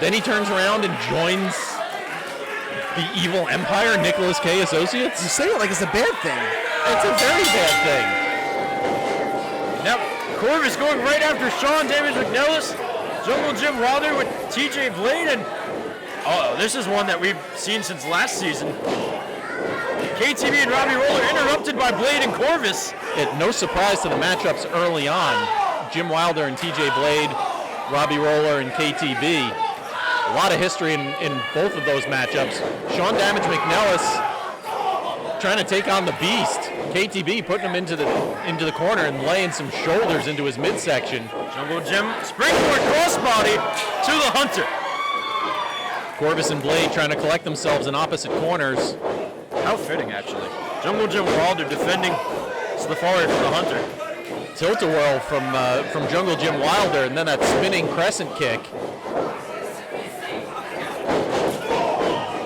Then he turns around and joins the evil empire, Nicholas K. Associates. You say it like it's a bad thing. It's a very bad thing. Now, Corvis going right after Sean Damage McNelis. Jungle Jim Wilder with TJ Blade, and this is one that we've seen since last season. KTB and Robbie Roller interrupted by Blade and Corvis. No surprise to the matchups early on. Jim Wilder and TJ Blade, Robbie Roller and KTB. A lot of history in both of those matchups. Sean Damage McNelis trying to take on the beast. KTB putting him into the corner and laying some shoulders into his midsection. Jungle Jim springboard crossbody to the Hunter. Corvis and Blade trying to collect themselves in opposite corners. How fitting, actually. Jungle Jim Wilder defending Slafari from the Hunter. Tilt-a-whirl from Jungle Jim Wilder, and then that spinning crescent kick.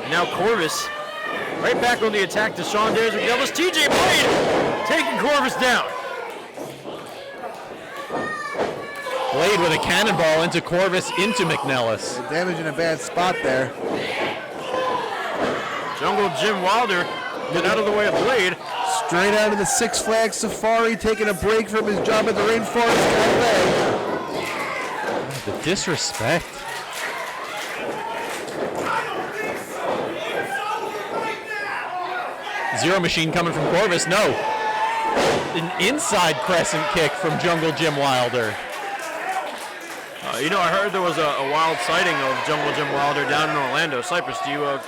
And now Corvis right back on the attack to Sean Damage McNelis. TJ Blade taking Corvis down. Blade with a cannonball into Corvis, into McNelis. Damage in a bad spot there. Jungle Jim Wilder get out of the way of Blade. Straight out of the Six Flags Safari, taking a break from his job at the Rainforest Cafe. The disrespect. Zero Machine coming from Corvis. No. An inside crescent kick from Jungle Jim Wilder. I heard there was a wild sighting of Jungle Jim Wilder down in Orlando. Cypress, do you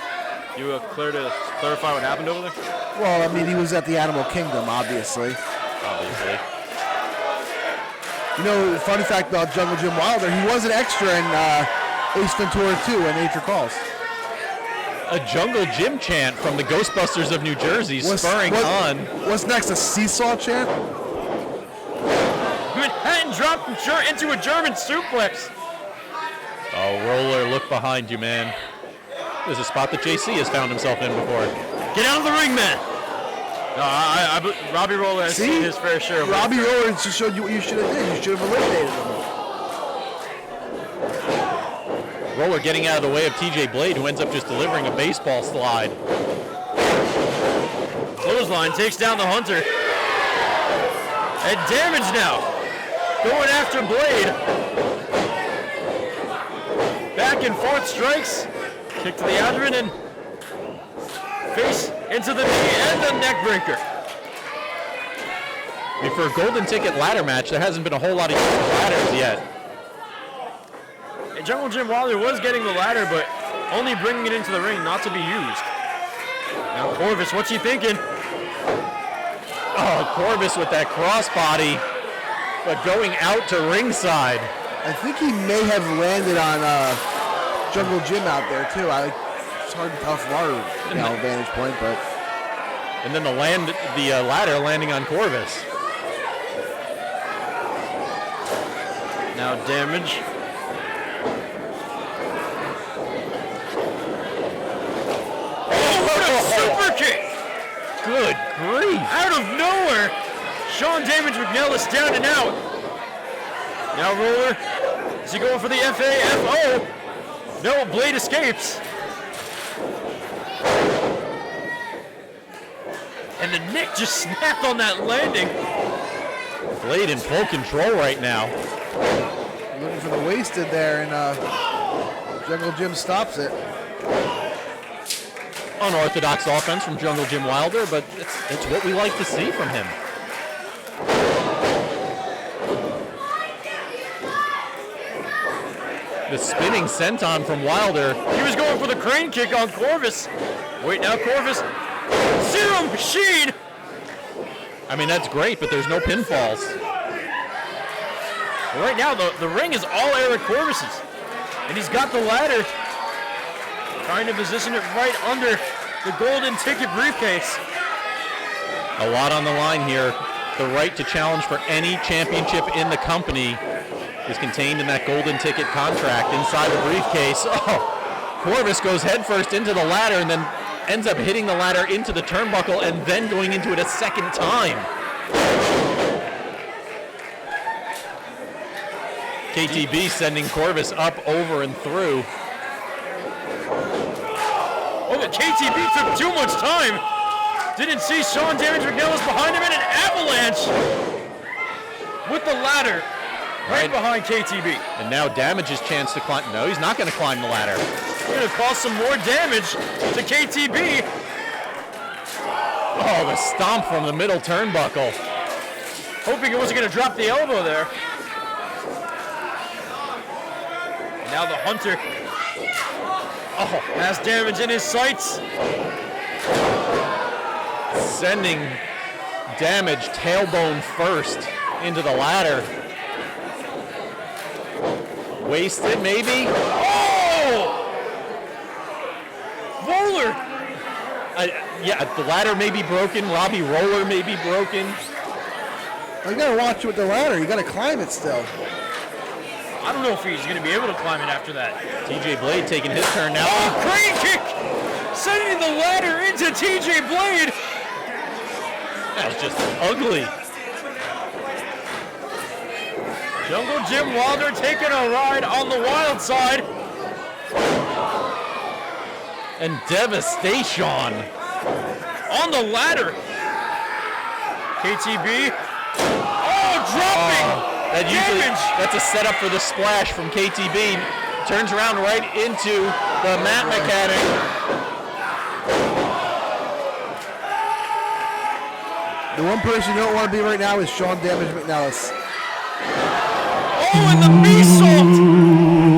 clarify what happened over there? Well, I mean, he was at the Animal Kingdom, obviously. Funny fact about Jungle Jim Wilder, he was an extra in Ace Ventura 2 and Nature Calls. A Jungle Jim chant from the Ghostbusters of New Jersey spurring on. What's next, a seesaw chant? Manhattan dropped into a German suplex. Oh, Roller, look behind you, man. There's a spot that JC has found himself in before. Get out of the ring, man. No, Robbie Roller has seen his fair share of Robbie Roller just showed you what you should have did. You should have eliminated him. Roller getting out of the way of TJ Blade, who ends up just delivering a baseball slide. Clothesline takes down the Hunter. And Damage now. Going after Blade. Back and forth strikes. Kick to the abdomen and face into the knee and the neck breaker. I mean, for a golden ticket ladder match, there hasn't been a whole lot of ladders yet. And Jungle Jim Wilder was getting the ladder, but only bringing it into the ring, not to be used. Now Corvis, what's he thinking? Oh, Corvis with that crossbody, but going out to ringside. I think he may have landed on Jungle Jim out there too. It's hard to tell from our vantage point, but. And then the ladder landing on Corvis. Now Damage. Super kick! Good grief! Out of nowhere, Sean Damage McNelis down and out. Now Roller, is he going for the FAFO? No, Blade escapes. And the neck just snapped on that landing. Blade in full control right now. Looking for the wasted there, and Jungle Jim stops it. Unorthodox offense from Jungle Jim Wilder, but it's what we like to see from him. The spinning senton from Wilder. He was going for the crane kick on Corvis. Wait, now Corvis. Zero Machine! I mean, that's great, but there's no pinfalls. Right now, the ring is all Eric Corvis's. And he's got the ladder. Trying to position it right under the golden ticket briefcase. A lot on the line here. The right to challenge for any championship in the company is contained in that golden ticket contract inside the briefcase. Oh, Corvis goes headfirst into the ladder and then ends up hitting the ladder into the turnbuckle and then going into it a second time. KTB sending Corvis up, over, and through. KTB took too much time. Didn't see Sean Damage McNelis behind him, and an avalanche with the ladder right behind KTB. And now Damage's chance to climb. No, he's not going to climb the ladder. It's going to cause some more damage to KTB. Oh, the stomp from the middle turnbuckle. Hoping it wasn't going to drop the elbow there. And now the Hunter has Damage in his sights. Sending Damage tailbone first into the ladder. Wasted, maybe? Oh! Roller! Yeah, the ladder may be broken. Robbie Roller may be broken. You gotta watch it with the ladder. You gotta climb it still. I don't know if he's gonna be able to climb it after that. TJ Blade taking his turn now. Oh, crane kick! Sending the ladder into TJ Blade. That's just ugly. Jungle Jim Wilder taking a ride on the wild side. And devastation. On the ladder. KTB. Oh, dropping. That's a setup for the splash from KTB. Turns around right into the mat mechanic. The one person you don't want to be right now is Sean Damage McNelis. Oh, and the beast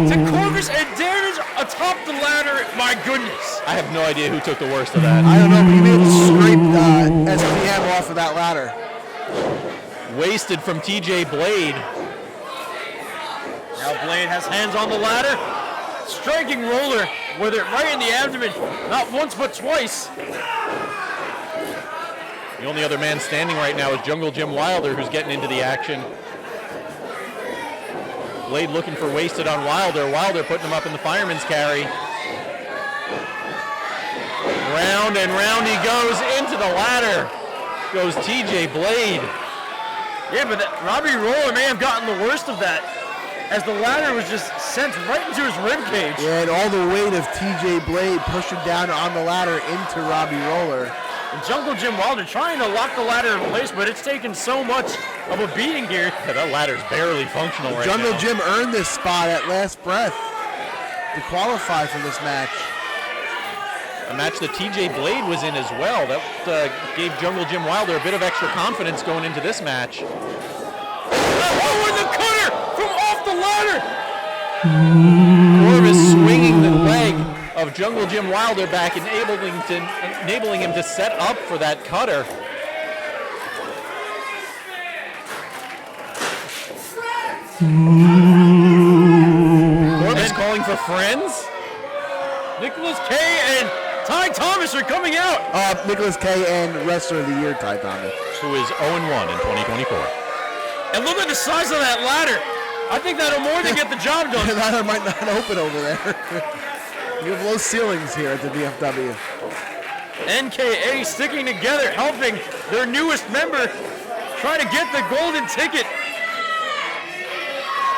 to Corvis and Damage atop the ladder. My goodness. I have no idea who took the worst of that. I don't know, but you able to scrape SPM off of that ladder. Wasted from TJ Blade. Now Blade has hands on the ladder. Striking roller with it right in the abdomen. Not once, but twice. The only other man standing right now is Jungle Jim Wilder, who's getting into the action. Blade looking for Wasted on Wilder. Wilder putting him up in the fireman's carry. Round and round he goes into the ladder. Goes TJ Blade. Yeah, but Robbie Roller may have gotten the worst of that, as the ladder was just sent right into his ribcage. Yeah, and all the weight of TJ Blade pushing down on the ladder into Robbie Roller. And Jungle Jim Wilder trying to lock the ladder in place, but it's taken so much of a beating here. Yeah, that ladder's barely functional right Jungle now. Jim earned this spot at last breath to qualify for this match. A match that TJ Blade was in as well. That gave Jungle Jim Wilder a bit of extra confidence going into this match. Oh, and the cutter from off the ladder! Corvis swinging the leg of Jungle Jim Wilder back, enabling him to set up for that cutter. Corvis calling for friends. Nicholas K. and Ty Thomas are coming out. Nicholas K. and Wrestler of the Year, Ty Thomas. Who is 0-1 in 2024. And look at the size of that ladder. I think that'll more than get the job done. The ladder might not open over there. You have low ceilings here at the VFW. NKA sticking together, helping their newest member try to get the golden ticket.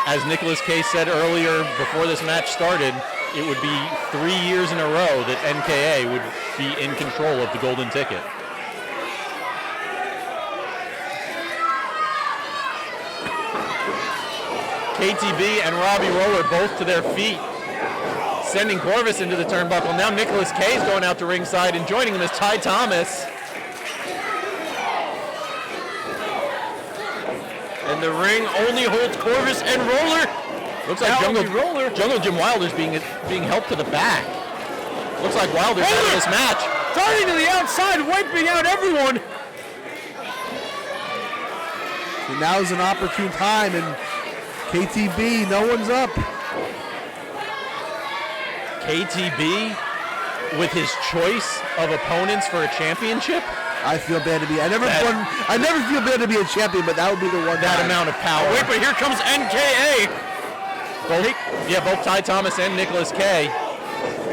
As Nicholas K. said earlier before this match started, it would be 3 years in a row that NKA would be in control of the golden ticket. KTB and Robbie Roller both to their feet, sending Corvis into the turnbuckle. Now Nicholas K. is going out to ringside, and joining him is Ty Thomas. And the ring only holds Corvis and Roller. Looks like Jungle Jim Wilder's being helped to the back. Looks like Wilder's out of this match. Darting to the outside, wiping out everyone. And now's an opportune time, and KTB, no one's up. KTB with his choice of opponents for a championship. I feel bad to be. I never feel bad to be a champion, but that would be the one. That amount of power. Wait, but here comes NKA. Both Ty Thomas and Nicholas K.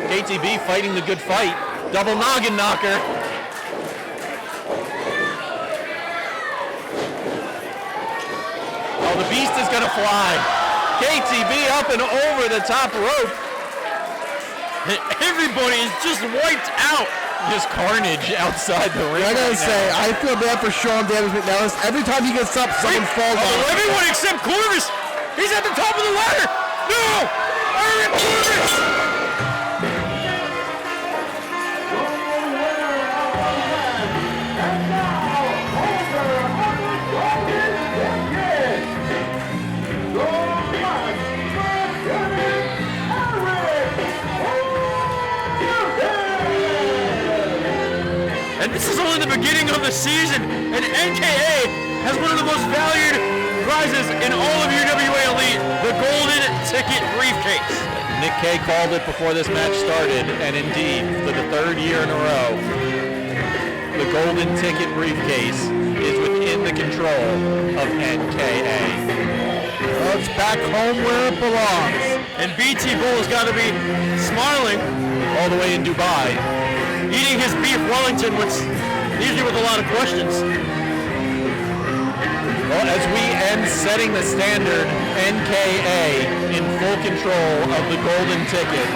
KTB fighting the good fight. Double noggin knocker. Oh, the beast is gonna fly. KTB up and over the top rope. Everybody is just wiped out. Just carnage outside the ring. I gotta right say, now. I feel bad for Sean Davis McNelis. Every time he gets up, someone falls off. Everyone except Corvis. He's at the top of the ladder. No! Aaron Corvis! And this is only the beginning of the season, and NKA has one of the most valued prizes in all of UWA Elite, the Golden Ticket Briefcase. Nick Kay called it before this match started, and indeed, for the third year in a row, the Golden Ticket Briefcase is within the control of NKA. Well, it's back home where it belongs. And BT Bull has got to be smiling All the way in Dubai. eating his beef Wellington, usually with a lot of questions. Well, as we end setting the standard, NKA in full control of the Golden Ticket.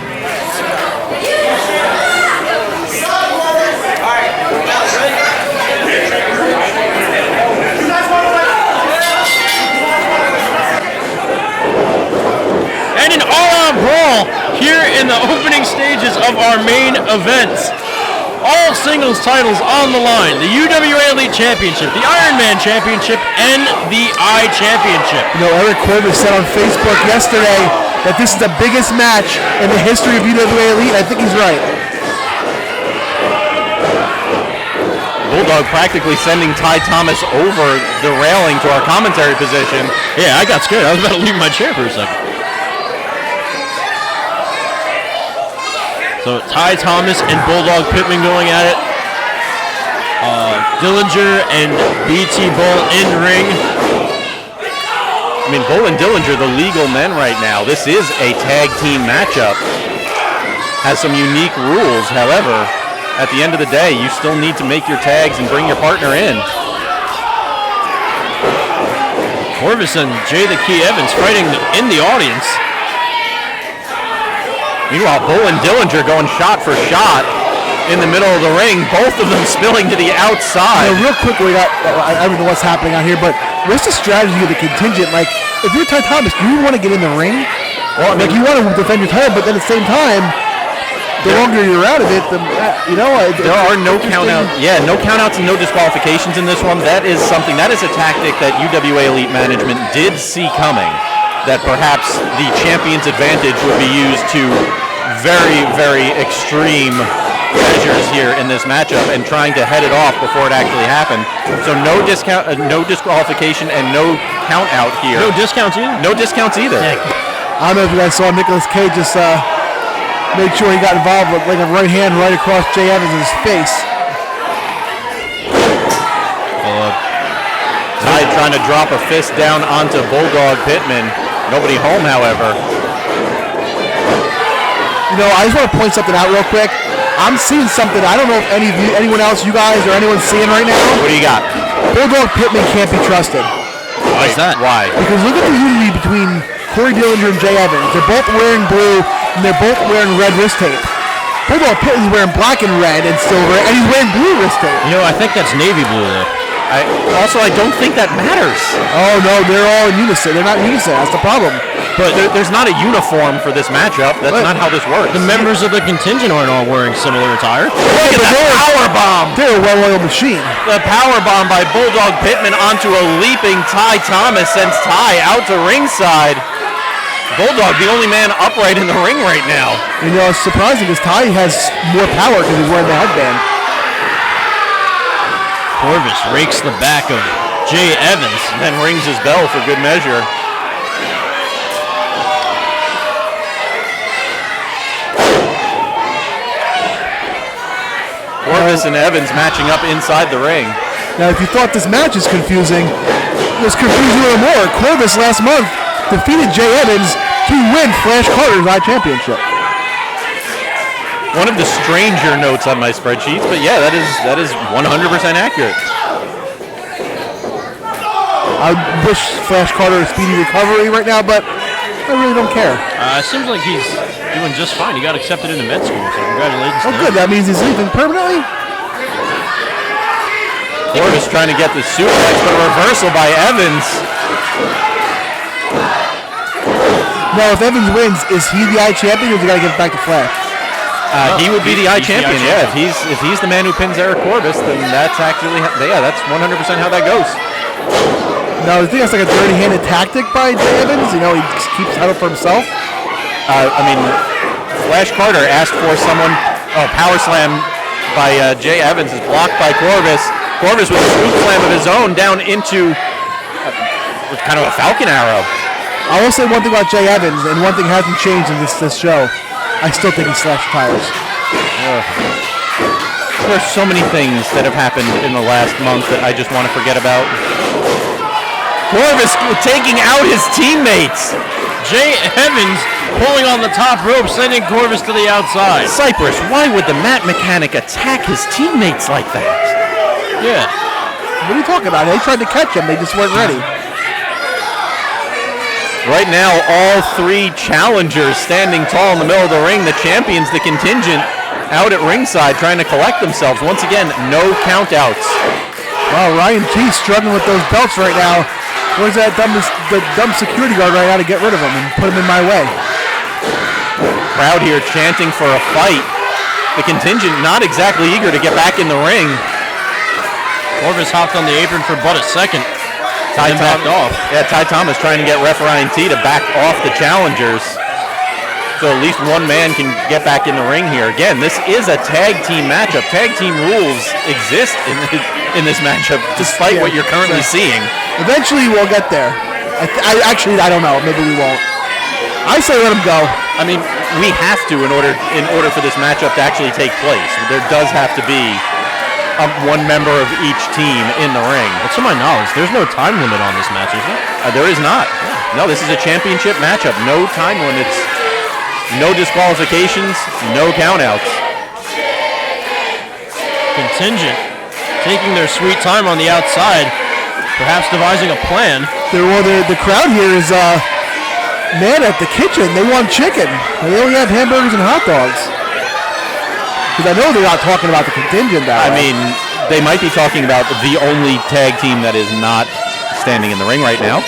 And an all-out brawl here in the opening stages of our main events. All singles titles on the line. The UWA Elite Championship, the Ironman Championship, and the iChampionship. You know, Eric Corvis said on Facebook yesterday that this is the biggest match in the history of UWA Elite. I think he's right. Bulldog practically sending Ty Thomas over the railing to our commentary position. Yeah, I got scared. I was about to leave my chair for a second. So Ty Thomas and Bulldog Pittman going at it. Dillinger and BT Bull in ring. I mean, Bull and Dillinger, the legal men right now. This is a tag team matchup. Has some unique rules. However, at the end of the day, you still need to make your tags and bring your partner in. Corvis and Jay the Key Evans fighting in the audience. Meanwhile, Bull and Dillinger going shot for shot in the middle of the ring, both of them spilling to the outside. Real quickly, I don't know what's happening out here, but what's the strategy of the contingent? Like, if you're Ty Thomas, do you want to get in the ring? Well, like, you want to defend your title, but then at the same time, the longer you're out of it, there are no countouts. Yeah, no countouts and no disqualifications in this one. That is something. That is a tactic that UWA Elite management did see coming. That perhaps the champion's advantage would be used to very, very extreme measures here in this matchup and trying to head it off before it actually happened. So no disqualification and no count out here. No discounts either? No discounts either. Dang. I don't know if you guys saw Nicolas Cage just make sure he got involved with like a right hand right across Jay Evans' face. Ty trying to drop a fist down onto Bulldog Pittman. Nobody home, however. You know, I just want to point something out real quick. I'm seeing something I don't know if anyone else, you guys, or anyone's seeing right now. What do you got? Bulldog Pittman can't be trusted. Why is that? Why? Because look at the unity between Corey Dillinger and Jay Evans. They're both wearing blue, and they're both wearing red wrist tape. Bulldog Pittman's wearing black and red and silver, and he's wearing blue wrist tape. You know, I think that's navy blue, though. I don't think that matters. Oh, no, they're all in unison. They're not in unison. That's the problem. But there's not a uniform for this matchup. That's not how this works. The members of the contingent aren't all wearing similar attire. Look at that power bomb. They're a well-oiled machine. The power bomb by Bulldog Pittman onto a leaping Ty Thomas sends Ty out to ringside. Bulldog, the only man upright in the ring right now. You know, it's surprising because Ty has more power because he's wearing the headband. Corvis rakes the back of Jay Evans and then rings his bell for good measure. Corvis and Evans matching up inside the ring. Now, if you thought this match is confusing, let's confuse you a little more. Corvis last month defeated Jay Evans to win Flash Carter's iChampionship. One of the stranger notes on my spreadsheets, but yeah, that is 100% accurate. I wish Flash Carter a speedy recovery right now, but I really don't care. It seems like he's doing just fine. He got accepted into med school, so congratulations to him. Good. That means he's leaving permanently? Corvis trying to get the suplex, but a reversal by Evans. Now, if Evans wins, is he the iChampion or does he got to give it back to Flair? He would be the iChampion, yeah. If he's the man who pins Eric Corvis, then that's actually, that's 100% how that goes. No, I think that's like a dirty-handed tactic by Jay Evans. You know, he just keeps the title for himself. Flash Carter asked for someone, power slam by Jay Evans is blocked by Corvis. Corvis with a scoop slam of his own down into kind of a falcon arrow. I will say one thing about Jay Evans, and one thing hasn't changed in this show. I still think he slashed tires. There's so many things that have happened in the last month that I just want to forget about. Corvis taking out his teammates. Jay Evans pulling on the top rope, sending Corvis to the outside. Cypress, why would the mat mechanic attack his teammates like that? Yeah. What are you talking about? They tried to catch him. They just weren't ready. Right now, all three challengers standing tall in the middle of the ring. The champions, the contingent, out at ringside trying to collect themselves. Once again, no countouts. Wow, Ryan T struggling with those belts right now. Where's that the dumb security guard right now to get rid of him and put him in my way? Crowd here chanting for a fight. The contingent not exactly eager to get back in the ring. Corvis hopped on the apron for but a second. Ty backed off. Yeah, Ty Thomas trying to get Ref Ryan T to back off the challengers. So at least one man can get back in the ring here. Again, this is a tag team matchup. Tag team rules exist in this matchup, despite what you're currently seeing. Eventually, we'll get there. I don't know. Maybe we won't. I say let him go. I mean, we have to in order for this matchup to actually take place. There does have to be one member of each team in the ring. But to my knowledge, there's no time limit on this match, is there? There is not. No, this is a championship matchup. No time limits. No disqualifications, no countouts. Contingent taking their sweet time on the outside, perhaps devising a plan. The crowd here is mad at the kitchen. They want chicken. They only have hamburgers and hot dogs. Because I know they're not talking about the contingent that way. I mean, they might be talking about the only tag team that is not standing in the ring right now.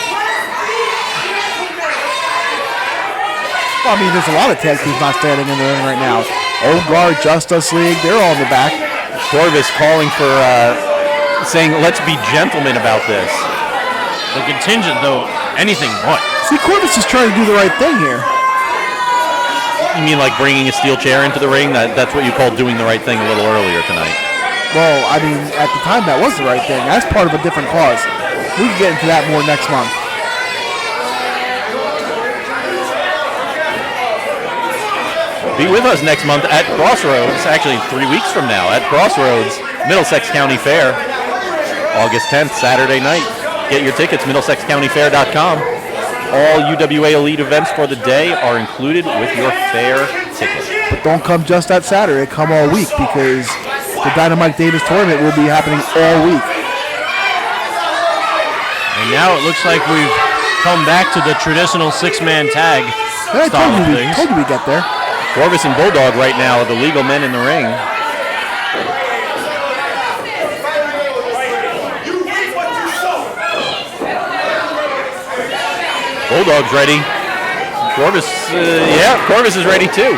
I mean, there's a lot of tag teams not standing in the ring right now. Old Guard, Justice League, they're all in the back. Corvis calling for, saying, let's be gentlemen about this. The contingent, though, anything but. See, Corvis is trying to do the right thing here. You mean like bringing a steel chair into the ring? That's what you called doing the right thing a little earlier tonight. Well, I mean, at the time, that was the right thing. That's part of a different cause. We can get into that more next month. Be with us next month at Crossroads, actually 3 weeks from now, at Crossroads, Middlesex County Fair, August 10th, Saturday night. Get your tickets, middlesexcountyfair.com. All UWA Elite events for the day are included with your fair ticket. But don't come just that Saturday, come all week, because the DynaMike Davis tournament will be happening all week. And now it looks like we've come back to the traditional six-man tag I style of told things. you we'd get there. Corvis and Bulldog right now, the legal men in the ring. Bulldog's ready. Corvis, Corvis is ready too.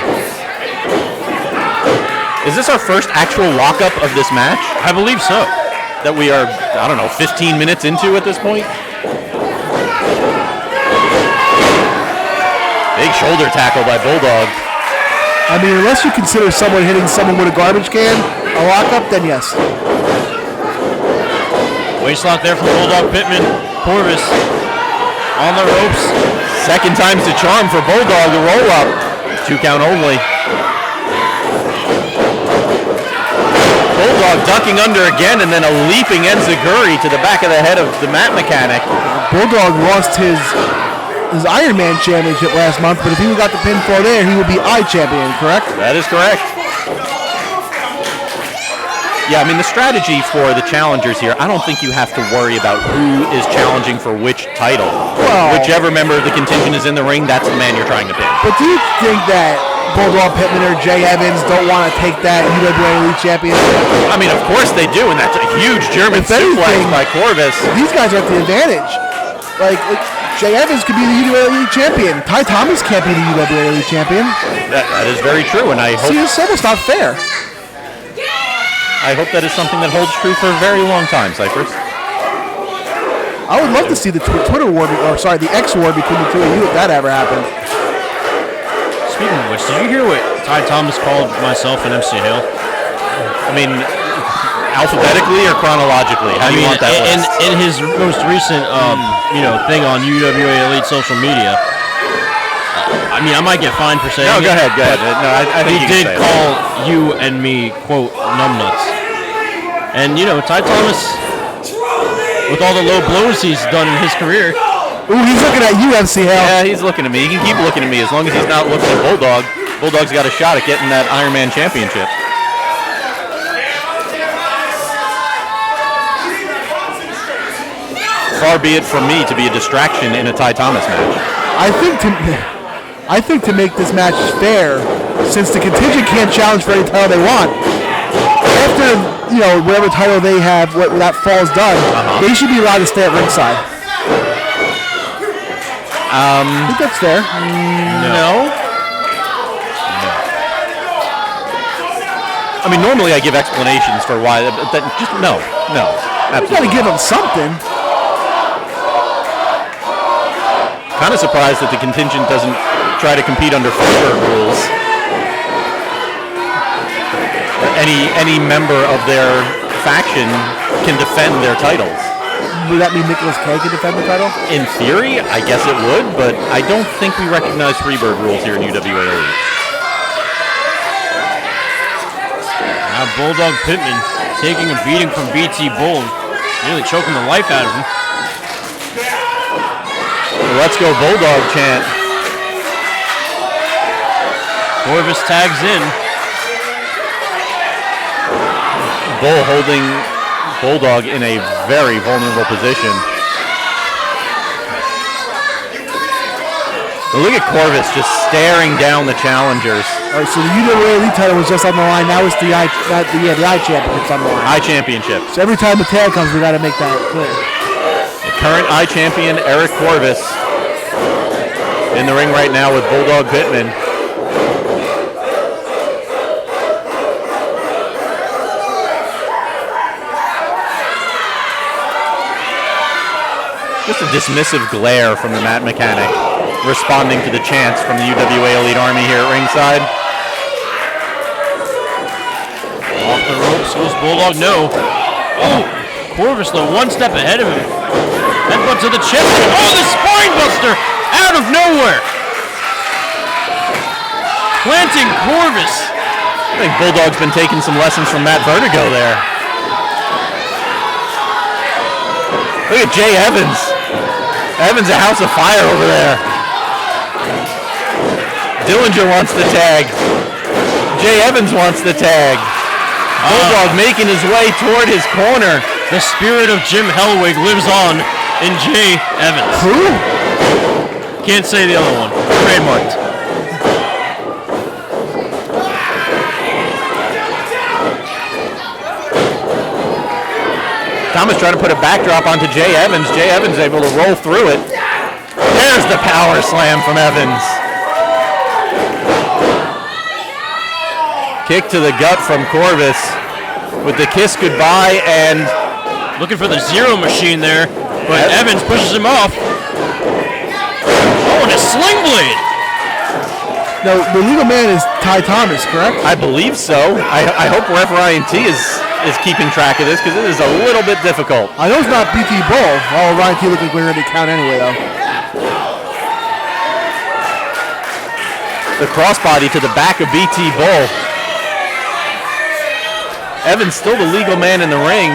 Is this our first actual lockup of this match? I believe so. That we are, 15 minutes into at this point? Big shoulder tackle by Bulldog. I mean, unless you consider someone hitting someone with a garbage can a lockup, then yes. Waistlock there from Bulldog Pittman. Corvis on the ropes. Second time's the charm for Bulldog, the roll-up. 2 count only. Bulldog ducking under again, and then a leaping enziguri to the back of the head of the mat mechanic. Bulldog lost his Iron Man championship last month, but if he got the pinfall there, he would be iChampion, correct? That is correct. Yeah, I mean, the strategy for the challengers here, I don't think you have to worry about who is challenging for which title. Well, whichever member of the contingent is in the ring, that's the man you're trying to pin. But do you think that Bulldog, Pittman, or Jay Evans don't want to take that UWA Elite Championship? I mean, of course they do, and that's a huge German suplex by Corvis. These guys are at the advantage. Like Jay Evans could be the UWA Elite Champion. Ty Thomas can't be the UWA Elite Champion. That is very true, and I hope... See, it's almost not fair. I hope that is something that holds true for a very long time, Cypress. I would love to see the Twitter war, the X war between the two of you if that ever happened. Speaking of which, did you hear what Ty Thomas called myself and MC Hale? I mean, alphabetically or chronologically? How do you want that list? In his most recent, thing on UWA Elite social media. I mean, I might get fined for saying. No, go ahead. No, I think he did call you and me quote numbnuts. And Ty Thomas, with all the low blows he's done in his career. Ooh, he's looking at you, MC Hale. Yeah, he's looking at me. He can keep looking at me as long as he's not looking at Bulldog. Bulldog's got a shot at getting that Ironman championship. Far be it from me to be a distraction in a Ty Thomas match. I think to make this match fair, since the contingent can't challenge for any title they want, after whatever title they have, what that fall's done, they should be allowed to stay at ringside. I think that's fair. No. I mean, normally I give explanations for why. Just no. You got to give them something. Kind of surprised that the contingent doesn't try to compete under Freebird rules. Any member of their faction can defend their titles. Would that mean McNelis could defend the title? In theory, I guess it would, but I don't think we recognize Freebird rules here in UWA Elite. Now Bulldog Pittman taking a beating from BT Bull, nearly choking the life out of him. Let's go Bulldog chant. Corvis tags in. Bull holding Bulldog in a very vulnerable position. But look at Corvis just staring down the challengers. All right, so the UWA Elite title was just on the line. Now it's the iChampionship on the line. iChampionship. So every time the tag comes, we got to make that clear. The current iChampion Eric Corvis in the ring right now with Bulldog Pittman. Just a dismissive glare from the mat mechanic, responding to the chants from the UWA Elite Army here at ringside. Off the ropes goes Bulldog, no. Oh, Corvis though, one step ahead of him. Headbutt to the chest. Oh, the spine buster out of nowhere. Planting Corvis. I think Bulldog's been taking some lessons from Matt Vertigo there. Look at Jay Evans. Evans a house of fire over there. Dillinger wants the tag. Jay Evans wants the tag. Bulldog making his way toward his corner. The spirit of Jim Hellwig lives on in Jay Evans. Who? Can't say the other one. Trademarked. Thomas trying to put a backdrop onto Jay Evans. Jay Evans able to roll through it. There's the power slam from Evans. Kick to the gut from Corvis with the kiss goodbye and looking for the zero machine there, but Evans pushes him off. Oh, and a sling blade. No, the legal man is Ty Thomas, correct? I believe so. I hope Ref Ryan T is keeping track of this because it is a little bit difficult. I know it's not BT Bull. Oh, Ryan T looking like we're going to count anyway, though. The crossbody to the back of BT Bull. Evans still the legal man in the ring.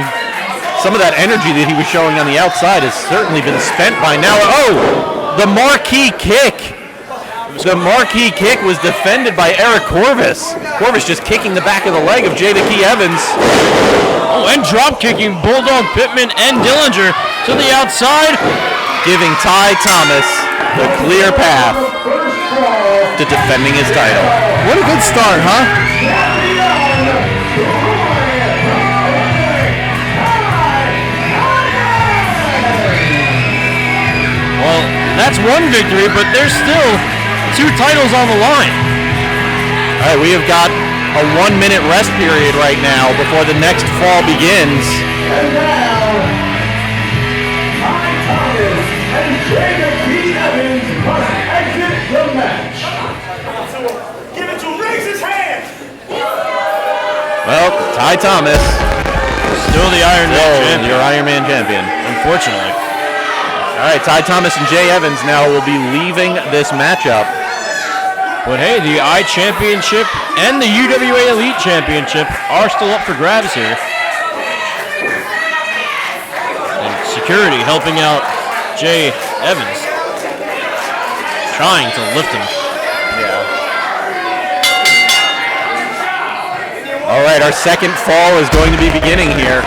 Some of that energy that he was showing on the outside has certainly been spent by now. Oh, the marquee kick. The marquee kick was defended by Eric Corvis. Corvis just kicking the back of the leg of Jay the Key Evans. Oh, and drop kicking Bulldog, Pittman, and Dillinger to the outside, giving Ty Thomas the clear path to defending his title. What a good start, huh? Well, that's one victory, but there's still 2 titles on the line. All right, we have got a 1-minute rest period right now before the next fall begins. And now, Ty Thomas and Jay the Key Evans must exit the match. Give it to him, raise his hand. Well, Ty Thomas, Still the Iron Man champion, your Iron Man champion. unfortunately. All right, Ty Thomas and Jay Evans now will be leaving this matchup. But hey, the iChampionship and the UWA Elite Championship are still up for grabs here. And security helping out Jay Evans, trying to lift him. All right, our second fall is going to be beginning here.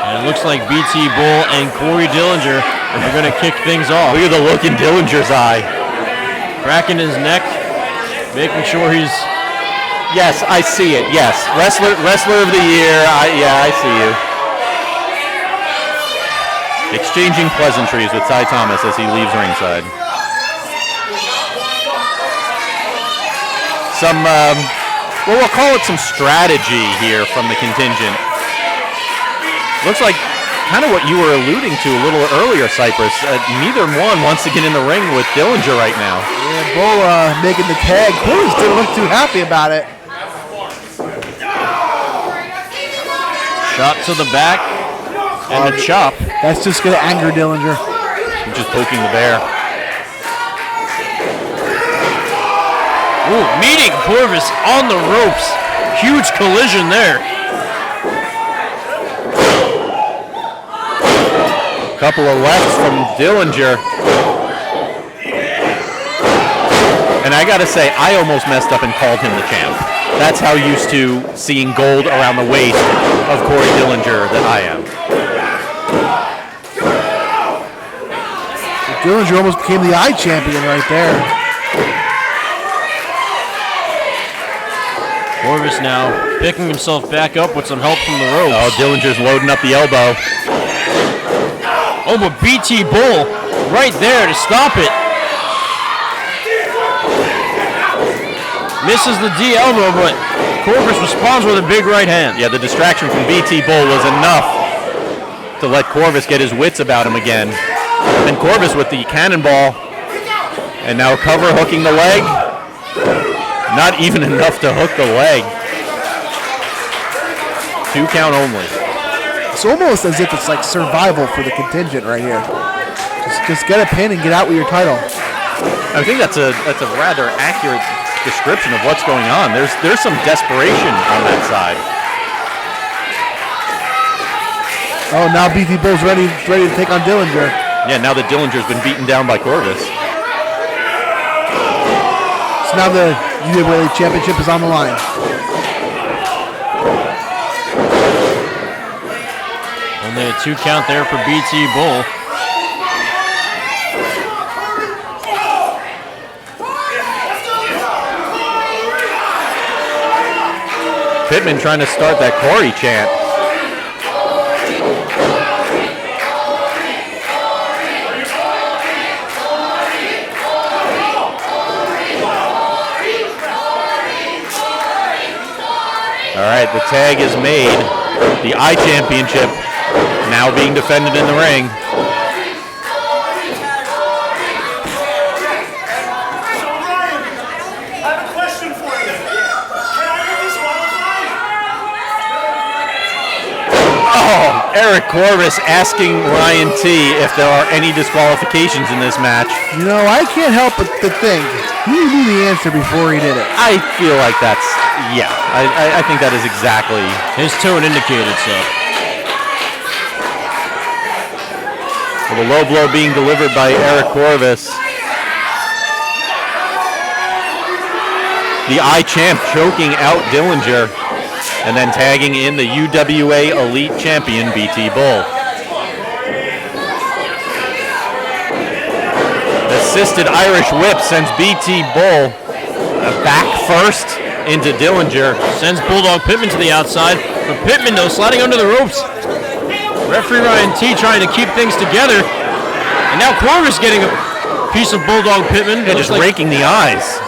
And it looks like BT Bull and Corey Dillinger are going to kick things off. Look at the look in Dillinger's eye. Cracking his neck, making sure he's... Yes, I see it. Yes, wrestler of the year. I see you. Exchanging pleasantries with Ty Thomas as he leaves ringside. Some, we'll call it some strategy here from the contingent. Looks like kind of what you were alluding to a little earlier, Cypress. Neither one wants to get in the ring with Dillinger right now. Yeah, Bull making the tag. Corvis didn't look too happy about it. Shot to the back and a chop. That's just going to anger Dillinger. Just poking the bear. Ooh, meeting Corvis on the ropes. Huge collision there. Couple of lefts from Dillinger. And I gotta say, I almost messed up and called him the champ. That's how used to seeing gold around the waist of Corey Dillinger that I am. Dillinger almost became the iChampion right there. Corvis now picking himself back up with some help from the ropes. Oh, Dillinger's loading up the elbow. Oh, but BT Bull right there to stop it. Misses the D elbow, but Corvis responds with a big right hand. Yeah, the distraction from BT Bull was enough to let Corvis get his wits about him again. And Corvis with the cannonball. And now cover hooking the leg. Not even enough to hook the leg. 2 count only. It's almost as if it's like survival for the contingent right here. Just get a pin and get out with your title. I think that's a rather accurate description of what's going on. There's some desperation on that side. Oh, now BT Bull's ready to take on Dillinger. Yeah, now that Dillinger's been beaten down by Corvis. So now the UWA Elite Championship is on the line. Only a 2 count there for BT Bull. Pittman trying to start that Corey chant. All right, the tag is made. The iChampionship now being defended in the ring. So Ryan, I have a question for you. Can I get disqualified? Oh, Eric Corvis asking Ryan T if there are any disqualifications in this match. You know, I can't help but to think he knew the answer before he did it. I feel like that's, yeah, I think that is exactly. His tone indicated so. Well, the low blow being delivered by Eric Corvis. The iChamp choking out Dillinger, and then tagging in the UWA Elite Champion, BT Bull. Assisted Irish whip sends BT Bull back first into Dillinger. Sends Bulldog Pittman to the outside, but Pittman, though, sliding under the ropes. Referee Ryan T trying to keep things together, and now Corvis getting a piece of Bulldog Pittman. Yeah, just raking the eyes.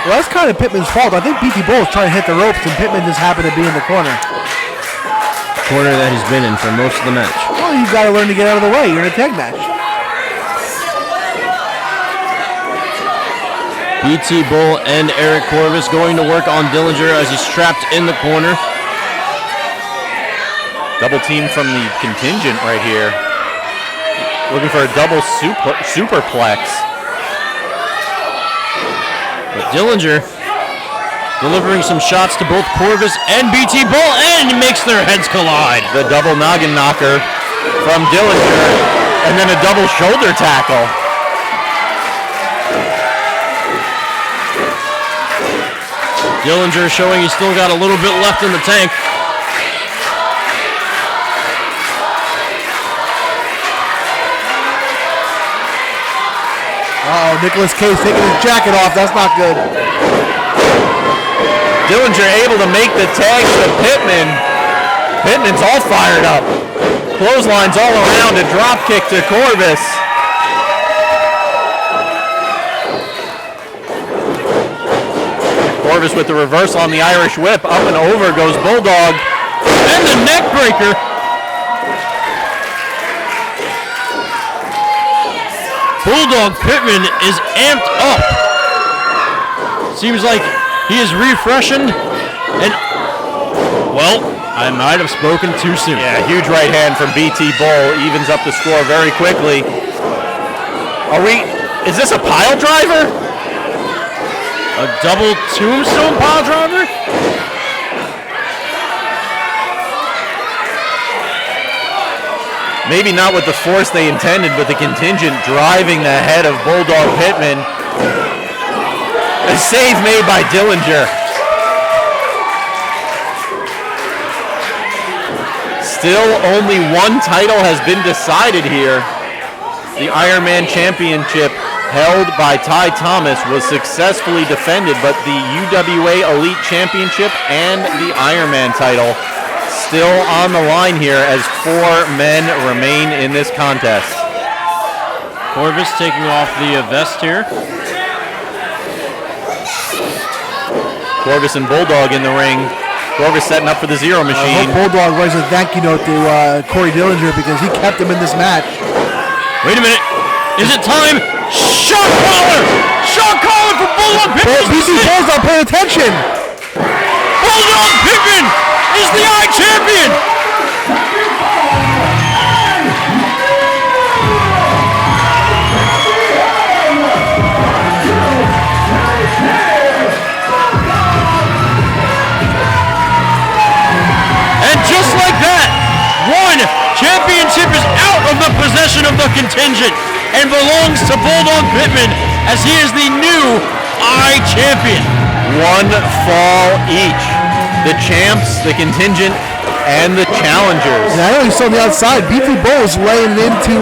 Well, that's kind of Pittman's fault. I think BT Bull is trying to hit the ropes, and Pittman just happened to be in the corner. Corner that he's been in for most of the match. Well, you've got to learn to get out of the way. You're in a tag match. BT Bull and Eric Corvis going to work on Dillinger as he's trapped in the corner. Double team from the contingent right here. Looking for a double superplex. But Dillinger delivering some shots to both Corvis and BT Bull, and makes their heads collide. The double noggin knocker from Dillinger, and then a double shoulder tackle. Dillinger showing he's still got a little bit left in the tank. Nicholas Cage taking his jacket off. That's not good. Dillinger able to make the tag to Pittman. Pittman's all fired up. Clotheslines all around, a drop kick to Corvis. Corvis with the reversal on the Irish whip. Up and over goes Bulldog. And the neck breaker. Bulldog Pittman is amped up. Seems like he is refreshened, and, well, I might have spoken too soon. Yeah, huge right hand from BT Bull. Evens up the score very quickly. Is this a pile driver? A double tombstone pile driver? Maybe not with the force they intended, but the contingent driving the head of Bulldog Pittman. A save made by Dillinger. Still only one title has been decided here. The Ironman Championship held by Ty Thomas was successfully defended, but the UWA Elite Championship and the Ironman title still on the line here as 4 men remain in this contest. Corvis taking off the vest here. Corvis and Bulldog in the ring. Corvis setting up for the zero I machine. hope Bulldog writes a thank you note to Corey Dillinger because he kept him in this match. Wait a minute. Is it time? Shock collar! Shock collar for Bulldog Pittman! BT Bull's not paying attention! Bulldog Pittman is the iChampion! And just like that, one championship is out of the possession of the contingent and belongs to Bulldog Pittman as he is the new iChampion. One fall each. The champs, the contingent, and the challengers. And I know he's on the outside. BT Bull is laying into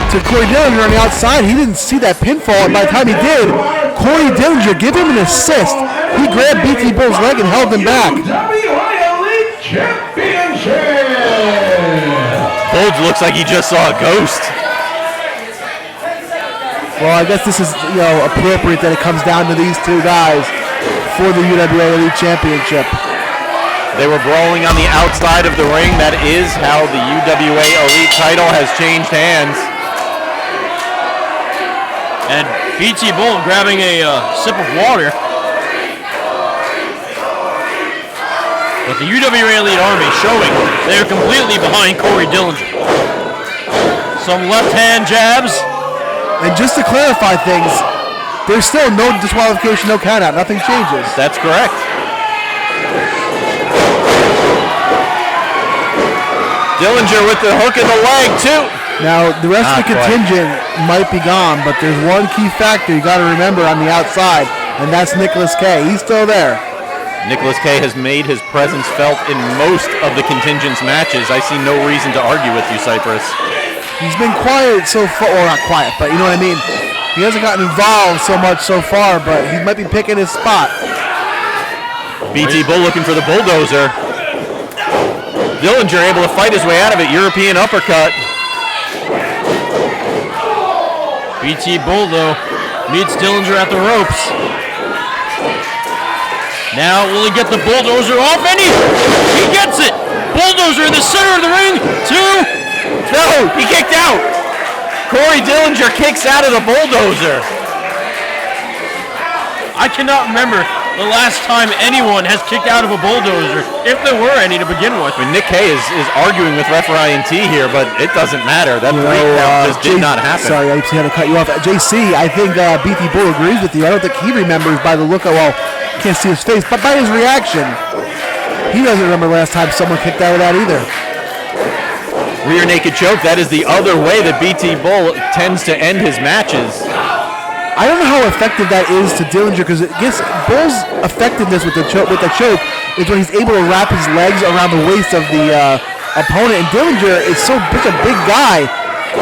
to Corey Dillinger on the outside. He didn't see that pinfall, and by the time he did, Corey Dillinger give him an assist. He grabbed BT Bull's leg and held him back. UWA Elite Championship! Bulge looks like he just saw a ghost. Well, I guess this is appropriate that it comes down to these two guys for the UWA Elite Championship. They were brawling on the outside of the ring. That is how the UWA Elite title has changed hands. And BT Bull grabbing a sip of water. But the UWA Elite Army showing they're completely behind Corey Dillinger. Some left hand jabs. And just to clarify things, there's still no disqualification, no countout. Nothing changes. That's correct. Dillinger with the hook in the leg, too. Now, the rest of the contingent might be gone, but there's one key factor you got to remember on the outside, and that's Nicholas K. He's still there. Nicholas K. has made his presence felt in most of the contingent's matches. I see no reason to argue with you, Cypress. He's been quiet so far, or not quiet, but you know what I mean? He hasn't gotten involved so much so far, but he might be picking his spot. BT Bull looking for the bulldozer. Dillinger able to fight his way out of it. European uppercut. BT Bull, though, meets Dillinger at the ropes. Now, will he get the bulldozer off? And he gets it! Bulldozer in the center of the ring. 2. No, he kicked out. Corey Dillinger kicks out of the bulldozer. I cannot remember the last time anyone has kicked out of a bulldozer, if there were any to begin with. I mean, Nick K is arguing with referee INT here, but it doesn't matter. That 3 count just did not happen. Sorry, I had to cut you off. JC, I think BT Bull agrees with you. I don't think he remembers by the look of, well, can't see his face, but by his reaction, he doesn't remember last time someone kicked out of that either. Rear naked choke, that is the other way that BT Bull tends to end his matches. I don't know how effective that is to Dillinger, because I guess Bull's effectiveness with the choke is when he's able to wrap his legs around the waist of the opponent, and Dillinger is such a big guy.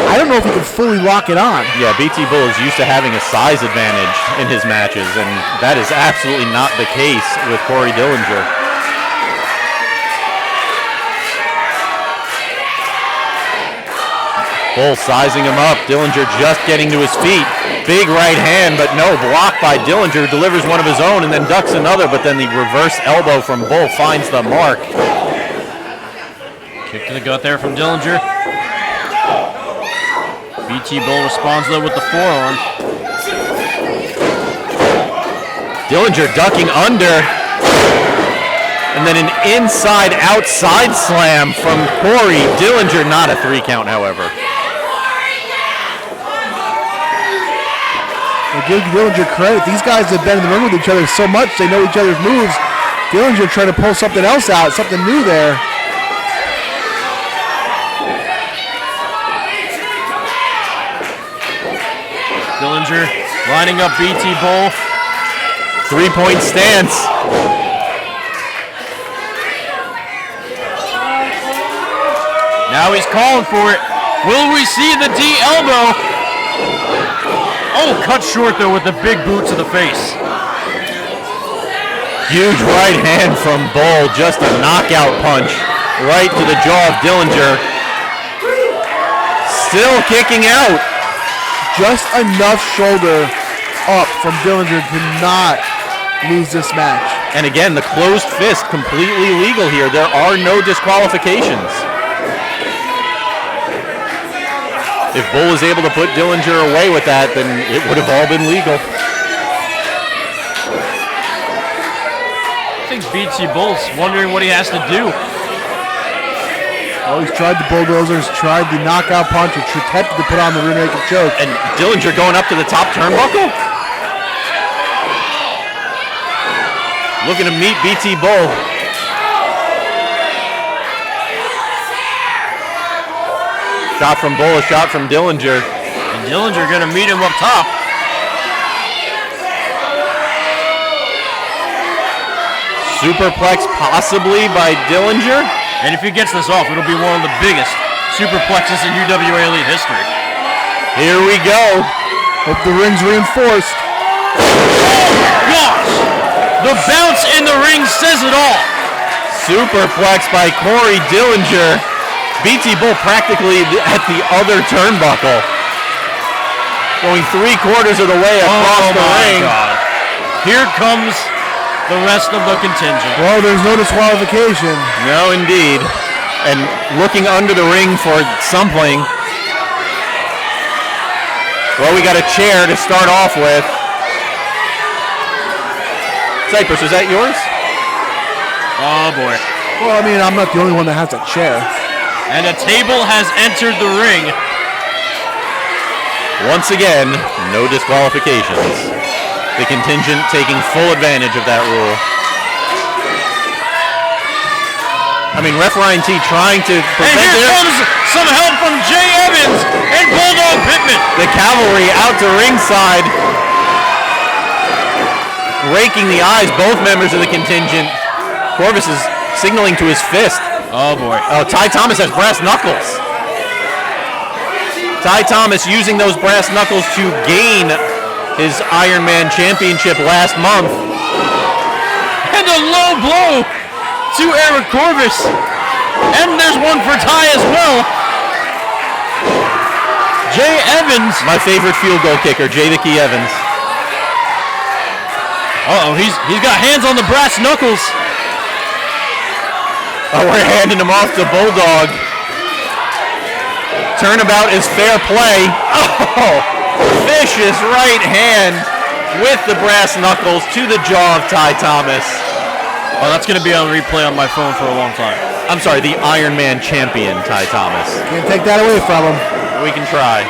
I don't know if he can fully lock it on. Yeah, BT Bull is used to having a size advantage in his matches, and that is absolutely not the case with Corey Dillinger. Bull sizing him up. Dillinger just getting to his feet. Big right hand, but no, blocked by Dillinger, delivers one of his own and then ducks another, but then the reverse elbow from Bull finds the mark. Kick to the gut there from Dillinger. BT Bull responds though with the forearm. Dillinger ducking under. And then an inside-outside slam from Corey Dillinger. Not a 3 count, however. I give Dillinger credit. These guys have been in the ring with each other so much, they know each other's moves. Dillinger trying to pull something else out, something new there. Dillinger lining up BT Bull. 3-point stance. Now he's calling for it. Will we see the D elbow? Oh, cut short though with the big boot to the face. Huge right hand from Bull, just a knockout punch right to the jaw of Dillinger. Still kicking out. Just enough shoulder up from Dillinger to not lose this match. And again, the closed fist completely legal here. There are no disqualifications. If Bull is able to put Dillinger away with that, then it would have all been legal. I think BT Bull's wondering what he has to do. Oh, he's tried the bulldozers, tried the knockout punch, and attempted to put on the rear naked choke. And Dillinger going up to the top turnbuckle? Looking to meet BT Bull. Shot from Bull, a shot from Dillinger. And Dillinger gonna meet him up top. Superplex possibly by Dillinger. And if he gets this off, it'll be one of the biggest superplexes in UWA Elite history. Here we go. Hope the ring's reinforced. Oh gosh! The bounce in the ring says it all. Superplex by Corey Dillinger. BT Bull practically at the other turnbuckle. Going 3/4 of the way across the ring. God. Here comes the rest of the contingent. Well, there's no disqualification. No, indeed. And looking under the ring for something. Well, we got a chair to start off with. Cypress, is that yours? Oh boy. Well, I mean, I'm not the only one that has a chair. And a table has entered the ring. Once again, no disqualifications. The contingent taking full advantage of that rule. I mean, Ref Ryan T trying to And prevent here it. comes some help from Jay Evans and Bulldog Pittman. The cavalry out to ringside, raking the eyes, both members of the contingent. Corvis is signaling to his fist. Oh boy. Oh, Ty Thomas has brass knuckles. Ty Thomas using those brass knuckles to gain his Iron Man Championship last month. And a low blow to Eric Corvis. And there's one for Ty as well. Jay Evans. My favorite field goal kicker, Jay the Key Evans. Uh-oh, he's got hands on the brass knuckles. Oh, we're handing him off to Bulldog. Turnabout is fair play. Oh, vicious right hand with the brass knuckles to the jaw of Ty Thomas. Oh, that's going to be on replay on my phone for a long time. I'm sorry, the Iron Man champion, Ty Thomas. Can't take that away from him. We can try.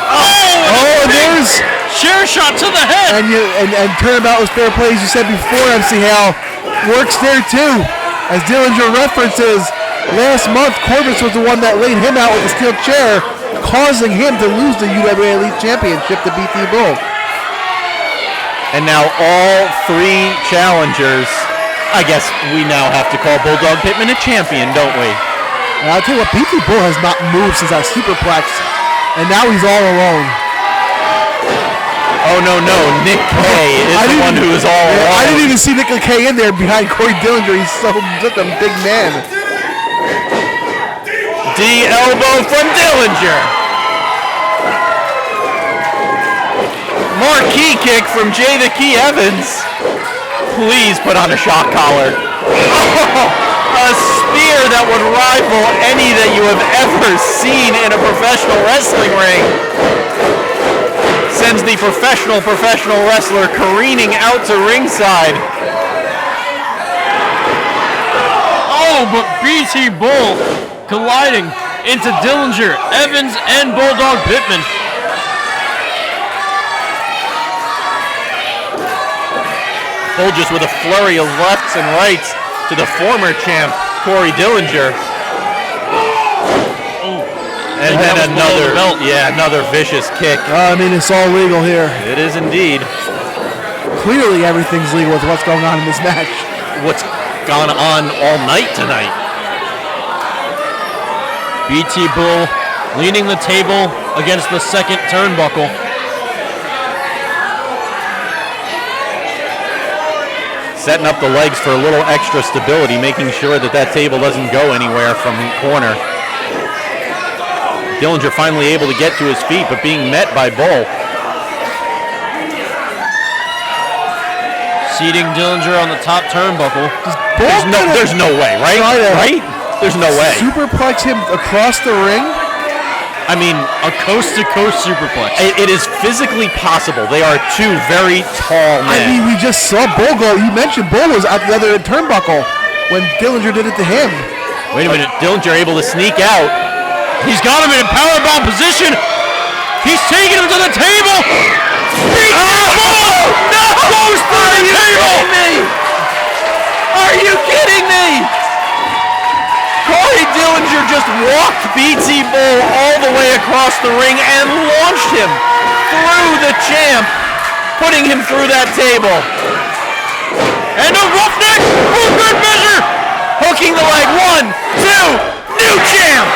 Oh, and there's Chair shot to the head. and turnabout was fair play, as you said before. MC Hal works there too, as Dillinger references. Last month, Corvis was the one that laid him out with the steel chair, causing him to lose the UWA Elite Championship to BT Bull. And now all three challengers, I guess we now have to call Bulldog Pittman a champion, don't we? And I'll tell you what, BT Bull has not moved since that superplex, and now he's all alone. Oh, no, Nick Kay is the one who is all alone. I didn't even see Nick Kay in there behind Corey Dillinger. He's such a big man. D elbow from Dillinger. Marquee kick from Jay the Key Evans. Please put on a shock collar. Oh, a spear that would rival any that you have ever seen in a professional wrestling ring. Sends the professional wrestler careening out to ringside. Oh, but BT Bull colliding into Dillinger, Evans, and Bulldog Pittman. Bull just with a flurry of lefts and rights to the former champ, Corey Dillinger. And then another vicious kick. I mean, it's all legal here. It is indeed. Clearly, everything's legal with what's going on in this match. What's gone on all night tonight? BT Bull leaning the table against the second turnbuckle. Setting up the legs for a little extra stability, making sure that that table doesn't go anywhere from the corner. Dillinger finally able to get to his feet, but being met by Bull. Seating Dillinger on the top turnbuckle. There's no way, right? Right? There's no way. Superplex him across the ring? I mean, A coast-to-coast superplex. it is physically possible. They are two very tall men. I mean, we just saw Bull go. You mentioned Bull was at the other turnbuckle when Dillinger did it to him. Wait a minute, Dillinger able to sneak out. He's got him in a powerbomb position. He's taking him to the table. BT Bull goes through the table. Are you kidding me? Corey Dillinger just walked BT Bull all the way across the ring and launched him through the champ, putting him through that table. And a roughneck for good measure. Hooking the leg, 1, 2, new champ!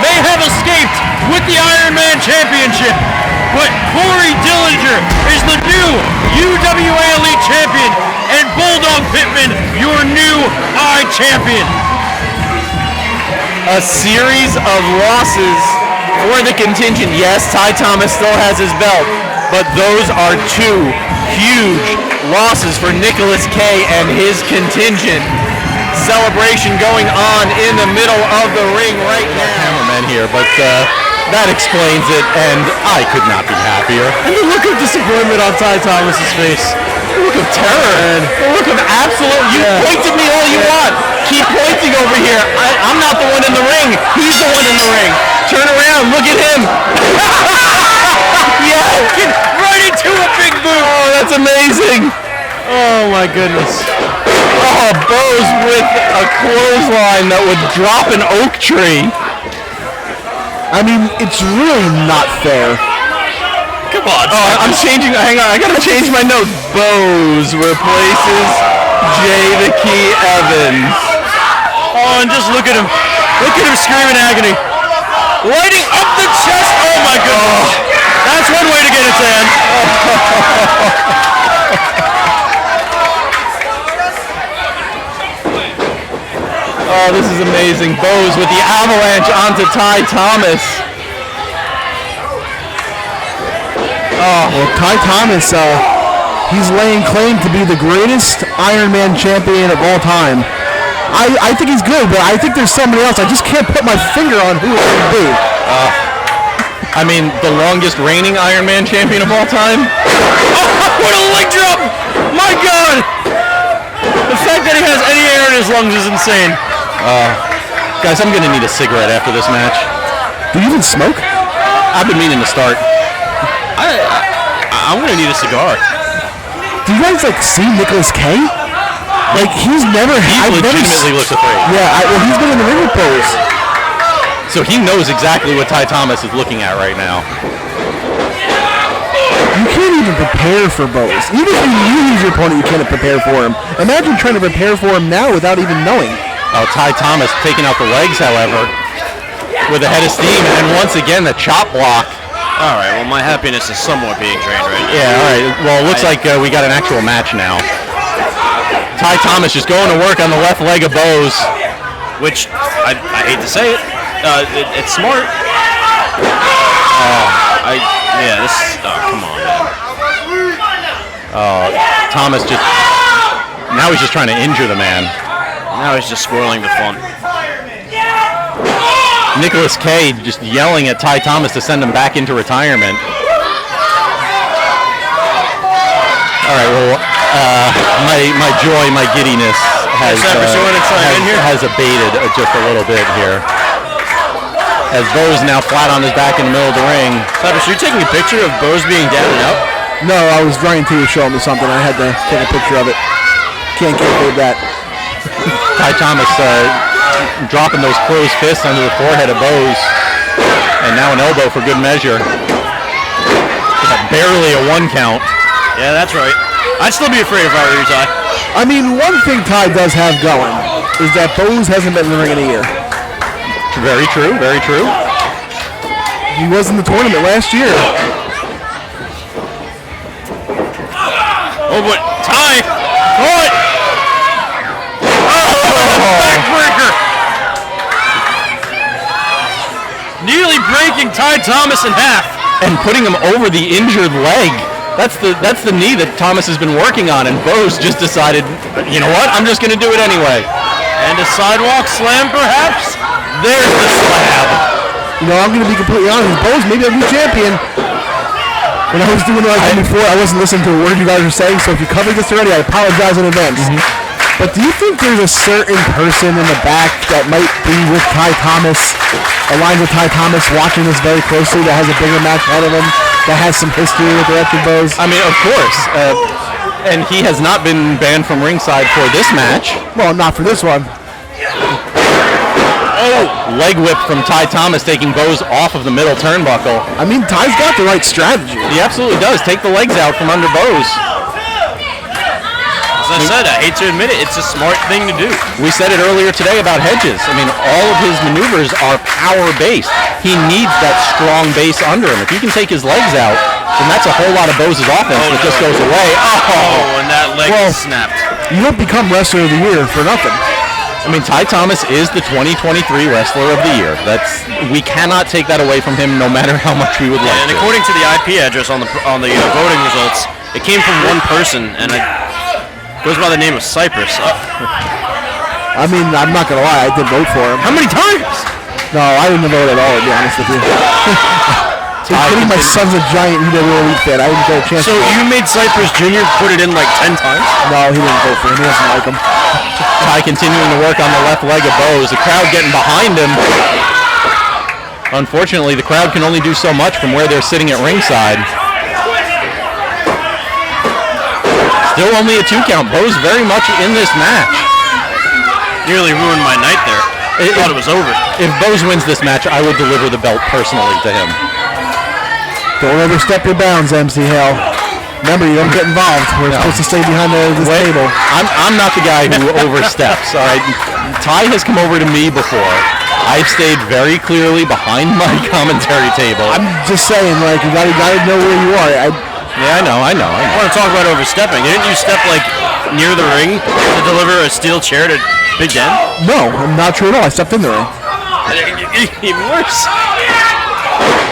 May have escaped with the Iron Man Championship, but Corey Dillinger is the new UWA Elite Champion, and Bulldog Pittman, your new iChampion. A series of losses for the contingent. Yes, Ty Thomas still has his belt, but those are two huge losses for Nicholas K and his contingent. Celebration going on in the middle of the ring right now. Cameraman here, but That explains it, and I could not be happier. And the look of disappointment on Ty Thomas's face. The look of terror. The look of absolute. You point at me all you want. Keep pointing over here. I'm not the one in the ring. He's the one in the ring. Turn around. Look at him. Yes. Right into a big boot. Oh, that's amazing. Oh my goodness. Oh, Bose with a clothesline that would drop an oak tree. I mean, it's really not fair. Come on. Oh, I'm changing. Hang on, I gotta change my notes. Bose replaces Jay the Key Evans. Oh, and just look at him. Look at him scream in agony. Lighting up the chest. Oh my goodness. That's one way to get it, Dan. Oh, this is amazing. Bose with the avalanche onto Ty Thomas. Well, Ty Thomas, he's laying claim to be the greatest Iron Man champion of all time. I think he's good, but I think there's somebody else. I just can't put my finger on who it would be. I mean, the longest reigning Iron Man champion of all time. Oh, what a leg drop! My God! The fact that he has any air in his lungs is insane. Guys, I'm gonna need a cigarette after this match. Do you even smoke? I've been meaning to start. I'm gonna need a cigar. Do you guys see Nicholas K? He's never. He legitimately looks afraid. Yeah, he's been in the ring with Bose. So he knows exactly what Ty Thomas is looking at right now. You can't even prepare for Bose. Even if you knew he's your opponent, you can't prepare for him. Imagine trying to prepare for him now without even knowing. Oh, Ty Thomas taking out the legs, however, with a head of steam, and once again the chop block. All right, well, my happiness is somewhat being drained right now. Yeah, all right. Well, it looks like we got an actual match now. Ty Thomas just going to work on the left leg of Bose. Which, I hate to say it, it's smart. Come on, man. Thomas just, now he's just trying to injure the man. Now he's just spoiling the fun. Nicholas K just yelling at Ty Thomas to send him back into retirement. All right, well, my joy, my giddiness has abated just a little bit here. As Bose now flat on his back in the middle of the ring. Cypress, you're taking a picture of Bose being down and out? No, I was trying to show him something. I had to take a picture of it. Can't believe that. Ty Thomas dropping those closed fists under the forehead of Bose. And now an elbow for good measure. Barely a 1 count. Yeah, that's right. I'd still be afraid if I were you, Ty. I mean, one thing Ty does have going is that Bose hasn't been in the ring in a year. Very true, very true. He was in the tournament last year. Oh, but Ty! What? Oh, backbreaker! Nearly breaking Ty Thomas in half. And putting him over the injured leg. That's the knee that Thomas has been working on, and Bose just decided, you know what, I'm just going to do it anyway. And a sidewalk slam, perhaps? There's the slab. You know, I'm going to be completely honest. Bose may be a new champion. When I was doing what I was doing before, I wasn't listening to a word you guys were saying, so if you covered this already, I apologize in advance. But do you think there's a certain person in the back that might be with Ty Thomas, aligned with Ty Thomas, watching this very closely, that has a bigger match ahead of him, that has some history with the Electric Bose? I mean, of course. And he has not been banned from ringside for this match. Well, not for this one. Oh, leg whip from Ty Thomas, taking Bose off of the middle turnbuckle. I mean, Ty's got the right strategy. He absolutely does. Take the legs out from under Bose. As I said, I hate to admit it, it's a smart thing to do. We said it earlier today about Hedges. I mean, all of his maneuvers are power-based. He needs that strong base under him. If he can take his legs out, then that's a whole lot of Bose's offense that just goes away. Oh, and that leg snapped. You don't become Wrestler of the Year for nothing. I mean, Ty Thomas is the 2023 Wrestler of the Year. We cannot take that away from him, no matter how much we would like to. And according to the IP address on the voting results, it came from one person, and it goes by the name of Cypress. I mean, I'm not gonna lie, I did vote for him. How many times? No, I didn't vote at all, to be honest with you. I think my son's a giant UWA Elite fan. I didn't get a chance. So you made Cypress Jr. put it in like 10 times? No, he didn't vote for him. He doesn't like him. Ty continuing to work on the left leg of Bose. The crowd getting behind him. Unfortunately, the crowd can only do so much from where they're sitting at ringside. Still only a 2 count. Bose very much in this match. Nearly ruined my night there. I thought it was over. If Bose wins this match, I would deliver the belt personally to him. Don't overstep your bounds, MC Hale. Remember, you don't get involved. We're supposed to stay behind this table. I'm not the guy who oversteps, all right? Ty has come over to me before. I've stayed very clearly behind my commentary table. I'm just saying, like, you gotta know where you are. I know. I want to talk about overstepping. Didn't you step, like, near the ring to deliver a steel chair to Big Den? No, I'm not true at all. I stepped in the ring. Even worse.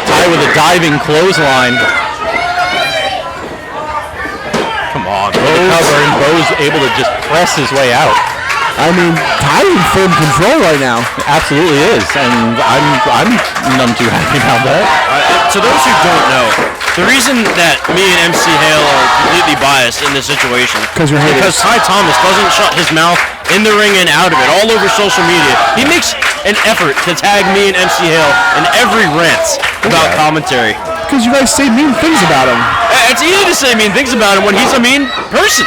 Ty with a diving clothesline. Come on, cover, and Bose able to just press his way out. I mean, Ty's in firm control right now. Absolutely is, and I'm none too happy about that. To those who don't know, the reason that me and MC Hale are completely biased in this situation because Ty Thomas doesn't shut his mouth in the ring and out of it, all over social media. He makes an effort to tag me and MC Hale in every rant about commentary. Because you guys say mean things about him. It's easy to say mean things about him when he's a mean person.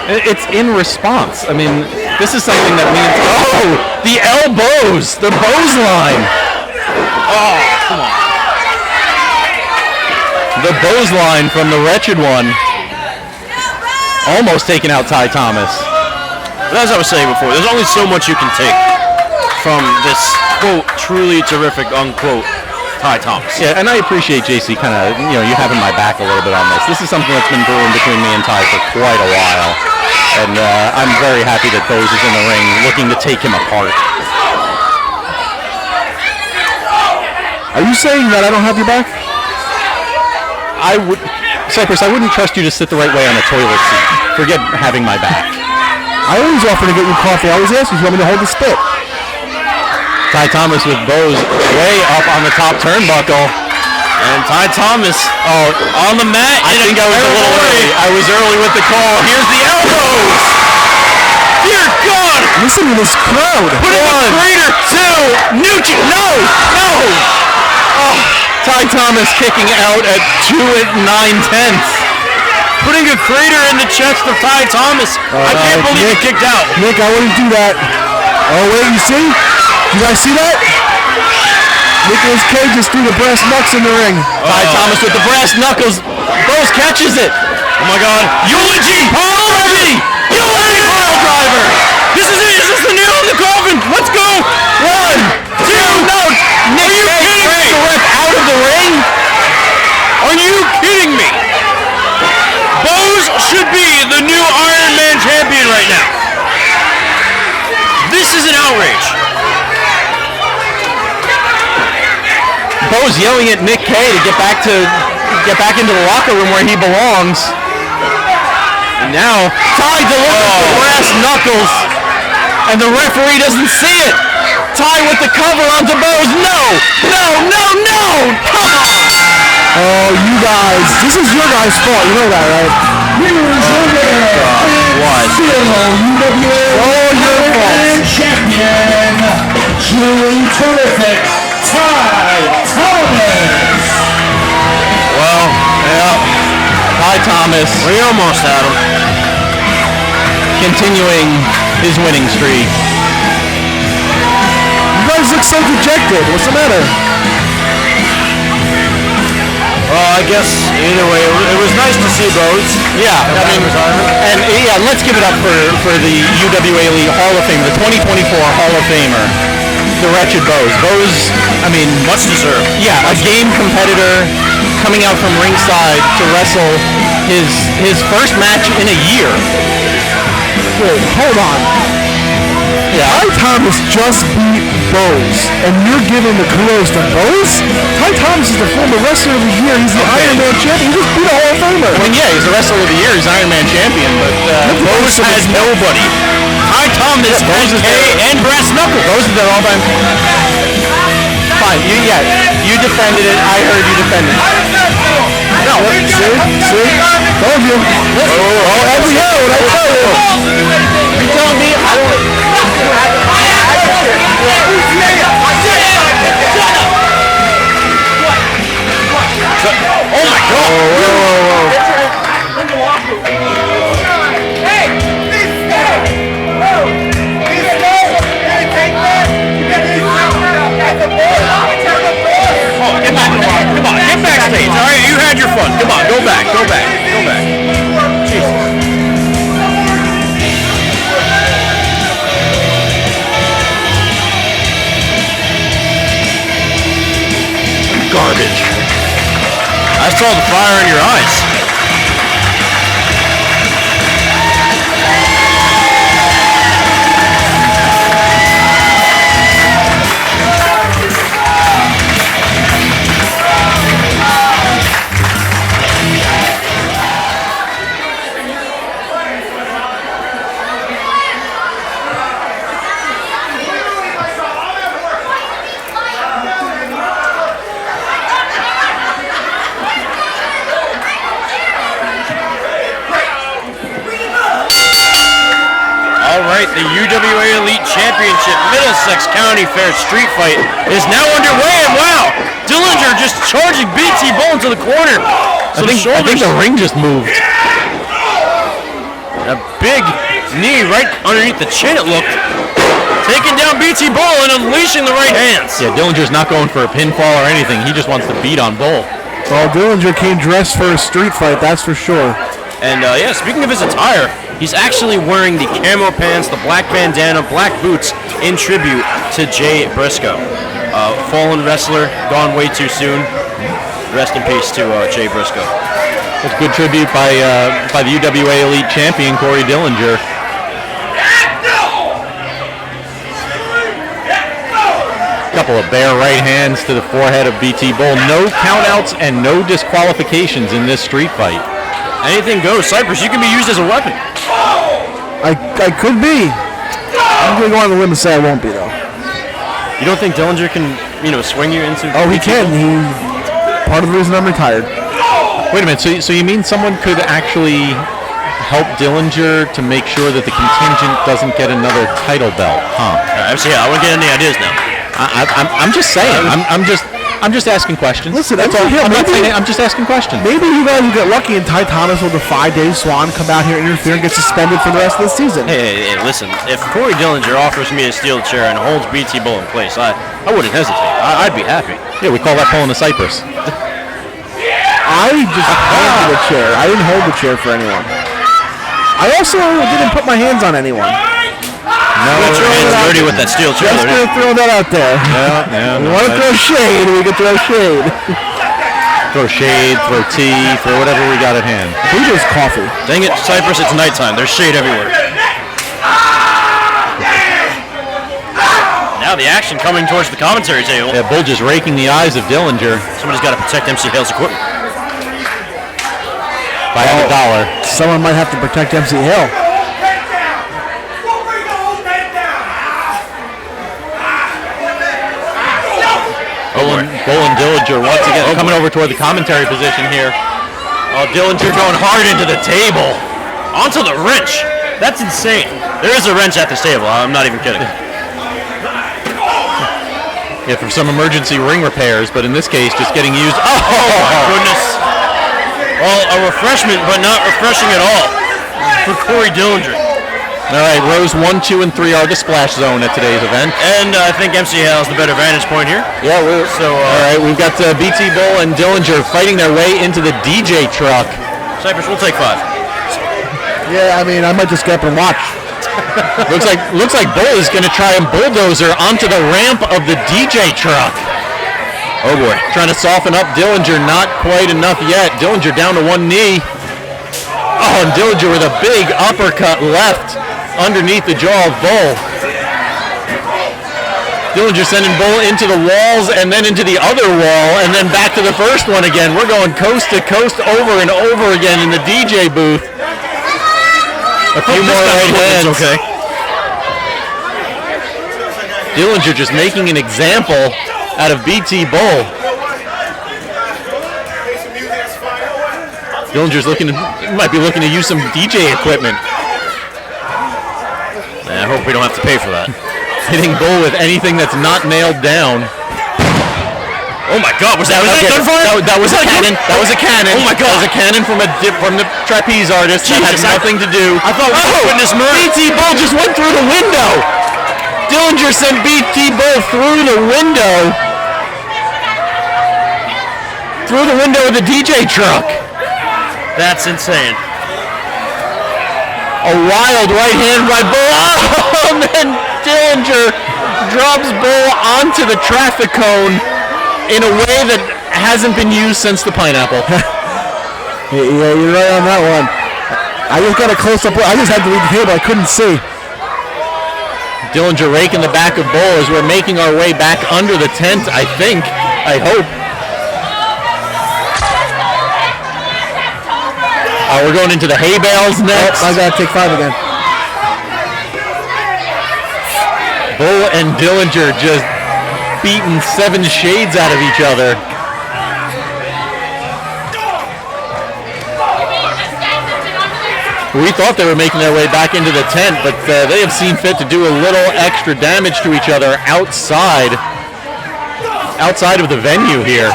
It's in response. I mean, this is something that means, the elbows, the Bose line. Oh, come on. The Bose line from the Wretched One. Almost taking out Ty Thomas. But as I was saying before, there's only so much you can take from this, quote, truly terrific, unquote, Ty Thomas. Yeah, and I appreciate JC kind of, you having my back a little bit on this. This is something that's been brewing between me and Ty for quite a while. And I'm very happy that Bose is in the ring looking to take him apart. Are you saying that I don't have your back? Cypress, I wouldn't trust you to sit the right way on a toilet seat. Forget having my back. I always offer to get you coffee. I always ask you if you want me to hold the spit. Ty Thomas with Bose way up on the top turnbuckle. And Ty Thomas on the mat. I think I was a little early. I was early with the call. Here's the elbows. Dear God. Listen to this crowd. Put in the crater. 2. Nucci. No. Oh, Ty Thomas kicking out at 2 9/10. Putting a crater in the chest of Ty Thomas. I can't believe he kicked out. Nick, I wouldn't do that. Oh, wait, you see? You guys see that? Nicolas Cage just threw the brass knucks in the ring. Ty Thomas with the brass knuckles. Bose catches it. Oh my God. Eulogy. Eulogy. Pile driver. This is it. Is this the nail in the coffin? Let's go. 1, 2. No. Nick Cage takes the ref out of the ring. Are you kidding me? Bose should be the new Iron Man champion right now. This is an outrage. Bose yelling at Nick Kay to get back into the locker room where he belongs. And now Ty delivers the brass knuckles, and the referee doesn't see it. Ty with the cover onto Bose. No! Come on! Oh, you guys. This is your guys' fault. You know that, right? What? Your fault. Champion, truly terrific, Ty Thomas. Well, yeah. Ty Thomas. We almost had him. Continuing his winning streak. You guys look so dejected. What's the matter? Well, I guess either way, it was nice to see Bose. Yeah, I mean, and let's give it up for the UWA Elite Hall of Fame, the 2024 Hall of Famer, the Wretched Bose. Bose, I mean, Much deserved. yeah, a game competitor coming out from ringside to wrestle his first match in a year. Wait, hold on. Yeah. Ty Thomas just beat Bose, and you're giving the kudos to Bose? Ty Thomas is the former wrestler of the year. He's the Iron Man champion. He just beat a Hall of Famer. I mean, yeah, he's the wrestler of the year. He's Iron Man champion, but Bose has nobody. Ty Thomas has K and brass knuckles. Bose is their all-time. see yet. You defended it. I heard you defended it. No, see? Told you. Oh, every year, what I tell you. You telling me I don't... Oh my God! Whoa. Get back in the locker. Come on, get backstage. All right, you had your fun. Come on, go back. Jesus. Garbage. I saw the fire in your eyes. The UWA Elite Championship Middlesex County Fair Street Fight is now underway, and wow, Dillinger just charging BT Bull into the corner. I think the ring just moved. A big knee right underneath the chin, it looked. Taking down BT Bull and unleashing the right hands. Yeah, Dillinger's not going for a pinfall or anything. He just wants to beat on Bull. Well, Dillinger came dressed for a street fight, that's for sure. And yeah, speaking of his attire, he's actually wearing the camo pants, the black bandana, black boots in tribute to Jay Briscoe. Fallen wrestler, gone way too soon. Rest in peace to Jay Briscoe. That's a good tribute by the UWA Elite Champion, Corey Dillinger. Couple of bare right hands to the forehead of BT Bull. No countouts and no disqualifications in this street fight. Anything goes. Cypress, you can be used as a weapon. I could be. I'm going to go on the limb and say I won't be, though. You don't think Dillinger can, swing you into... Oh, he can. Part of the reason I'm retired. Wait a minute. So you mean someone could actually help Dillinger to make sure that the contingent doesn't get another title belt, huh? I wouldn't get any ideas now. I'm just saying. I'm just asking questions. Listen, that's all. I'm just asking questions. Maybe you guys will get lucky and Ty Thomas with a 5-day swan come out here and interfere and get suspended for the rest of the season. Hey, listen. If Corey Dillinger offers me a steel chair and holds BT Bull in place, I wouldn't hesitate. I'd be happy. Yeah, we call that pulling a Cypress. I just handed the chair. I didn't hold the chair for anyone. I also didn't put my hands on anyone. No, hands dirty with that steel chair. Just gonna throw that out there. Yeah. We want to throw shade, we can throw shade. Throw shade, throw tea, throw whatever we got at hand. Who does coffee? Dang it, Cypress, it's nighttime. There's shade everywhere. Now the action coming towards the commentary table. Yeah, Bull just raking the eyes of Dillinger. Somebody's got to protect MC Hale's equipment. If I had $1. Someone might have to protect MC Hale. Bull and Dillinger once again coming over toward the commentary position here. Oh, Dillinger going hard into the table. Onto the wrench. That's insane. There is a wrench at this table. I'm not even kidding. Yeah, for some emergency ring repairs, but in this case, just getting used. Oh my goodness. Well, a refreshment, but not refreshing at all for Corey Dillinger. All right, rows 1, 2, and 3 are the splash zone at today's event. And I think MC Hale has the better vantage point here. Yeah, all right, we've got BT Bull and Dillinger fighting their way into the DJ truck. Cypress, we'll take 5. Yeah, I mean, I might just get up and watch. looks like Bull is going to try and bulldozer onto the ramp of the DJ truck. Oh boy, trying to soften up Dillinger, not quite enough yet. Dillinger down to one knee. Oh, and Dillinger with a big uppercut left underneath the jaw of Bull. Dillinger sending Bull into the walls and then into the other wall and then back to the first one again. We're going coast to coast over and over again in the DJ booth. A few more right hands. Okay. Dillinger just making an example out of BT Bull. Dillinger's might be looking to use some DJ equipment. I hope we don't have to pay for that. Hitting Bull with anything that's not nailed down. Oh my God! Was that gunfire? That was a cannon. That was a cannon. Oh my God! That was a cannon from the trapeze artist. That had nothing to do. I thought we were putting this murder. BT Bull just went through the window. Dillinger sent BT Bull through the window. Through the window of the DJ truck. That's insane. A wild right hand by Bull. Oh, and then Dillinger drops Bull onto the traffic cone in a way that hasn't been used since the pineapple. Yeah, you're right on that one. I just got a close-up. I just had to leave the table. I couldn't see. Dillinger raking the back of Bull as we're making our way back under the tent, I think. I hope. We're going into the hay bales next. Oh, I gotta take 5 again. Bull and Dillinger just beating 7 shades out of each other. We thought they were making their way back into the tent, but they have seen fit to do a little extra damage to each other outside of the venue here.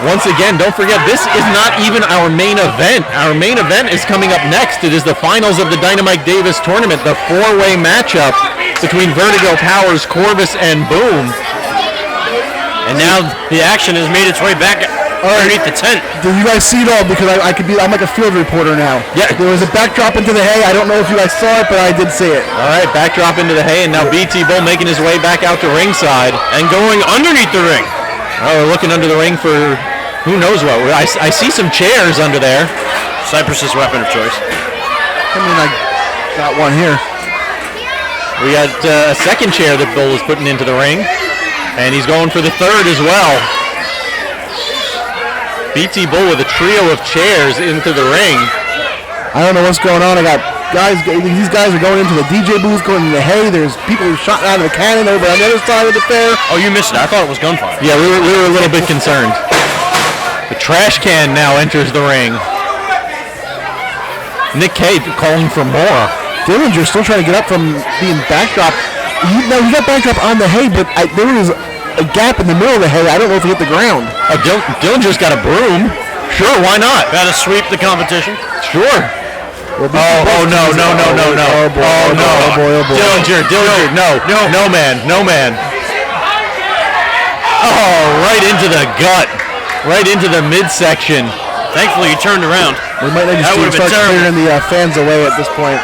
Once again, don't forget, this is not even our main event. Our main event is coming up next. It is the finals of the DynaMike Davis tournament, the 4-way matchup between Vertigo, Powers, Corvis, and Boom. And now the action has made its way back underneath the tent. Did you guys see it all? Because I'm like a field reporter now. Yeah. There was a backdrop into the hay. I don't know if you guys saw it, but I did see it. All right, backdrop into the hay, and now BT Bull making his way back out to ringside. And going underneath the ring. Oh, we're looking under the ring for who knows what. I see some chairs under there. Cypress's weapon of choice. I mean, I got one here. We got a second chair that Bull is putting into the ring. And he's going for the third as well. BT Bull with a trio of chairs into the ring. I don't know what's going on. I got guys. These guys are going into the DJ booth, going into the hay. There's people who shot out of the cannon over on the other side of the fair. Oh, you missed it. I thought it was gunfire. Yeah, we were a little bit concerned. The trash can now enters the ring. Nick Cage calling for more. Dillinger's still trying to get up from being backdrop. He got backdrop on the hay, but there was a gap in the middle of the hay. I don't know if he hit the ground. Dillinger's got a broom. Sure, why not? Got to sweep the competition. Sure. Well, no. Oh boy. Dillinger, no man. Oh, right into the gut. Right into the midsection. Thankfully, he turned around. We might need to start clearing the fans away at this point.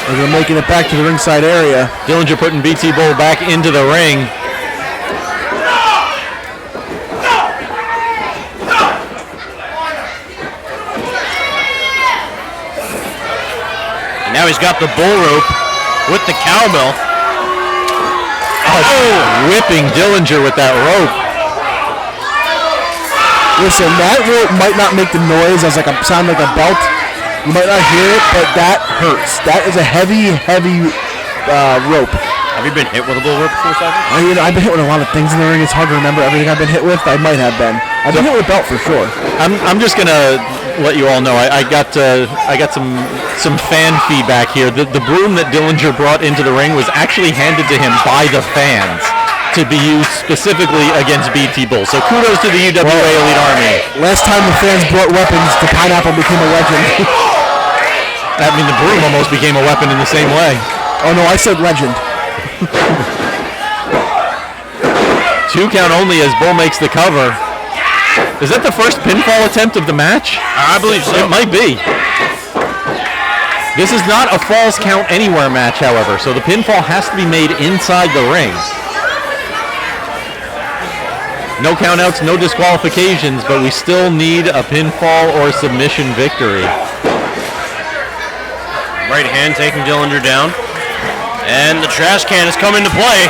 We're making it back to the ringside area. Dillinger putting BT Bull back into the ring. And now he's got the bullrope with the cowbell. Oh, whipping Dillinger with that rope. Listen, that rope might not make the noise as sound like a belt. You might not hear it, but that hurts. That is a heavy rope. Have you been hit with a bullrope before, Cyber? I've been hit with a lot of things in the ring. It's hard to remember everything I've been hit with. I might have been. I've been hit with a belt for sure. I'm just gonna let you all know. I got some fan feedback here. The broom that Dillinger brought into the ring was actually handed to him by the fans to be used specifically against BT Bull. So kudos to the UWA Elite Army. Last time the fans brought weapons, the pineapple became a legend. I mean, the broom almost became a weapon in the same way. Oh no, I said legend. 2 count only as Bull makes the cover. Is that the first pinfall attempt of the match? I believe so. It might be. This is not a falls count anywhere match, however, so the pinfall has to be made inside the ring. No countouts, no disqualifications, but we still need a pinfall or submission victory. Right hand taking Dillinger down. And the trash can has come into play.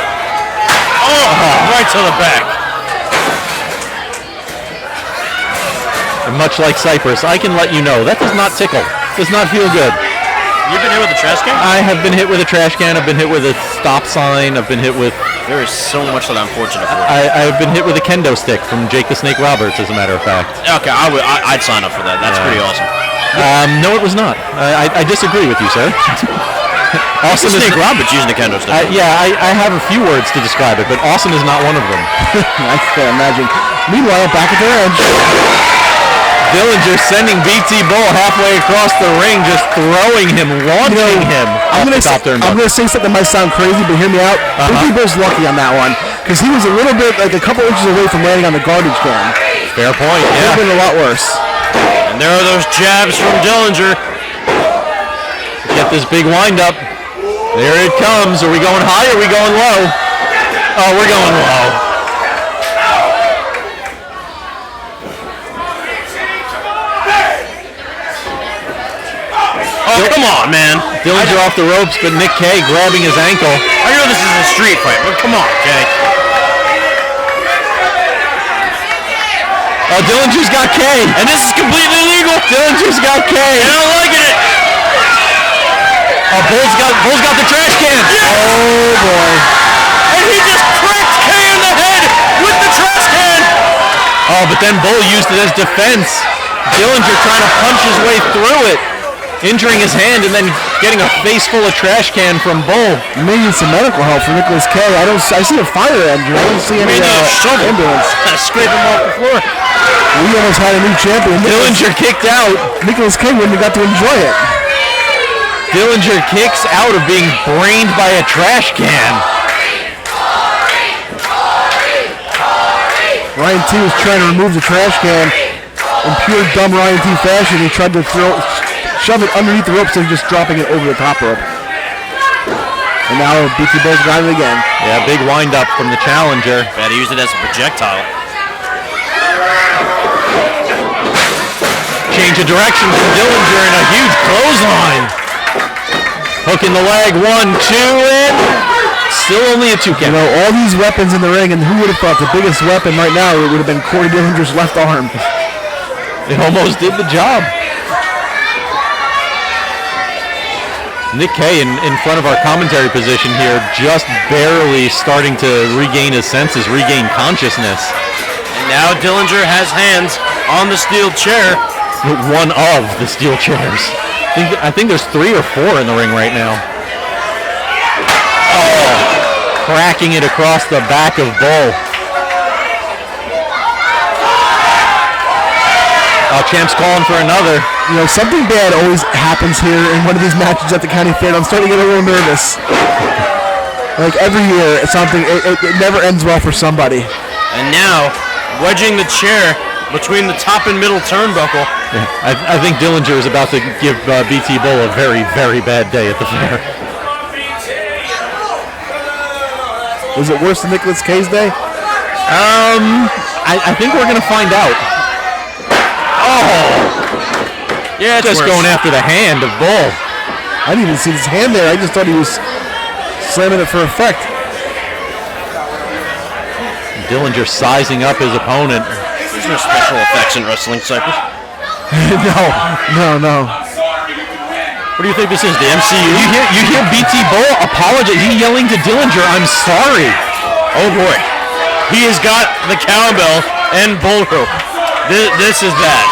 Oh, right to the back. And much like Cypress, I can let you know, that does not tickle. Does not feel good. You've been hit with a trash can? I have been hit with a trash can. I've been hit with a stop sign. I've been hit with... There is so much that I'm fortunate for. I've been hit with a kendo stick from Jake the Snake Roberts, as a matter of fact. Okay, I'd sign up for that. That's pretty awesome. No, it was not. I disagree with you, sir. Awesome is Snake Roberts using a kendo stick. I have a few words to describe it, but awesome is not one of them. I can't imagine. Meanwhile, back at the ranch. Dillinger sending BT Bull halfway across the ring, just throwing him, launching him. I'm going to say something that might sound crazy, but hear me out. BT Bull's lucky on that one, because he was a little bit, like a couple inches away from landing on the garbage can. Fair point, It would have been a lot worse. And there are those jabs from Dillinger. Get this big windup. There it comes. Are we going high or are we going low? Oh, we're going low. Oh, come on, man. Dillinger off the ropes, but Nick Kay grabbing his ankle. I know this is a street fight, but come on, Kay. Oh, Dillinger's got Kay. And this is completely illegal. Dillinger's got Kay. And I'm liking it. Oh, Bull's got the trash can. Yes! Oh, boy. And he just cracked Kay in the head with the trash can. Oh, but then Bull used it as defense. Dillinger trying to punch his way through it, injuring his hand and then getting a face full of trash can from Bull. Maybe some medical help for Nicholas Kay. I see a fire engine. I don't see any ambulance. Scrape him off the floor. We almost had a new champion. Dillinger kicked out. Nicholas Kay wouldn't have got to enjoy it. Dillinger kicks out of being brained by a trash can. Ryan T was trying to remove the trash can in pure dumb Ryan T fashion. He tried to shove it underneath the rope instead of just dropping it over the top rope. And now BT Bull's got it again. Yeah, big wind up from the challenger. Yeah, he used it as a projectile. Change of direction from Dillinger and a huge clothesline. Hook in the leg, 1, 2, and still only a 2 count. You know, all these weapons in the ring, and who would have thought the biggest weapon right now would have been Corey Dillinger's left arm. It almost did the job. Nick Kay in front of our commentary position here, just barely starting to regain his senses, regain consciousness. And now Dillinger has hands on the steel chair. One of the steel chairs. I think there's 3 or 4 in the ring right now. Oh, cracking it across the back of Bull. Oh, Champ's calling for another. You know, something bad always happens here in one of these matches at the county fair. I'm starting to get a little nervous. Like every year, something it never ends well for somebody. And now, wedging the chair between the top and middle turnbuckle. Yeah, I think Dillinger is about to give BT Bull a very, very bad day at the fair. Was it worse than Nicholas Kay's day? I think we're going to find out. Oh! Yeah, just worse. going after the hand of Bull. I didn't even see his hand there. I just thought he was slamming it for effect. Dillinger sizing up his opponent. There's no special effects in wrestling, Cypress. No. What do you think this is, the MCU? You hear BT Bull apologize. He's yelling to Dillinger, "I'm sorry." Oh boy. He has got the cowbell and Bullrope. This is bad.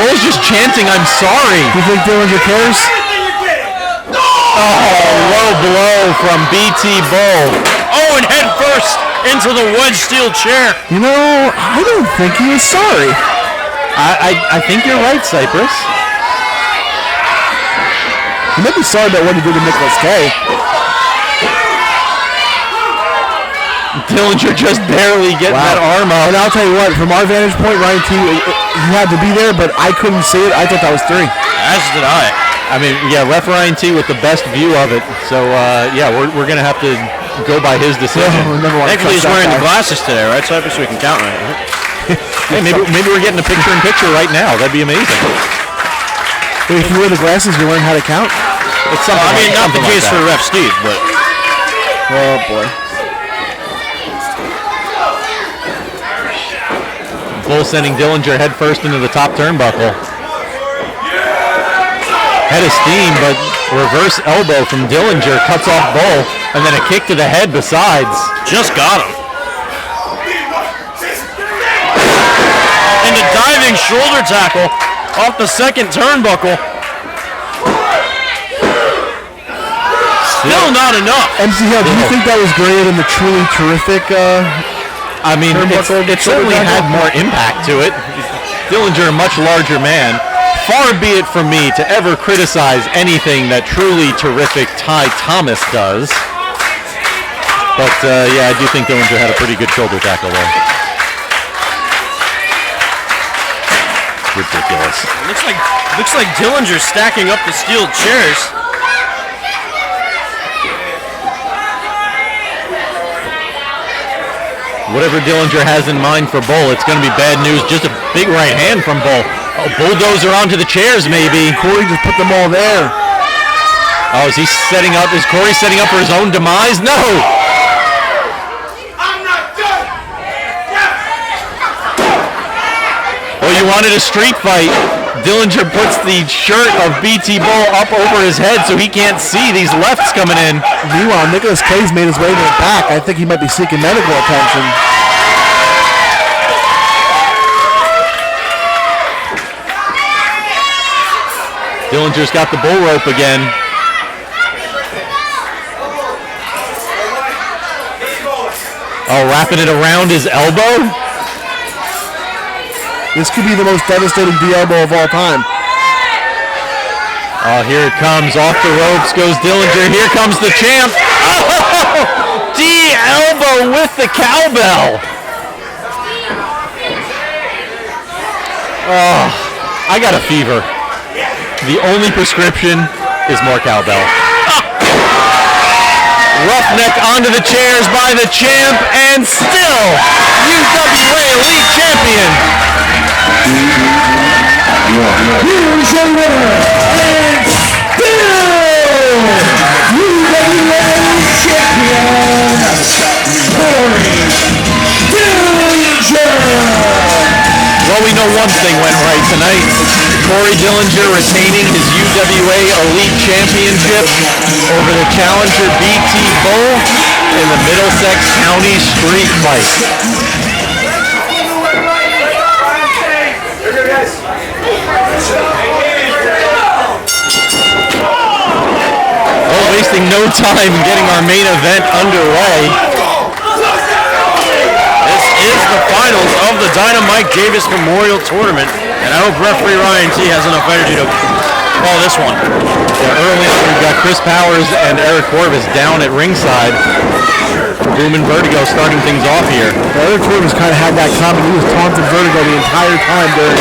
Bull's just chanting, "I'm sorry." You think Dillinger cares? Oh, low blow from BT Bull. Oh, and head first into the wedge steel chair. You know, I don't think he is sorry. I think you're right, Cypress. He might be sorry about what he did to Nicholas Kay. Dillinger just barely getting that arm out. And I'll tell you what, from our vantage point, Ryan T, he had to be there, but I couldn't see it. I thought that was 3. As did I. I mean, yeah, Ref Ryan T with the best view of it. So, yeah, we're going to have to go by his decision. Thankfully, he's wearing the glasses today, right, Cypress, so we can count right. Hey, maybe we're getting a picture-in-picture right now. That'd be amazing. If you wear the glasses, you learn how to count? It's something I mean, not the case like for Ref Steve, but... Oh, boy. Bull sending Dillinger head first into the top turnbuckle. Head of steam, but reverse elbow from Dillinger cuts off Bull, and then a kick to the head besides. Just got him. And a diving shoulder tackle off the second turnbuckle. Still not enough. MC Hill, do you think that was greater than the truly terrific? I mean, it certainly had more impact to it. Dillinger, a much larger man. Far be it from me to ever criticize anything that truly terrific Ty Thomas does. But yeah, I do think Dillinger had a pretty good shoulder tackle there. Ridiculous. Looks like Dillinger's stacking up the steel chairs. Whatever Dillinger has in mind for Bull, it's going to be bad news. Just a big right hand from Bull. Oh, bulldozer onto the chairs, maybe. Corey just put them all there. Oh, is he setting up? Is Corey setting up for his own demise? No! I'm not done! Well, you wanted a street fight. Dillinger puts the shirt of BT Bull up over his head so he can't see these lefts coming in. Meanwhile, Nicholas Cage made his way to the back. I think he might be seeking medical attention. Dillinger's got the bull rope again. Oh, wrapping it around his elbow? This could be the most devastating D-elbow of all time. Oh, here it comes. Off the ropes goes Dillinger. Here comes the champ. Oh! D-elbow with the cowbell. Oh, I got a fever. The only prescription is more cowbell. Roughneck onto the chairs by the champ, and still UWA Elite Champion. Here's your winner, and still UWA Champion, Corey Dillinger. Well, we know one thing went right tonight. Corey Dillinger retaining his UWA Elite Championship over the challenger BT Bull in the Middlesex County Street Fight. Well, wasting no time getting our main event underway. Is the finals of the DynaMike Davis Memorial Tournament, and I hope referee Ryan T has enough energy to call this one. Yeah, early on, we've got Chris Powers and Eric Corvis down at ringside. Boom and Vertigo starting things off here. Eric Corvis kind of had that comment. He was taunting Vertigo the entire time during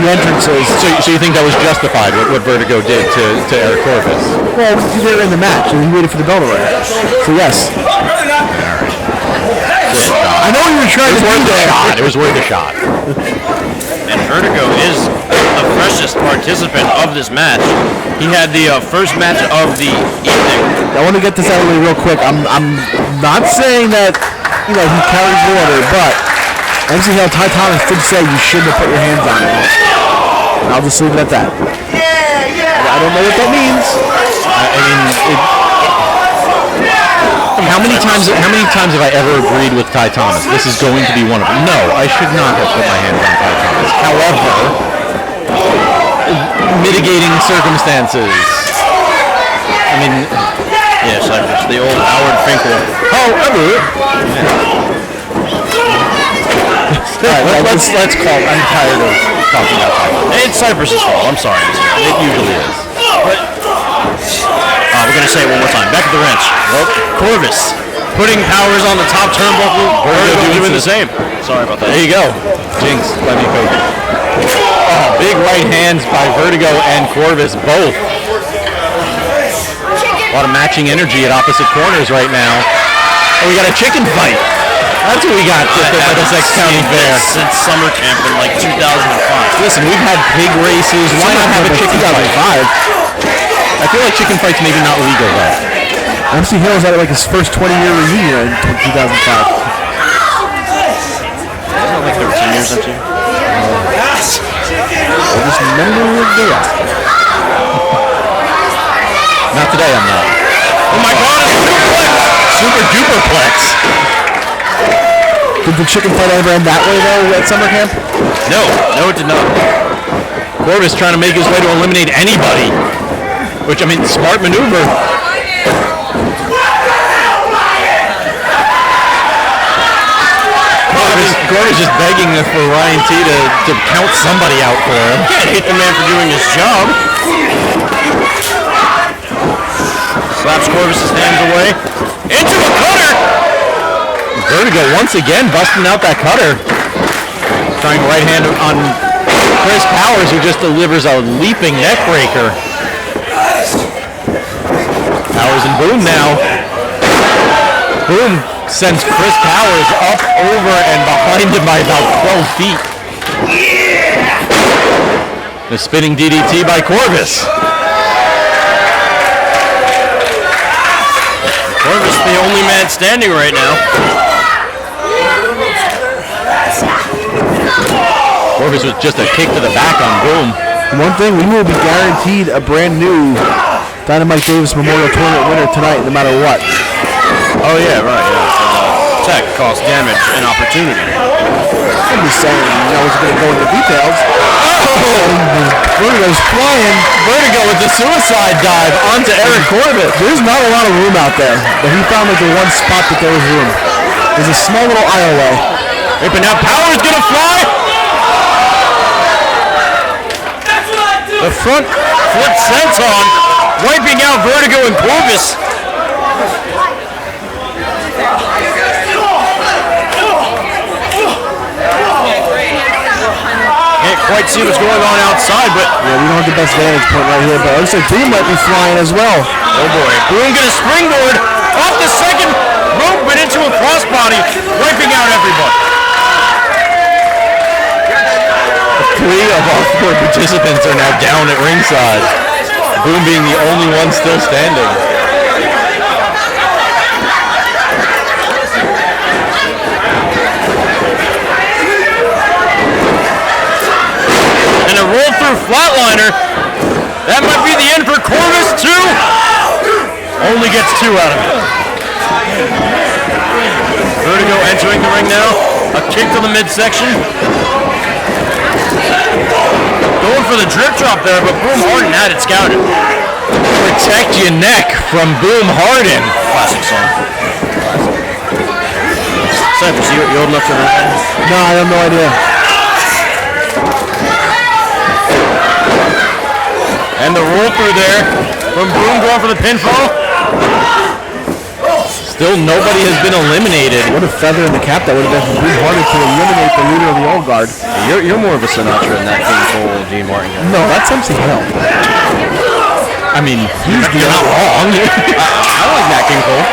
the entrances. So you think that was justified, what Vertigo did to Eric Corvis? Well, they were in the match, and he waited for the bell to ring. So yes. I know you were trying to do that. It was worth a shot. And Vertigo is the freshest participant of this match. He had the first match of the evening. I want to get this out of the way real quick. I'm not saying that he carries water, but MC Hill, Ty Thomas did say you shouldn't have put your hands on him. And I'll just leave it at that. I don't know what that means. How many times have I ever agreed with Ty Thomas? This is going to be one of them. No, I should not have put my hands on Ty Thomas. However, mitigating circumstances. I mean, yes, Cypress, the old Howard Finkel. However, let's call. I'm tired of talking about Ty Thomas. It's Cypress's fault. I'm sorry. It usually is. We're going to say it one more time. Back at the wrench. Corvis putting Powers on the top turnbuckle. Vertigo doing the same. Sorry about that. There you go. Jinx, let me go. Oh, big right hands by Vertigo and Corvis both. A lot of matching energy at opposite corners right now. Oh, we got a chicken fight. That's what we got at the Middlesex County Fair. Since summer camp in like 2005. Listen, we've had pig races. Why not have a chicken fight? I feel like chicken fights maybe not legal though. MC Hill was at like his first 20-year reunion in 2005. Wasn't it like 13 years actually? Oldest member of the roster. Not today, I'm not. Oh my God, it's a suplex! Super duperplex. Did the chicken fight ever end that way, though, at summer camp? No, it did not. Corvis trying to make his way to eliminate anybody. Which, I mean, smart maneuver. Corvis just begging for Ryan T to count somebody out for him. Can't hate the man for doing his job. Slaps Corvis' hands away. Into a cutter! Vertigo once again busting out that cutter. Trying right hand on Chris Powers, who just delivers a leaping neck breaker. Powers and Boom now. Boom sends Chris Powers up, over, and behind him by about 12 feet. The spinning DDT by Corvis. Corvis the only man standing right now. Corvis was just a kick to the back on Boom. One thing, we will be guaranteed a brand new DynaMike Davis Memorial Tournament winner tonight, no matter what. Oh yeah, right, yeah. So tech, cost, damage, and opportunity. I'm just saying, I was going to go into details. Vertigo's flying. Vertigo with the suicide dive onto Eric Corvis. There's not a lot of room out there, but he found like the one spot that there was room. There's a small little aisleway. Hey, but now Power's gonna fly. The front flip senton, wiping out Vertigo and Corvis. Can't quite see what's going on outside, but yeah, we don't have the best vantage point right here, but it looks like Boom might be flying as well. Oh boy, Boom gonna springboard off the second rope and into a crossbody, wiping out everybody. Three of our four participants are now down at ringside. Boom being the only one still standing. And a roll through flatliner. That might be the end for Corvis too. Only gets 2 out of it. Vertigo entering the ring now. A kick to the midsection. Going for the drip drop there, but Boom Harden had it scouted. Protect your neck from Boom Harden. Classic song. Cypress, you old enough to know that? No, I have no idea. And the roll through there from Boom going for the pinfall. Still nobody has been eliminated. What a feather in the cap that would have been for Boom Harden to eliminate the leader of the Old Guard. You're more of a Sinatra than that King Cole Dean Martin guy. No, that's MC Hell. I mean, you're not wrong. I like Nat King Cole.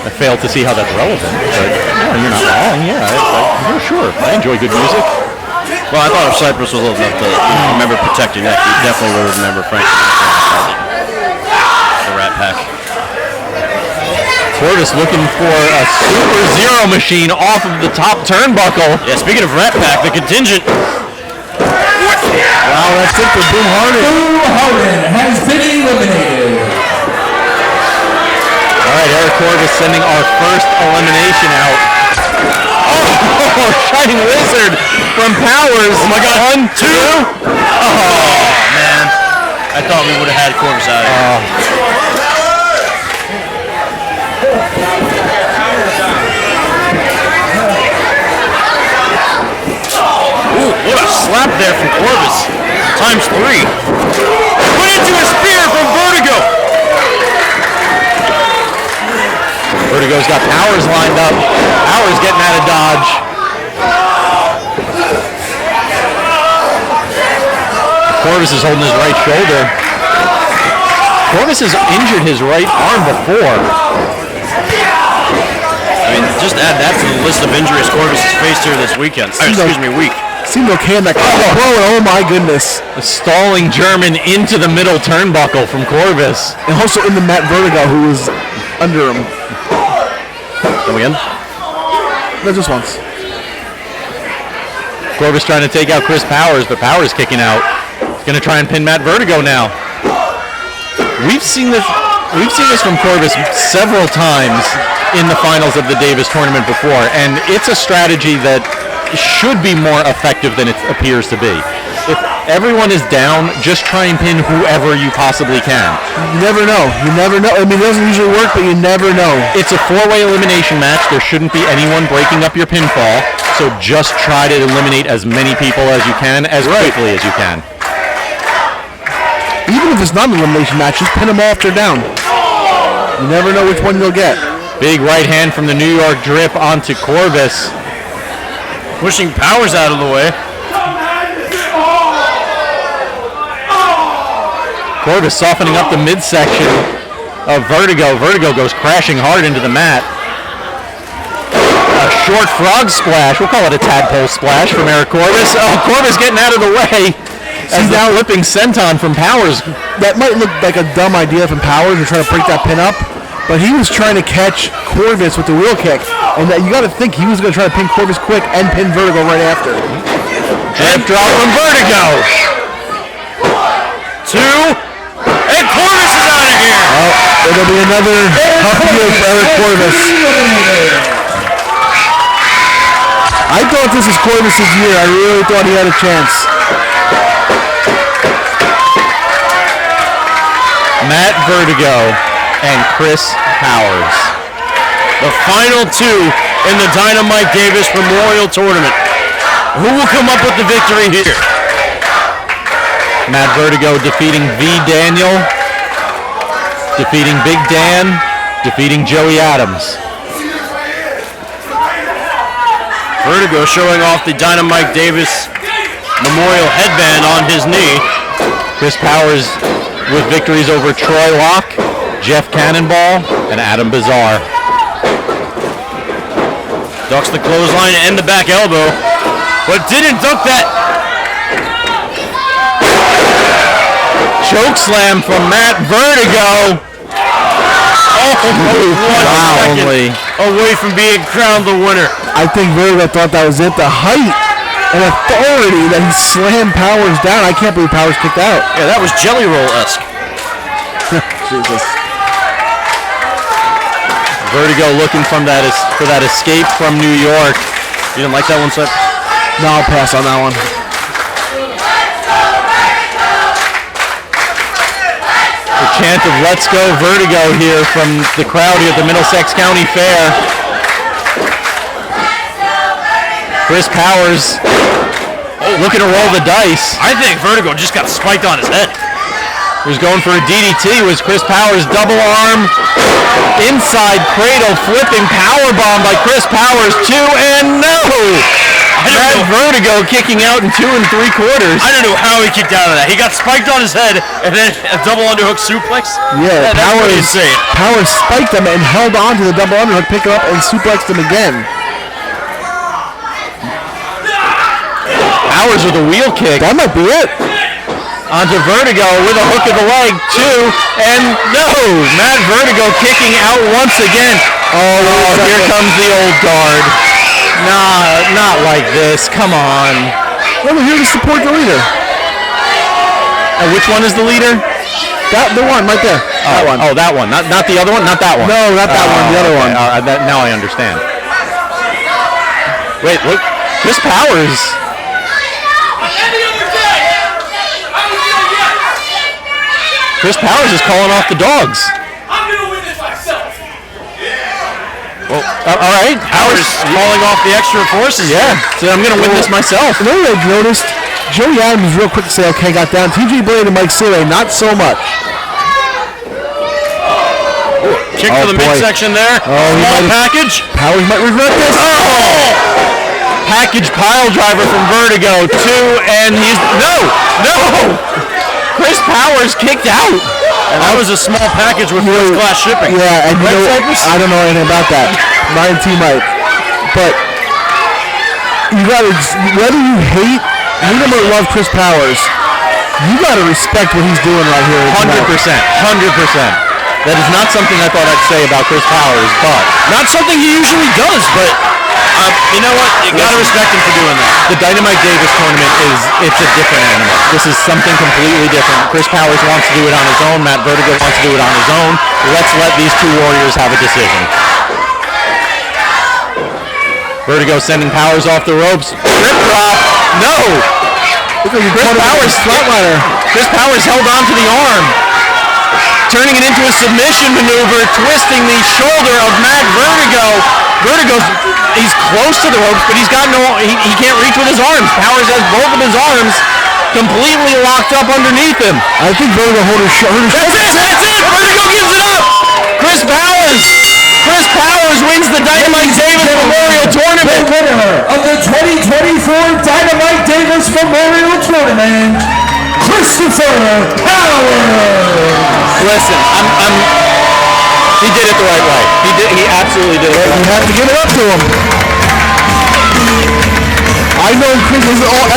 I failed to see how that's relevant, but no, you're not wrong. Yeah, sure. I enjoy good music. Well, I thought if Cypress was old enough to remember Protect Your Neck, he definitely would remember Frank Sinatra. The Rat Pack. Corvis looking for a Super Zero machine off of the top turnbuckle. Yeah, speaking of Rat Pack, the contingent. Wow, that's it for Boom Harden. Boom Harden has been eliminated. All right, Eric Corvis sending our first elimination out. Oh, Shining Wizard from Powers. Oh my God. 1, 2. Oh, man. I thought we would have had Corvis out of here. Ooh, what a slap there from Corvis. Times 3. Put into a spear from Vertigo. Vertigo's got Powers lined up. Powers getting out of dodge. Corvis is holding his right shoulder. Corvis has injured his right arm before. I mean, just add that to the list of injuries Corvis has faced here this weekend. Week. Seemed okay in that oh my goodness. The stalling German into the middle turnbuckle from Corvis. And also in the Matt Vertigo, who was under him. Come again? No, just once. Corvis trying to take out Chris Powers, but Powers kicking out. He's going to try and pin Matt Vertigo now. We've seen this from Corvis several times in the finals of the Davis tournament before, and it's a strategy that should be more effective than it appears to be. If everyone is down, just try and pin whoever you possibly can. You never know. You never know. I mean, it doesn't usually work, but you never know. It's a 4-way elimination match. There shouldn't be anyone breaking up your pinfall, so just try to eliminate as many people as you can, as quickly as you can. Even if it's not an elimination match, just pin them all if they're down. You never know which one you'll get. Big right hand from the New York Drip onto Corvis. Pushing Powers out of the way. Corvis softening up the midsection of Vertigo. Vertigo goes crashing hard into the mat. A short frog splash. We'll call it a tadpole splash from Eric Corvis. Oh, Corvis getting out of the way. As now flipping senton from Powers. That might look like a dumb idea from Powers to try to break that pin up, but he was trying to catch Corvis with the wheel kick. And that you got to think he was going to try to pin Corvis quick and pin Vertigo right after. Drip drop from Vertigo. 2. And Corvis is out of here! Oh, it'll be another tough year for Eric Corvis. I thought this was Corvis' year. I really thought he had a chance. Matt Vertigo and Chris Powers. The final 2 in the DynaMike Davis Memorial Tournament. Who will come up with the victory here? Matt Vertigo defeating V. Daniel, defeating Big Dan, defeating Joey Adams. Vertigo showing off the DynaMike Davis Memorial headband on his knee. Chris Powers with victories over Troy Locke, Jeff Cannonball, and Adam Bazar. Ducks the clothesline and the back elbow, but didn't duck that. Choke slam from Matt Vertigo. Wow, only away from being crowned the winner. I think Vertigo thought that was it. The height and authority that he slammed Powers down. I can't believe Powers kicked out. Yeah, that was Jelly Roll-esque. Jesus. Vertigo looking for that escape from New York. You didn't like that one, Seth? No, I'll pass on that one. Chant of Let's Go Vertigo here from the crowd here at the Middlesex County Fair. Chris Powers looking to roll the dice. I think Vertigo just got spiked on his head. He was going for a DDT. Was Chris Powers double arm inside cradle flipping powerbomb by Chris Powers 2 and no! Matt Vertigo kicking out in 2 3/4. I don't know how he kicked out of that. He got spiked on his head and then a double underhook suplex. Yeah, Powers spiked him and held on to the double underhook, picked him up, and suplexed him again. Powers with a wheel kick. That might be it. Onto Vertigo with a hook of the leg, 2, and no! Matt Vertigo kicking out once again. Oh, here comes the old guard. Nah, not like this. Come on. Well, we're here to support the leader. And which one is the leader? The one right there. That one. Oh, that one. Not the other one? Not that one. No, not that one. The other one. Now I understand. Wait, look. Chris Powers. Chris Powers is calling off the dogs. I'm going to win this myself. Well, all right. Powers calling off the extra forces. Yeah, so I'm going to win this myself. You know what I've noticed? Joey Adams is real quick to say, okay, got down. TJ Blade and Mike Sile, not so much. Kick to the midsection there. Small package. Powers might regret this. Package pile driver from Vertigo, 2, and he's... No! Chris Powers kicked out. And that was a small package with first-class shipping. Yeah, and I don't know anything about that. Mine T Mike. But you gotta, whether you hate him or love Chris Powers, you gotta respect what he's doing right here. 100%. That is not something I thought I'd say about Chris Powers, but not something he usually does, but You know what? You gotta respect him for doing that. The DynaMike Davis tournament it's a different animal. This is something completely different. Chris Powers wants to do it on his own. Matt Vertigo wants to do it on his own. Let's let these two warriors have a decision. Vertigo sending Powers off the ropes. Rip drop. No. Chris Powers held on to the arm. Turning it into a submission maneuver, twisting the shoulder of Matt Vertigo. He's close to the ropes, but he can't reach with his arms. Powers has both of his arms completely locked up underneath him. I think Vertigo hold his shoulder. That's it! Vertigo gives it up! Chris Powers wins the DynaMike Davis Memorial Tournament. The winner of the 2024 DynaMike Davis Memorial Tournament, Christopher Powers. Listen, he did it the right way. He absolutely did it. You have to give it up to him. I know Chris,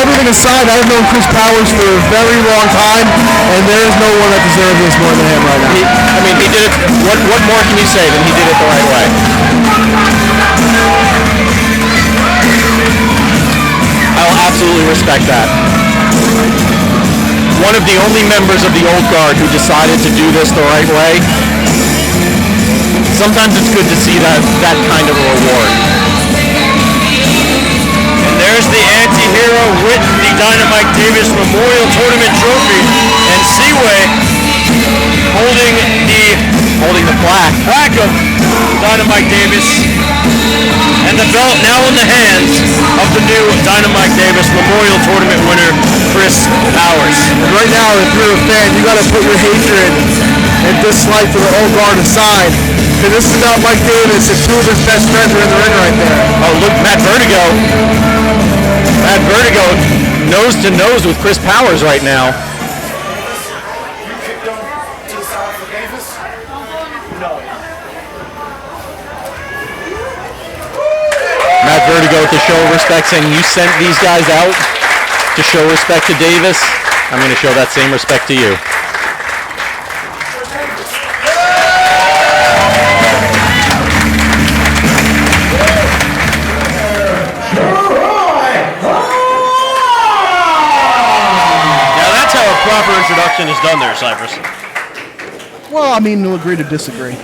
everything aside, I've known Chris Powers for a very long time, and there is no one that deserves this more than him right now. He did it. What more can you say than he did it the right way? I'll absolutely respect that. One of the only members of the old guard who decided to do this the right way. Sometimes it's good to see that kind of a reward. And there's the anti-hero with the DynaMike Davis Memorial Tournament trophy, and Seaway holding the plaque of DynaMike Davis, and the belt now in the hands of the new DynaMike Davis Memorial Tournament winner, Chris Powers. And right now, if you're a fan, you got to put your hatred and dislike for the old guard aside. Because this is about Mike Davis, and two of his best friends are in the ring right there. Oh, look, Matt Vertigo nose to nose with Chris Powers right now. Matt Vertigo with a show of respect, saying you sent these guys out to show respect to Davis. I'm going to show that same respect to you. Proper introduction is done there, Cypress. Well, I mean, we'll agree to disagree.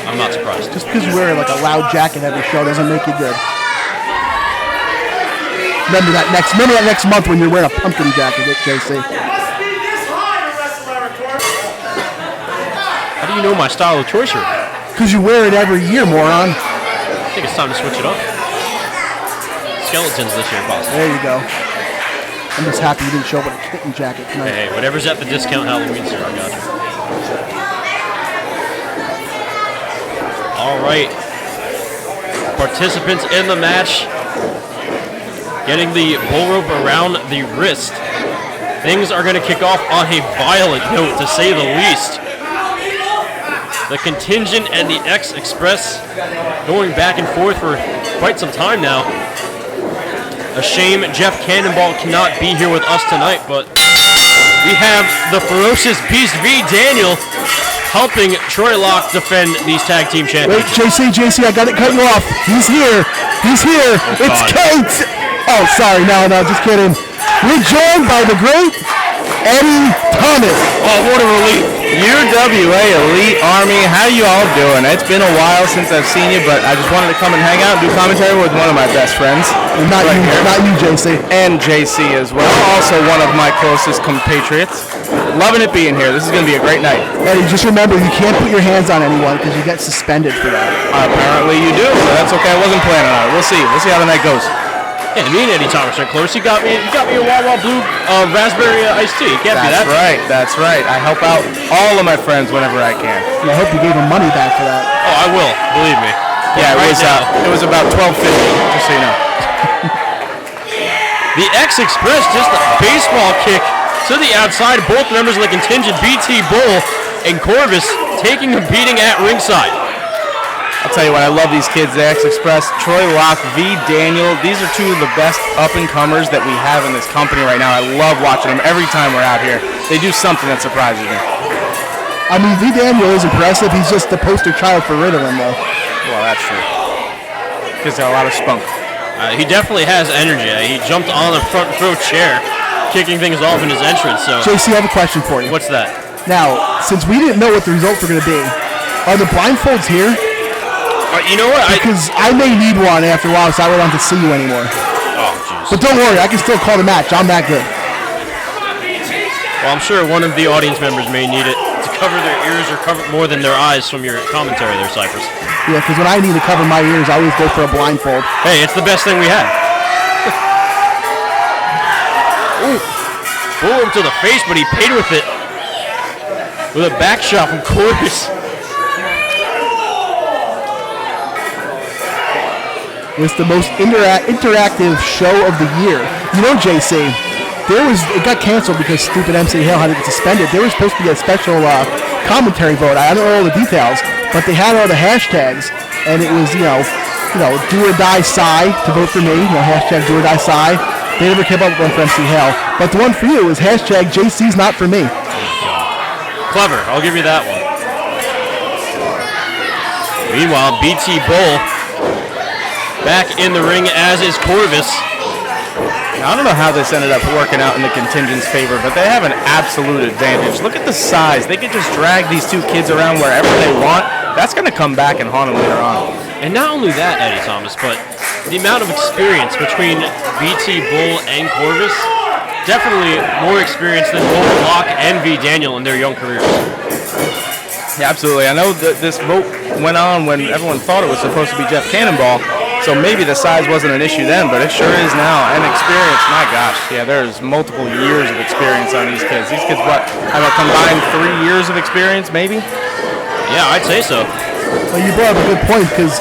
I'm not surprised. Just because you wear like a loud jacket every show doesn't make you good. Remember that next month when you're wearing a pumpkin jacket at JC. How do you know my style of choice here? Because you wear it every year, moron. I think it's time to switch it up. Skeletons this year, possibly. There you go. I'm just happy you didn't show up with a kitten jacket tonight. Hey, whatever's at the discount Halloween store, I got you. All right. Participants in the match getting the bullrope around the wrist. Things are going to kick off on a violent note, to say the least. The contingent and the X Express going back and forth for quite some time now. A shame Jeff Cannonball cannot be here with us tonight, but we have the Ferocious Beast V. Daniel helping Troy Locke defend these tag team championships. Wait, JC, I got to cut you off. He's here. Oh, it's Kate. Oh, sorry. No, just kidding. We're joined by the great Eddie Thomas. Oh, what a relief. UWA Elite Army, how you all doing? It's been a while since I've seen you, but I just wanted to come and hang out and do commentary with one of my best friends. Not you, JC. And JC as well, also one of my closest compatriots. Loving it being here. This is going to be a great night. Eddie, just remember, you can't put your hands on anyone because you get suspended for that. Apparently you do, so that's okay. I wasn't planning on it. We'll see. We'll see how the night goes. Yeah, me and Eddie Thomas are close. You got me a Wawa Blue raspberry iced tea. Can't be that. That's right. I help out all of my friends whenever I can. Yeah, I hope you gave him money back for that. Oh, I will. Believe me. Yeah, it was about $12.50, just so you know. The X Express, just a baseball kick to the outside. Both members of the contingent, BT Bull and Corvis, taking a beating at ringside. I'll tell you what, I love these kids, the X Express, Troy Locke, V. Daniel. These are two of the best up-and-comers that we have in this company right now. I love watching them every time we're out here. They do something that surprises me. I mean, V. Daniel is impressive. He's just the poster child for Ritalin, though. Well, that's true. He's got a lot of spunk. He definitely has energy. He jumped on the front row chair, kicking things off in his entrance. So, JC, I have a question for you. what's that? Now, since we didn't know what the results were going to be, are the blindfolds here? You know what? Because I may need one after a while, so I don't want to see you anymore. Oh, jeez. But don't worry, I can still call the match. I'm that good. Well, I'm sure one of the audience members may need it to cover their ears or cover more than their eyes from your commentary there, Cypress. Yeah, because when I need to cover my ears, I always go for a blindfold. Hey, it's the best thing we have. Ooh. Bullrope to the face, but he paid with it. With a back shot from Corvis. It's the most interactive show of the year. You know, JC, it got canceled because stupid MC Hill had to get suspended. There was supposed to be a special commentary vote. I don't know all the details, but they had all the hashtags, and it was, do or die Psy to vote for me. Hashtag do or die Psy. They never came up with one for MC Hill, but the one for you is hashtag JC's not for me. Clever, I'll give you that one. Meanwhile, BT Bull back in the ring, as is Corvis. I don't know how this ended up working out in the contingent's favor, but they have an absolute advantage. Look at the size. They could just drag these two kids around wherever they want. That's going to come back and haunt them later on. And not only that, Eddie Thomas, but the amount of experience between BT Bull and Corvis, definitely more experience than both Locke and V. Daniel in their young careers. Yeah, absolutely. I know that this vote went on when everyone thought it was supposed to be Jeff Cannonball, so maybe the size wasn't an issue then, but it sure is now. And experience, my gosh, yeah, there's multiple years of experience on these kids. These kids, what, have a combined 3 years of experience, maybe? Yeah, I'd say so. Well, you brought up a good point, because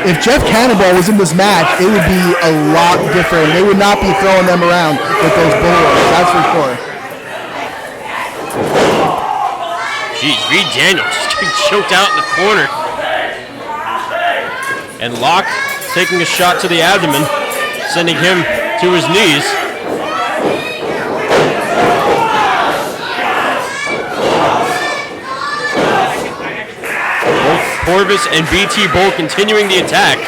if Jeff Cannonball was in this match, it would be a lot different. They would not be throwing them around with those Bullrope, that's for sure. Jeez, V. Daniel just getting choked out in the corner. And Locke taking a shot to the abdomen, sending him to his knees. Both Corvis and BT Bull continuing the attack.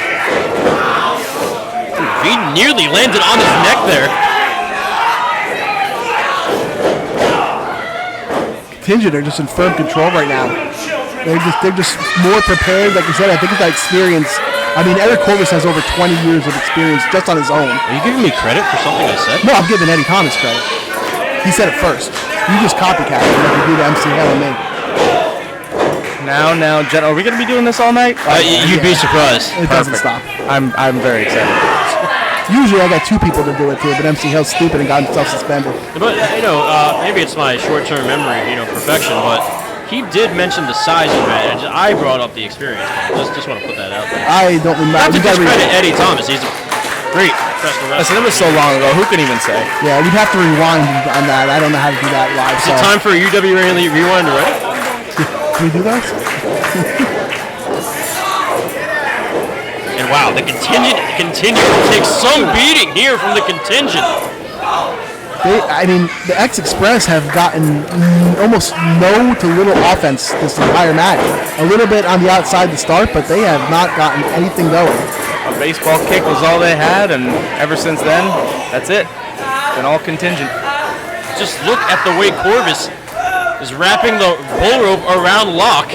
He nearly landed on his neck there. Contingent are just in firm control right now. They're just more prepared. Like I said, I think it's that experience. I mean, Eric Corvis has over 20 years of experience just on his own. Are you giving me credit for something I said? No, I'm giving Eddie Thomas credit. He said it first. You just copycat it like you do the MCL and me. Now, Jen, are we going to be doing this all night? You'd be surprised. It doesn't stop. I'm very excited. Usually I got two people to do it too, but MC Hill's stupid and got himself suspended. But, maybe it's my short-term memory, perfection, but he did mention the size advantage. I brought up the experience. Just want to put that out there. I don't remember. Not to discredit Eddie Thomas. He's a great professional wrestler. Listen, it was so long ago. Who can even say? Yeah, we'd have to rewind on that. I don't know how to do that live. Is it time for a UWA Elite Rewind already? Can we do that? And wow, the contingent continues to take some beating here from the contingent. The X-Express have gotten almost no to little offense this entire match. A little bit on the outside to start, but they have not gotten anything going. A baseball kick was all they had, and ever since then, that's it. It's been all contingent. Just look at the way Corvis is wrapping the Bullrope around Locke.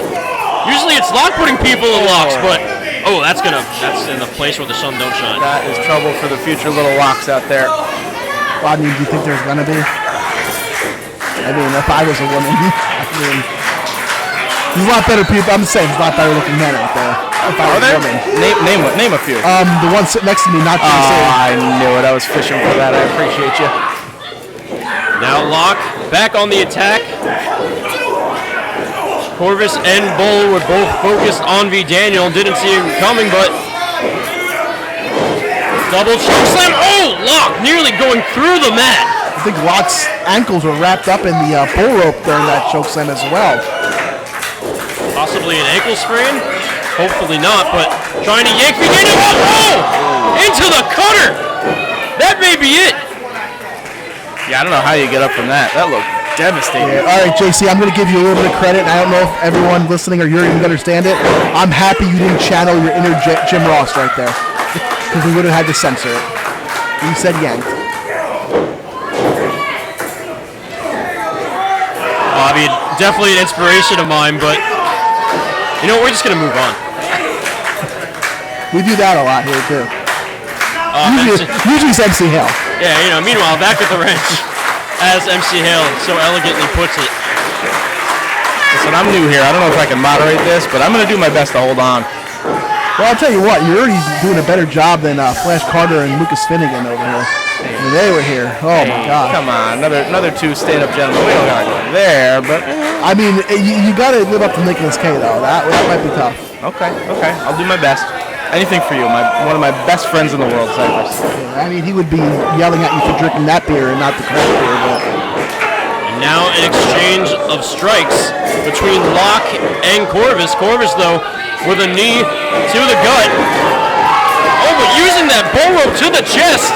Usually it's Locke putting people in locks, but that's in the place where the sun don't shine. That is trouble for the future little Locks out there. Well, do you think there's gonna be? If I was a woman, there's a lot better people. I'm saying there's a lot better looking men out there. If I was a woman. Name a few. The one sitting next to me, not JC. I knew it. I was fishing for that. I appreciate you. Now Locke back on the attack. Corvis and Bull were both focused on V. Daniel. Didn't see him coming, but double choke slam. Locke nearly going through the mat. I think Locke's ankles were wrapped up in the Bullrope during that choke slam as well. Possibly an ankle sprain. Hopefully not, but trying to yank V. Daniel into the cutter. That may be it. Yeah, I don't know how you get up from that. That looked devastating. Yeah. All right, JC, I'm going to give you a little bit of credit. I don't know if everyone listening or you're even going to understand it. I'm happy you didn't channel your inner Jim Ross right there. because we would have had to censor it. You said yanked. Bobby, definitely an inspiration of mine, but you know, we're just going to move on. We do that a lot here, too. Usually it's MC Hale. Yeah, you know, meanwhile, back at the ranch, as MC Hale so elegantly puts it. Listen, I'm new here. I don't know if I can moderate this, but I'm going to do my best to hold on. Well, I'll tell you what, you're already doing a better job than Flash Carter and Lucas Finnegan over here. When they were here. Oh, my God. Come on, another two stand-up gentlemen. We don't got to go there, but... I mean, you got to live up to Nicholas K, though. That might be tough. Okay. I'll do my best. Anything for you. One of my best friends in the world, Cypress. Yeah, I mean, he would be yelling at you for drinking that beer and not the craft beer, but... And now an exchange of strikes between Locke and Corvis. Corvis, though, with a knee to the gut. Oh, but using that bullrope to the chest.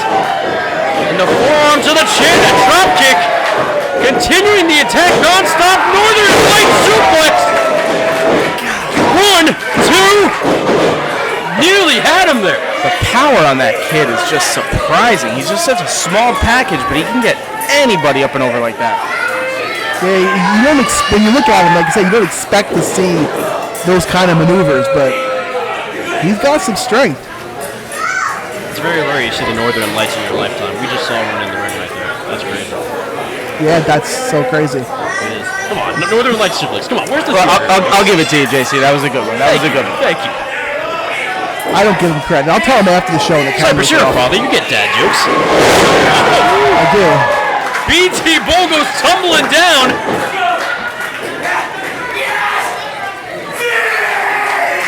And the forearm to the chin, a drop kick. Continuing the attack non-stop. Northern Light suplex. 1, 2. Nearly had him there. The power on that kid is just surprising. He's just such a small package, but he can get anybody up and over like that. Yeah, you don't when you look at him, like I said, you don't expect to see those kind of maneuvers, but he's got some strength. It's very rare you see the Northern Lights in your lifetime. We just saw one in the ring right there. That's crazy. Yeah, that's so crazy. It is. Come on, Northern Lights suplex. Come on, where's the? Well, I'll give it to you, JC. That was a good one. That was a good one. Thank you. I don't give him credit. I'll tell him after the show. Cypress, you're a father. You get dad jokes. I do. BT Bull goes tumbling down.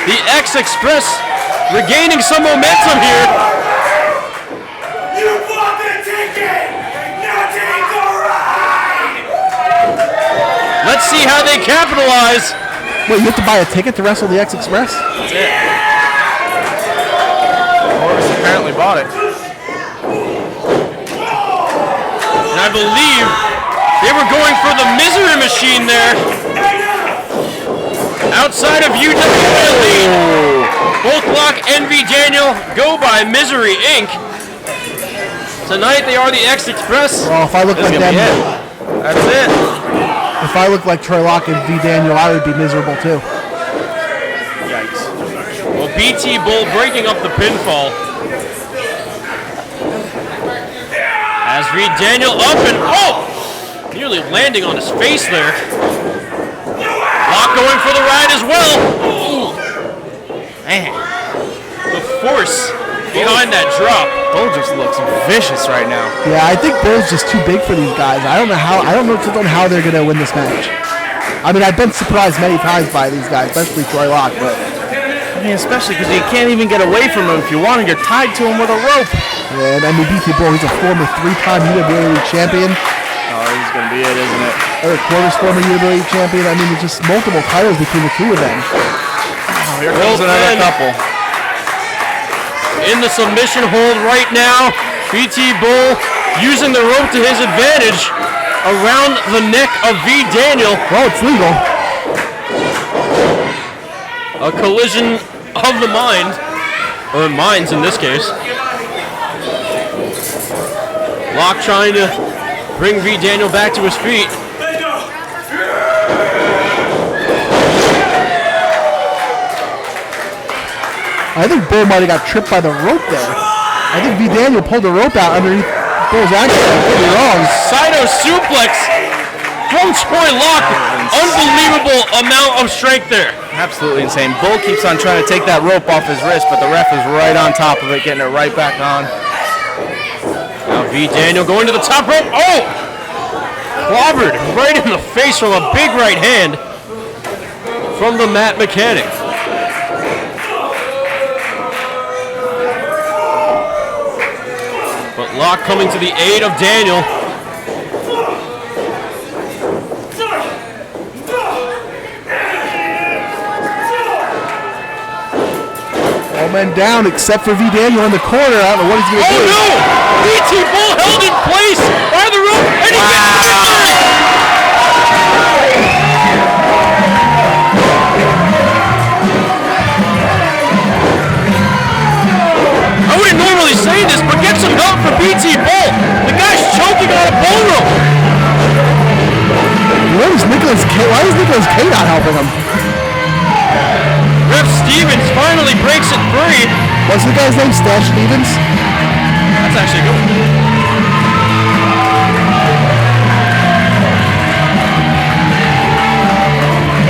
The X Express regaining some momentum here. You bought the ticket! Now take the ride! Let's see how they capitalize. Wait, you have to buy a ticket to wrestle the X Express? That's it. Corvis apparently bought it. And I believe they were going for the misery machine there. Outside of UWA Elite, both Locke and V Daniel go by Misery Inc. Tonight they are the X Express. Well, if I look like them, That's it. if I look like Troy Locke and V Daniel, I would be miserable too. Yikes. Well, BT Bull breaking up the pinfall. As V Daniel up and nearly landing on his face there. Locke going for the ride as well. Ooh. Man, the force behind that drop. Bull just looks vicious right now. Yeah, I think Bull's just too big for these guys. I don't know how they're gonna win this match. I mean, I've been surprised many times by these guys, especially Troy Locke, but I mean, especially because you can't even get away from him if you want, and you're tied to him with a rope. yeah, and I mean, BT Bull, he's a former 3-time UWA Elite champion. Oh, this is gonna be it, isn't it? Eric Corvis, former UWA Elite champion. I mean, there's just multiple titles between the two of them. Oh, here comes another couple. In the submission hold right now. BT Bull using the rope to his advantage around the neck of V Daniel. Well, it's legal. A collision of the mind, or minds in this case. Locke trying to bring V Daniel back to his feet. I think Bull might have got tripped by the rope there. I think V Daniel pulled the rope out underneath Bull's ankle. I could be wrong. Saito suplex from Troy Locke. Unbelievable amount of strength there. Absolutely insane. Bull keeps on trying to take that rope off his wrist, but the ref is right on top of it, getting it right back on. Now V Daniel going to the top rope. Oh! Clobbered right in the face from a big right hand from the mat mechanic. But Locke coming to the aid of Daniel. All men down except for V Daniel in the corner. I don't know what he's going to do. Oh no! BT Bull held in place by the rope, and he gets it! I would have BT Bull. The guy's choking on a bullrope. Why is Nicholas K not helping him? Ref Stevens finally breaks it free. What's the guy's name? Stash Stevens? That's actually good.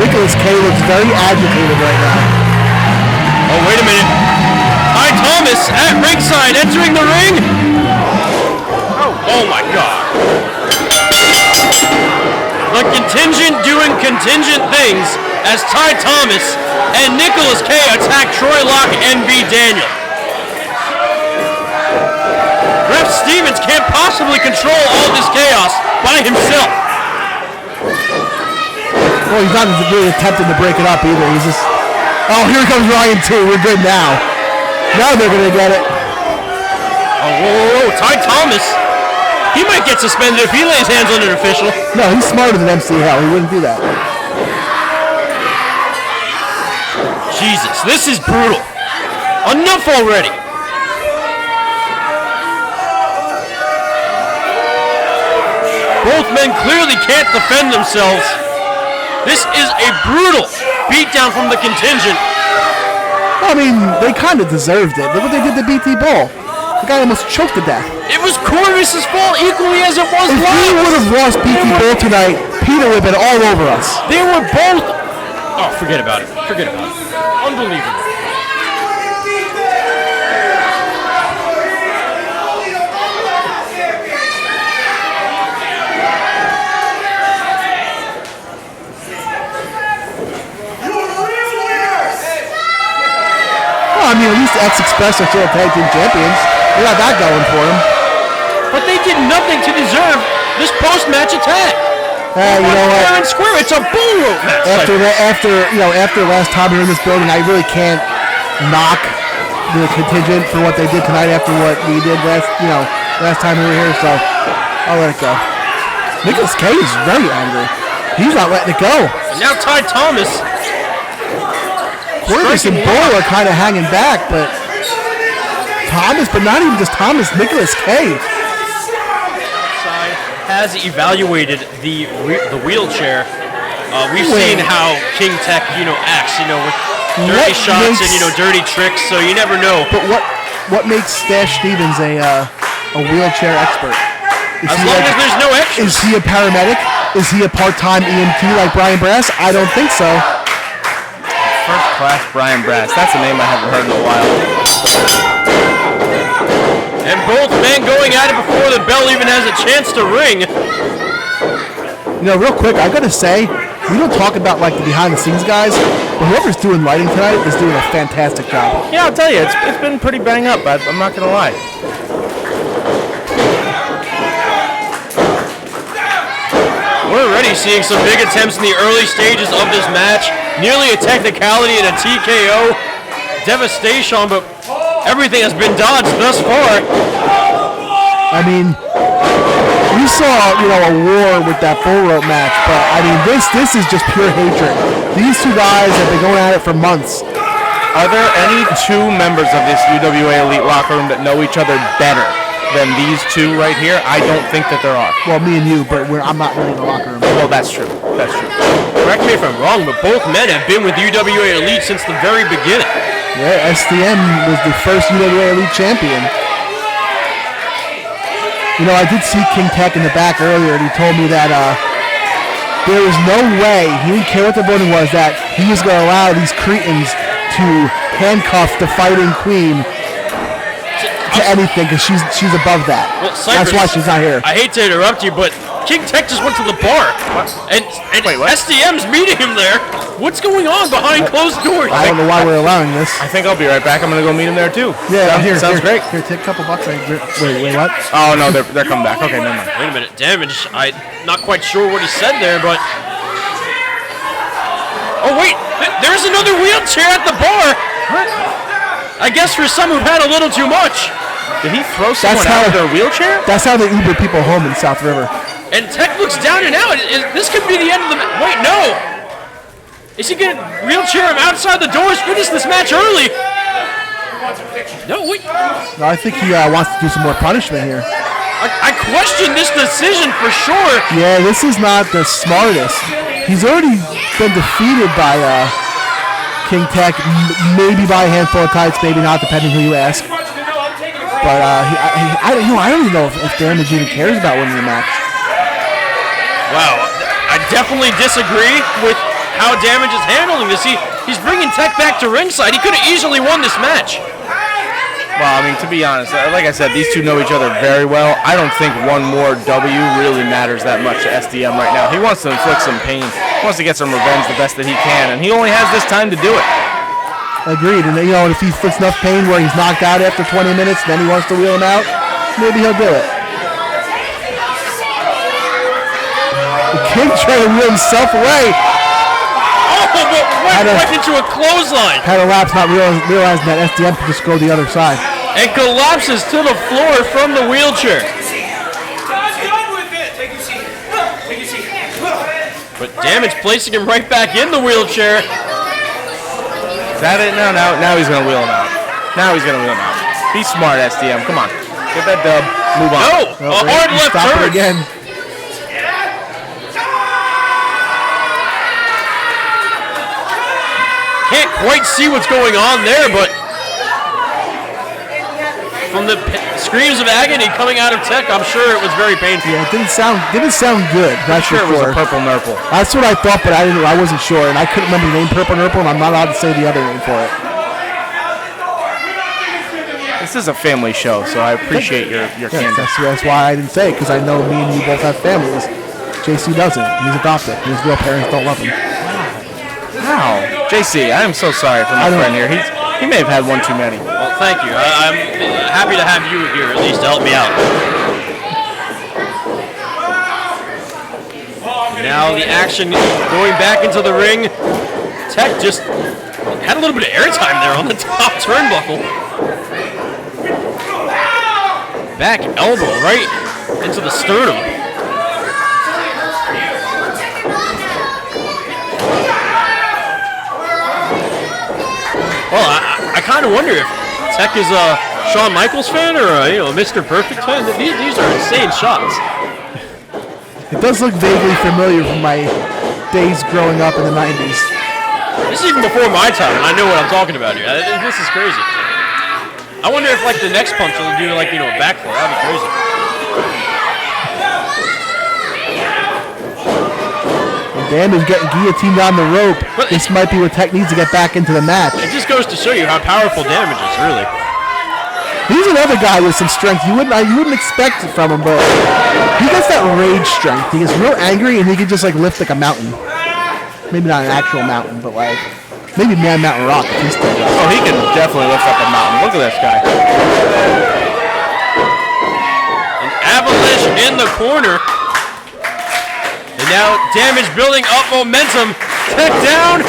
Nicholas K looks very agitated right now. Oh, wait a minute. Ty Thomas at ringside entering the ring. Oh my God. The contingent doing contingent things as Ty Thomas and Nicholas K attack Troy Locke and V. Daniel. Ref Stevens can't possibly control all this chaos by himself. Well, he's not really attempting to break it up either. He's just, oh, here comes Ryan too. We're good now. Now they're going to get it. Oh, whoa. Ty Thomas. He might get suspended if he lays hands on an official. No, he's smarter than MC Hell. He wouldn't do that. Jesus, this is brutal. Enough already. Both men clearly can't defend themselves. This is a brutal beatdown from the contingent. I mean, they kind of deserved it. Look what they did to BT Bull. The guy almost choked to death. It was Corvis' fault equally as it was If we would have lost BT Bull tonight, Peter would have been all over us. They were both... Oh, forget about it. Forget about it. Unbelievable. I mean, at least X-Express are still tag team champions. They got that going for them. But they did nothing to deserve this post-match attack. Hey, you know what? Fair and square, it's a bullrope match. After last time we were in this building, I really can't knock the contingent for what they did tonight after what we did last time we were here. So I'll let it go. Nicholas K is very angry. He's not letting it go. And now Ty Thomas. Corvis and Bull are kind of hanging back, but Thomas, but not even just Thomas, Nicholas K. Has evaluated the wheelchair. We've seen how King Tech, acts, with dirty shots and dirty tricks. So you never know. But what makes Stash Stevens a wheelchair expert? As long as there's no extras. Is he a paramedic? Is he a part-time EMT like Brian Brass? I don't think so. First class Brian Brass. That's a name I haven't heard in a while. And both men going at it before the bell even has a chance to ring. Real quick, I gotta say, we don't talk about the behind-the-scenes guys, but whoever's doing lighting tonight is doing a fantastic job. Yeah, I'll tell you, it's been pretty bang up. I'm not gonna lie. We're already seeing some big attempts in the early stages of this match. Nearly a technicality and a TKO. Devastation, but everything has been dodged thus far. I mean, we saw, a war with that Bullrope match, but I mean, this is just pure hatred. These two guys have been going at it for months. Are there any two members of this UWA Elite locker room that know each other better than these two right here? I don't think that there are. Well, me and you, but I'm not really in the locker room. Well, that's true. That's true. Correct me if I'm wrong, but both men have been with UWA Elite since the very beginning. Yeah, SDM was the first UWA Elite champion. I did see King Tech in the back earlier, and he told me that there was no way, he didn't care what the voting was, that he was going to allow these cretins to handcuff the fighting queen to anything, because she's above that. Well, Cypress, that's why she's not here. I hate to interrupt you, but King Tech just went to the bar. What? And Wait, what? SDM's meeting him there. What's going on behind closed doors? I don't know why we're allowing this. I think I'll be right back. I'm going to go meet him there, too. Yeah, Sounds great. Here, take a couple bucks. Wait, what? Oh, no, they're coming back. Okay, never mind. Wait a minute. Damage. I'm not quite sure what he said there, but... Oh, wait. There's another wheelchair at the bar. What? I guess for some who've had a little too much. Did he throw someone out of their wheelchair? That's how they Uber people home in South River. And Tech looks down and out. This could be the end of the match. Wait, no. Is he going to wheelchair him outside the doors? Finish this match early. No, wait. No, I think he wants to do some more punishment here. I question this decision for sure. Yeah, this is not the smartest. He's already been defeated by King Tech, maybe by a handful of tights, maybe not, depending who you ask. But I don't even know if Damage even cares about winning the match. Wow, I definitely disagree with how Damage is handling this. He's bringing Tech back to ringside. He could have easily won this match. Well, I mean, to be honest, like I said, these two know each other very well. I don't think one more W really matters that much to SDM right now. He wants to inflict some pain. He wants to get some revenge the best that he can, and he only has this time to do it. Agreed. And, if he inflicts enough pain where he's knocked out after 20 minutes, then he wants to wheel him out, maybe he'll do it. The King trying to wheel himself away. Oh, but went into a clothesline. Had a lapse, not realizing that SDM could just go the other side. And collapses to the floor from the wheelchair. But Damage placing him right back in the wheelchair. Is that it? No, now he's going to wheel him out. Now he's going to wheel him out. Be smart, SDM. Come on. Get that dub. Move on. No! A hard left Stop turn. it again. Can't quite see what's going on there, but from the screams of agony coming out of Tech, I'm sure it was very painful. Yeah, it didn't sound good. I'm sure it was a purple nurple. That's what I thought, but I wasn't sure, and I couldn't remember the name Purple Nurple, and I'm not allowed to say the other name for it. This is a family show, so I appreciate your candor. That's why I didn't say it, because I know me and you both have families. JC doesn't. He's adopted. His real parents don't love him. Wow. JC, I am so sorry for my friend here. He may have had one too many. Well, thank you. I'm happy to have you here, at least to help me out. Now the action going back into the ring. Tech just had a little bit of airtime there on the top turnbuckle. Back elbow right into the sternum. Well, I kind of wonder if Tech is a Shawn Michaels fan or a Mr. Perfect fan. These are insane shots. It does look vaguely familiar from my days growing up in the 90s. This is even before my time, and I know what I'm talking about here. This is crazy. I wonder if the next punch will do a backflip. That'd be crazy. Damage getting guillotined on the rope. But this might be where Tech needs to get back into the match. It just goes to show you how powerful Damage is, really. He's another guy with some strength. You wouldn't expect it from him, but he gets that rage strength. He gets real angry, and he can just lift a mountain. Maybe not an actual mountain, but maybe Man Mountain Rock. If he's still there. Oh, he can definitely lift up a mountain. Look at this guy. An avalanche in the corner. And now Damage building up momentum. Tech down.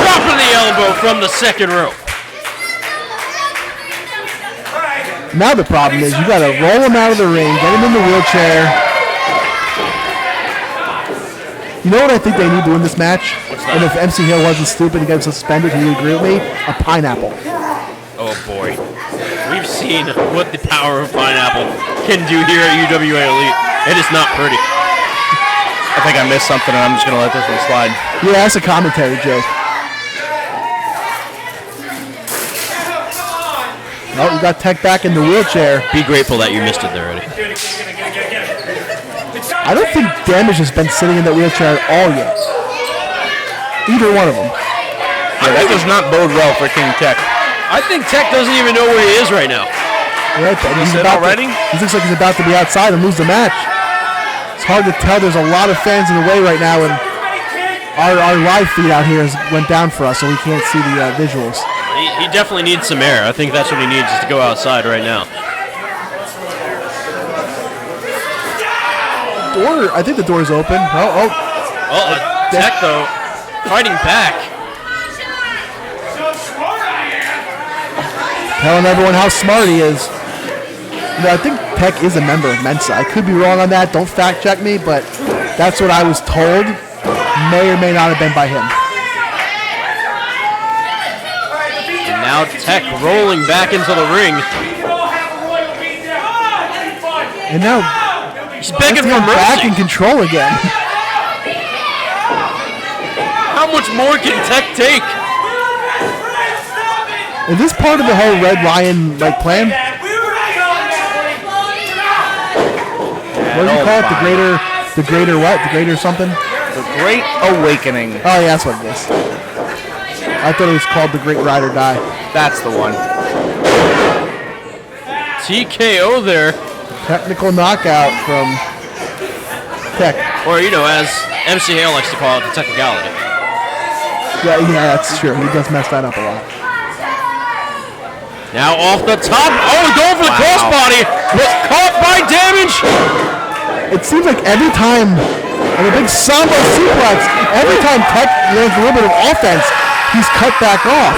Dropping the elbow from the second rope. Now the problem is you got to roll him out of the ring, get him in the wheelchair. You know what I think they need to win this match? And if MC Hill wasn't stupid and got suspended, he would agree with me? A pineapple. Oh boy. We've seen what the power of pineapple can do here at UWA Elite. It is not pretty. I think I missed something, and I'm just going to let this one slide. Yeah, that's a commentary joke. Oh, you got Tech back in the wheelchair. Be grateful that you missed it there, Eddie. I don't think Damage has been sitting in that wheelchair at all yet. Either one of them. Yeah, that does not bode well for King Tech. I think Tech doesn't even know where he is right now. Yeah, he's about already? He looks like he's about to be outside and lose the match. It's hard to tell. There's a lot of fans in the way right now, and our live feed out here went down for us, so we can't see the visuals. He definitely needs some air. I think that's what he needs, is to go outside right now. I think the door's open. Tech, though, fighting back. Telling everyone how smart he is. I think Tech is a member of Mensa. I could be wrong on that. Don't fact check me, but that's what I was told. May or may not have been by him. And now Tech rolling back into the ring. And now He's begging for SDM back in mercy. control again. How much more can Tech take? Is this part of the whole Red Lion plan? What do you call it? The greater what? The greater something? The Great Awakening. Oh yeah, that's what it is. I thought it was called the Great Ride or Die. That's the one. TKO there. Technical knockout from Tech. Or, as MC Hale likes to call it, the technicality. Yeah, that's true. He does mess that up a lot. Now off the top. Oh, going for the crossbody. Was caught by damage. It seems like every time, and a big Sambo suplex, every time Tech lands a little bit of offense, he's cut back off.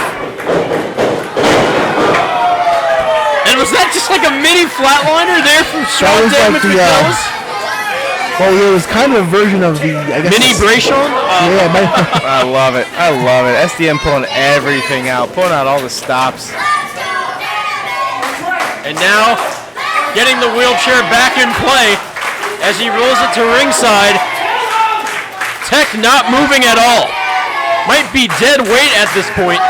And was that just like a mini flatliner there from Sean was like Damage the, McNelis? Well, it was kind of a version of the, I guess. Mini Brayshawn? Yeah, I love it. I love it. SDM pulling everything out, pulling out all the stops. And now getting the wheelchair back in play as he rolls it to ringside. Tech not moving at all. Might be dead weight at this point.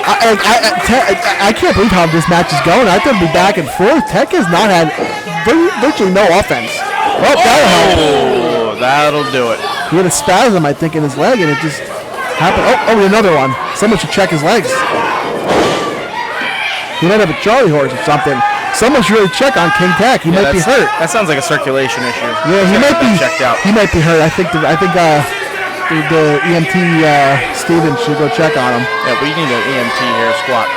I can't believe how this match is going. I thought it'd be back and forth. Tech has not had virtually no offense. Oh, that'll help. Oh, that'll do it. He had a spasm, I think, in his leg, and it just happened. Oh, another one. Someone should check his legs. He might have a Charlie horse or something. Someone should really check on King Tech. He might be hurt. That sounds like a circulation issue. Yeah, he might be checked out. He might be hurt. I think the EMT Stevens should go check on him. Yeah, we need an EMT here, squat.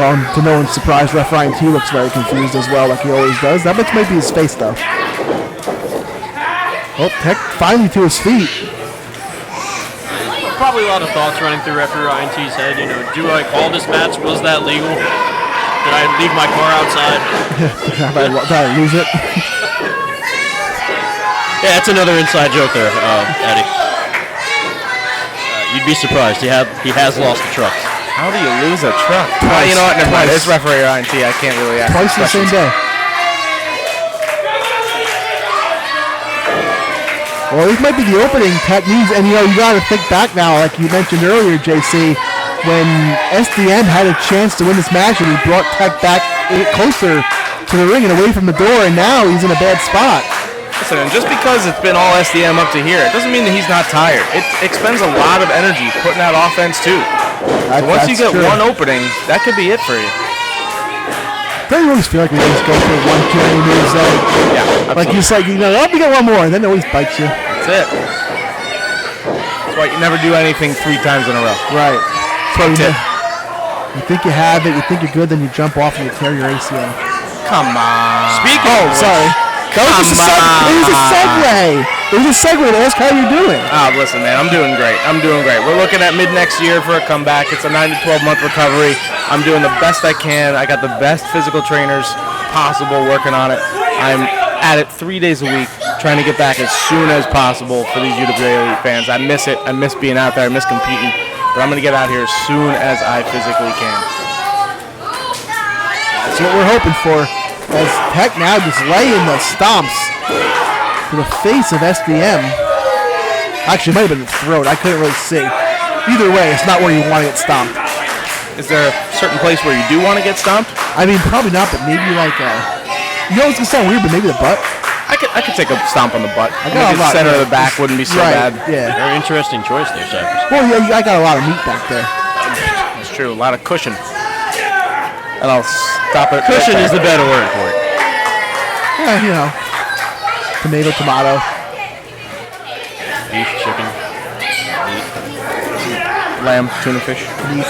Well, to no one's surprise, Ref Ryan T looks very confused as well, like he always does. That much might be his face, though. Oh, Tech finally to his feet. Probably a lot of thoughts running through referee Ryan T's head. Do I call this match? Was that legal? Did I leave my car outside? Did I lose it? Yeah, that's another inside joke there, Eddie. You'd be surprised. He has lost the truck. How do you lose a truck? Twice. You know what? Never mind. Twice. It's referee Ryan T. I can't really ask. Twice the same day. Well, this might be the opening Tech needs, and you got to think back now, like you mentioned earlier, JC, when SDM had a chance to win this match, and he brought Tech back closer to the ring and away from the door, and now he's in a bad spot. Listen, and just because it's been all SDM up to here, it doesn't mean that he's not tired. It expends a lot of energy putting out offense too. Once you get one opening, that could be it for you. Don't you always feel like we just go for one too many moves though? Yeah, like you like, we got one more, and then it always bites you. That's it. That's why you never do anything 3 times in a row. Right. So you think you have it, you think you're good, then you jump off and you tear your ACL. Come on. Sorry. That was just it was a segue. It was a segue to ask how you're doing. Listen, man, I'm doing great. We're looking at mid-next year for a comeback. It's a 9 to 12-month recovery. I'm doing the best I can. I got the best physical trainers possible working on it. I'm at it 3 days a week, trying to get back as soon as possible for these UWA Elite fans. I miss it. I miss being out there. I miss competing. But I'm going to get out here as soon as I physically can. That's what we're hoping for. As Tech now just laying the stomps to the face of SDM. Actually, it might have been the throat. I couldn't really see. Either way, it's not where you want to get stomped. Is there a certain place where you do want to get stomped? I mean, probably not, but maybe like it's going to sound weird, but maybe the butt. I could take a stomp on the butt. I got maybe the center of the back wouldn't be so bad. Yeah. Very interesting choice there, Cypress. Well, yeah, I got a lot of meat back there. That's true. A lot of cushion. And I'll stop it. Cushion is the better word for it. Yeah, tomato. Beef, chicken, meat. Lamb, tuna fish. Beef.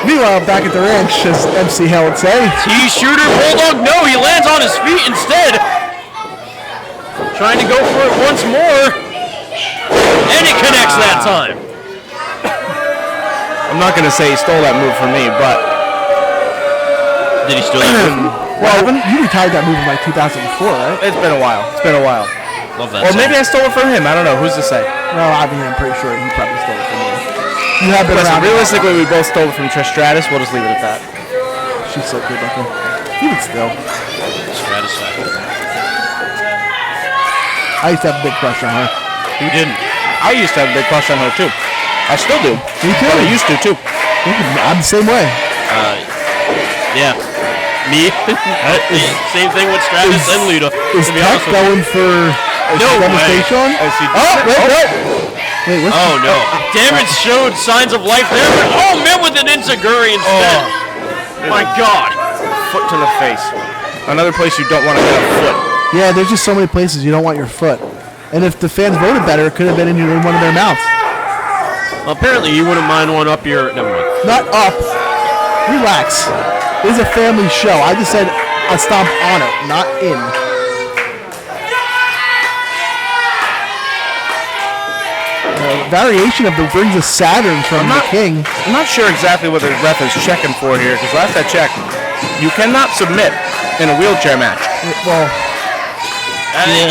Meanwhile, back at the ranch, as MC Hale would say. T-shooter, Bulldog, no, he lands on his feet instead. Trying to go for it once more. And he connects that time. I'm not going to say he stole that move from me, but... Did he steal that move? Well, you retired that move in like 2004, right? It's been a while. Love that. Or maybe I stole it from him. I don't know. Who's to say? No, I mean, I'm pretty sure he probably stole it from you. You have been Listen, around. realistically, we both stole it from Trish Stratus. We'll just leave it at that. She's so good looking. Even still. Stratisfaction. I used to have a big crush on her. Who didn't? I used to have a big crush on her, too. I still do. Me too. But I used to, too. I'm the same way. Yeah. Me? Same thing with Stratus and Lita. Is Tuck going for No devastation? Wait, what's Oh no. Damage showed signs of life there, but met with an Enziguri instead. My God. Foot to the face. Another place you don't want to get a foot. Yeah, there's just so many places you don't want your foot. And if the fans voted better, it could have been in one of their mouths. Well, apparently you wouldn't mind one up your... Never mind. Not up. Relax. This is a family show. I just said I stomp on it, not in. Variation of the Rings of Saturn from the King. I'm not sure exactly what the ref is checking for here, because last I checked, you cannot submit in a wheelchair match. Well,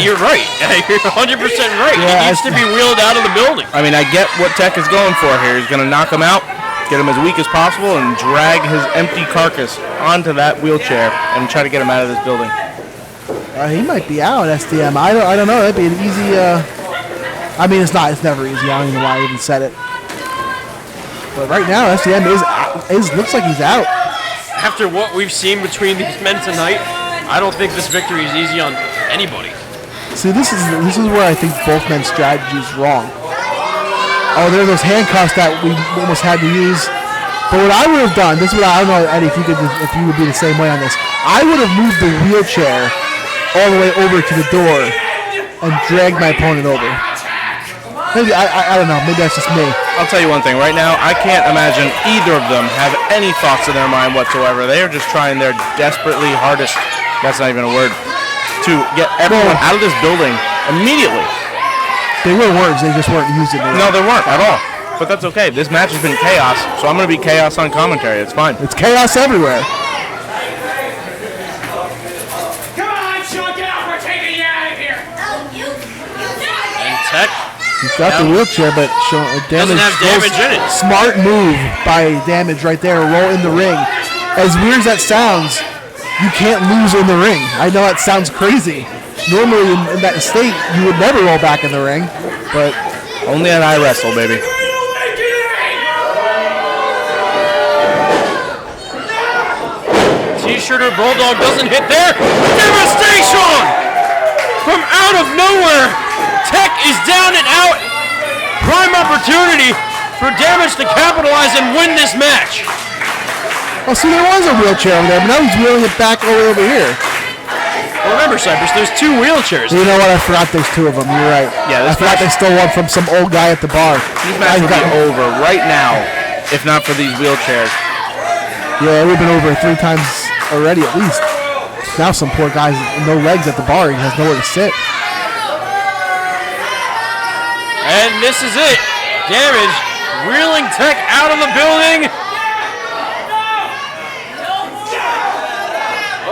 You're right. You're 100% right. Yeah, he needs to be wheeled out of the building. I mean, I get what Tech is going for here. He's going to knock him out, get him as weak as possible, and drag his empty carcass onto that wheelchair and try to get him out of this building. he might be out, SDM. I don't know. That'd be an easy... I mean, it's not. It's never easy. I don't even know why I even said it. But right now, SDM looks like he's out. After what we've seen between these men tonight, I don't think this victory is easy on anybody. See, this is where I think both men's strategy is wrong. Oh, there are those handcuffs that we almost had to use. But what I would have done, this is what I don't know, Eddie, if you would be the same way on this. I would have moved the wheelchair all the way over to the door and dragged my opponent over. Maybe I don't know. Maybe that's just me. I'll tell you one thing. Right now, I can't imagine either of them have any thoughts in their mind whatsoever. They are just trying their desperately hardest, that's not even a word, to get everyone out of this building immediately. They were words. They just weren't used in the No, they weren't at all. But that's okay. This match has been chaos, so I'm going to be chaos on commentary. It's fine. It's chaos everywhere. Come on, Sean, get out. We're taking you out of here. And Tech He's got the wheelchair, but doesn't have damage in it. Smart move by Damage right there. Roll in the ring. As weird as that sounds, you can't lose in the ring. I know that sounds crazy. Normally in that state, you would never roll back in the ring, but only at iWrestle, baby. T-shirt or Bulldog doesn't hit there. Devastation! From out of nowhere, Tech is down and out. Prime opportunity for Damage to capitalize and win this match. oh, see, there was a wheelchair over there, but now he's wheeling it back all the way over here. Well, remember, Cypress, there's two wheelchairs. You know what? I forgot there's two of them. You're right. Yeah, I forgot they stole one from some old guy at the bar. This match would be over right now if not for these wheelchairs. Yeah, we've been over 3 times already at least. Now some poor guy's no legs at the bar. He has nowhere to sit. And this is it. Damage reeling Tech out of the building.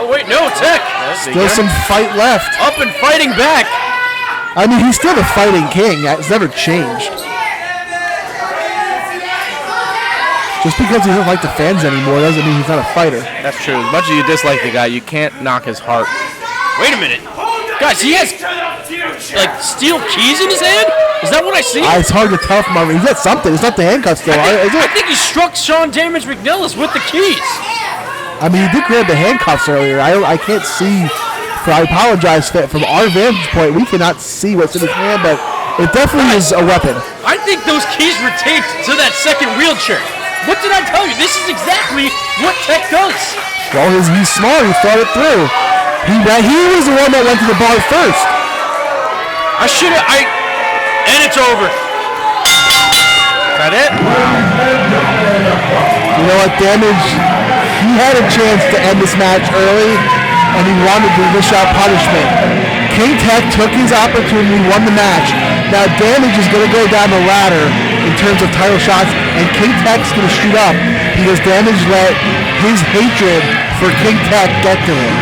Oh, wait, no, Tech. Still some fight left. Up and fighting back. I mean, he's still the fighting king. It's never changed. Just because he doesn't like the fans anymore doesn't mean he's not a fighter. That's true. As much as you dislike the guy, you can't knock his heart. Wait a minute. Guys, he has, like, steel keys in his hand? Is that what I see? It's hard to tell from over. He's got something. It's not the handcuffs, though. Is I it? think he struck Sean Damage McNelis with the keys. I mean, he did grab the handcuffs earlier. I can't see. I apologize from our vantage point. We cannot see what's in his hand, but it definitely is a weapon. I think those keys were taped to that second wheelchair. What did I tell you? This is exactly what Tech does. Well, he's smart. He thought it through. He was the one that went to the bar first. And it's over. Is that it? You know what, Damage? He had a chance to end this match early, and he wanted to dish out punishment. King Tech took his opportunity, won the match. Now Damage is going to go down the ladder in terms of title shots, and King Tech's going to shoot up because Damage let his hatred for King Tech get to him.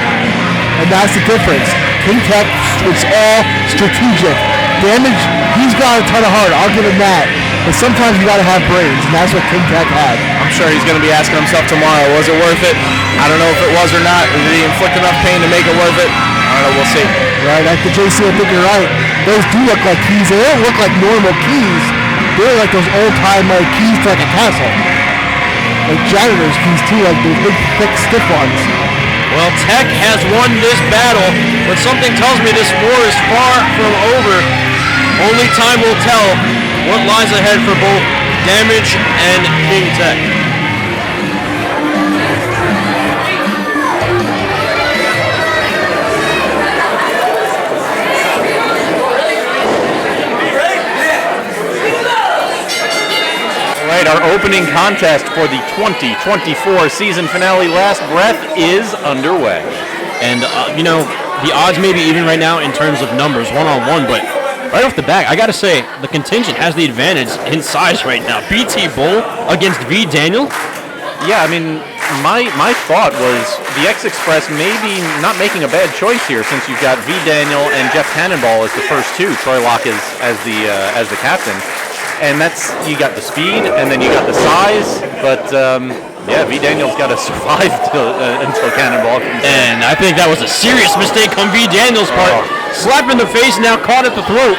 And that's the difference. King Tech, it's all strategic. Damage, he's got a ton of heart. I'll give him that. But sometimes you got to have brains, and that's what King Tech had. I'm sure he's going to be asking himself tomorrow, was it worth it? I don't know if it was or not. Did he inflict enough pain to make it worth it? I don't know. We'll see. Right, like the JC, I think you're right. Those do look like keys. They don't look like normal keys. They're like those old-time keys to like a castle. Like janitor's keys too, like those big, thick, stiff ones. Well, Tech has won this battle, but something tells me this war is far from over. Only time will tell what lies ahead for both Damage and King Tech. All right, our opening contest for the 2024 season finale, Last Breath, is underway. And, the odds may be even right now in terms of numbers, one-on-one, but right off the bat, I got to say, the contingent has the advantage in size right now. BT Bull against V Daniel. Yeah, I mean, my thought was the X Express maybe not making a bad choice here, since you've got V Daniel and Jeff Cannonball as the first two. Troy Locke as the captain. And that's, you got the speed, and then you got the size, but V Daniel's got to survive until Cannonball comes in. And I think that was a serious mistake on V Daniel's part. Slap in the face, now caught at the throat.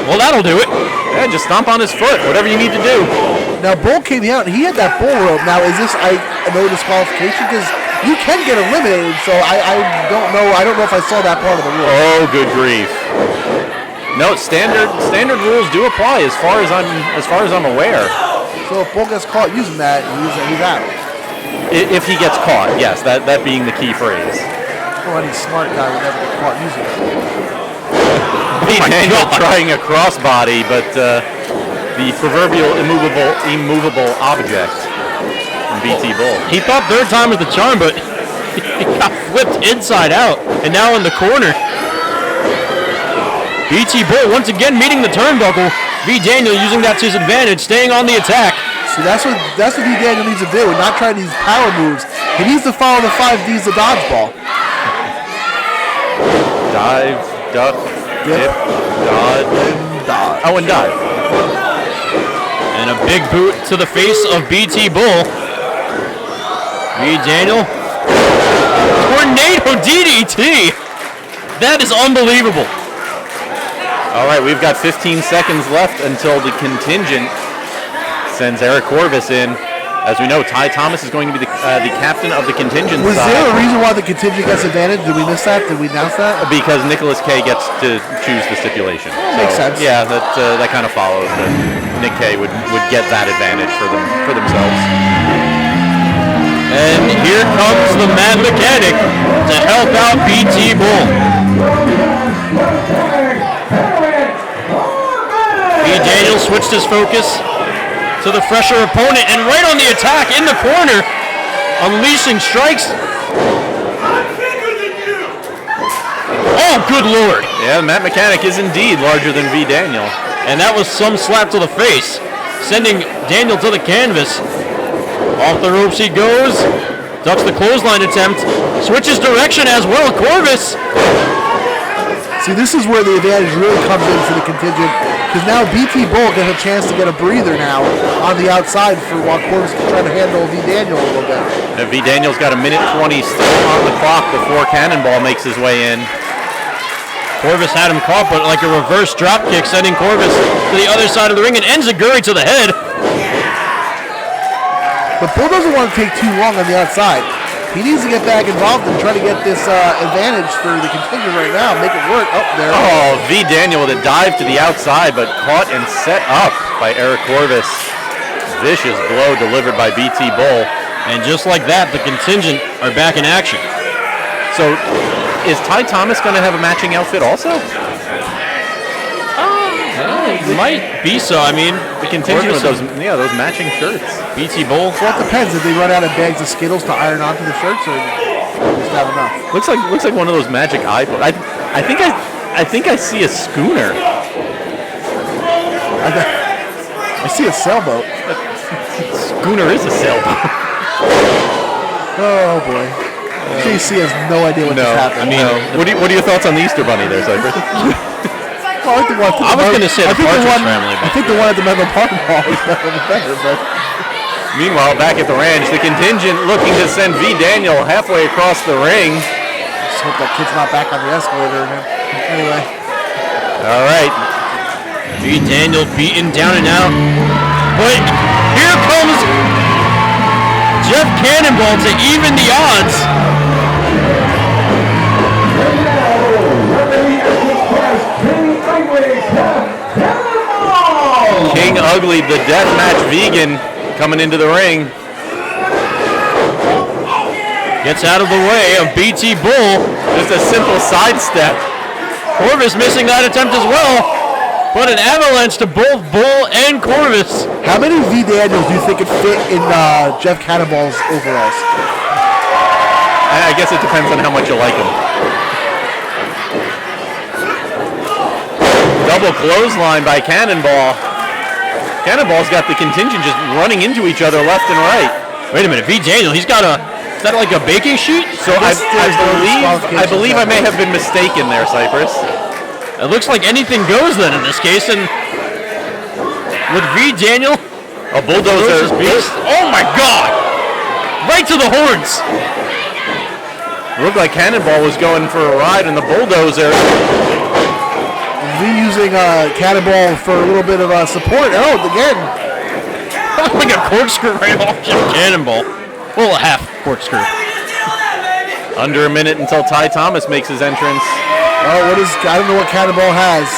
Well, that'll do it. Yeah, just stomp on his foot, whatever you need to do. Now, Bull came out, and he had that bull rope. Now, is this a no disqualification? Because you can get eliminated, so I don't know. I don't know if I saw that part of the rule. Oh, good grief. No, standard rules do apply as far as I'm aware. So if Bull gets caught using that, he's out. If he gets caught, yes, that being the key phrase. Well, any smart guy would never get caught using it. Daniel trying a crossbody, but the proverbial immovable object from BT Bull. He thought third time was the charm, but he got flipped inside out, and now in the corner. BT Bull once again meeting the turnbuckle. V Daniel using that to his advantage, staying on the attack. See, that's what V Daniel needs to do, and not try these power moves. He needs to follow the 5 Ds of dodgeball. Dive, duck, dip, dodge, dodge. Oh, and dive. And a big boot to the face of BT Bull. V Daniel. Tornado DDT. That is unbelievable. All right, we've got 15 seconds left until the contingent sends Eric Corvis in. As we know, Ty Thomas is going to be the captain of the contingent Was side. there a reason why the contingent gets advantage? Did we miss that? Did we announce that? Because Nicholas K gets to choose the stipulation. Makes sense. Yeah, that kind of follows. That Nick K would get that advantage for themselves. And here comes the Mad Mechanic to help out BT Bull. V Daniel switched his focus to the fresher opponent, and right on the attack in the corner, unleashing strikes. Oh, good lord. Yeah, Matt Mechanic is indeed larger than V Daniel. And that was some slap to the face, sending Daniel to the canvas. Off the ropes he goes, ducks the clothesline attempt, switches direction as well. Corvis. See, this is where the advantage really comes in for the contingent, because now BT Bull gets a chance to get a breather now on the outside for while Corvis can try to handle V Daniel a little bit. And V Daniel's got 1:20 still on the clock before Cannonball makes his way in. Corvis had him caught, but like a reverse drop kick, sending Corvis to the other side of the ring, and enziguri to the head. But Bull doesn't want to take too long on the outside. He needs to get back involved and try to get this advantage for the contingent right now. Make it work. Oh, there. Oh, V Daniel with a dive to the outside, but caught and set up by Eric Corvis. Vicious blow delivered by BT Bull. And just like that, the contingent are back in action. So, is Ty Thomas going to have a matching outfit also? Might be so. I mean, The contingent with those matching shirts. BT Bull. Well, it depends. If they run out of bags of Skittles to iron onto the shirts, or just have enough. Looks like one of those magic iPods. I think I see a schooner. I see a sailboat. Schooner is a sailboat. Oh boy. JC has no idea what just happened. I mean, what are your thoughts on the Easter Bunny there, Cypress? Well, I was going to say the Partridge Family. I think the one at the Menlo Park Mall is better, but... Meanwhile, back at the ranch, the contingent looking to send V. Daniel halfway across the ring. Just hope that kid's not back on the escalator again. Anyway. All right. V. Daniel beaten down and out. But here comes Jeff Cannonball to even the odds. King Ugly, the deathmatch vegan, coming into the ring. Gets out of the way of BT Bull. Just a simple sidestep. Corvis missing that attempt as well. But an avalanche to both Bull and Corvis. How many V. Daniels do you think could fit in Jeff Cannonball's overalls? I guess it depends on how much you like him. Double clothesline by Cannonball. Cannonball's got the contingent just running into each other left and right. Wait a minute, V. Daniel, he's got is that like a baking sheet? So I believe I may have been mistaken there, Cypress. It looks like anything goes then in this case, and with V. Daniel, a bulldozer beast. Oh my God! Right to the horns. It looked like Cannonball was going for a ride in the bulldozer. V using Cannonball for a little bit of support. Oh, again. Like a corkscrew right off Jeff Cannonball. Well, a half corkscrew. Under a minute until Ty Thomas makes his entrance. Oh, I don't know what Cannonball has.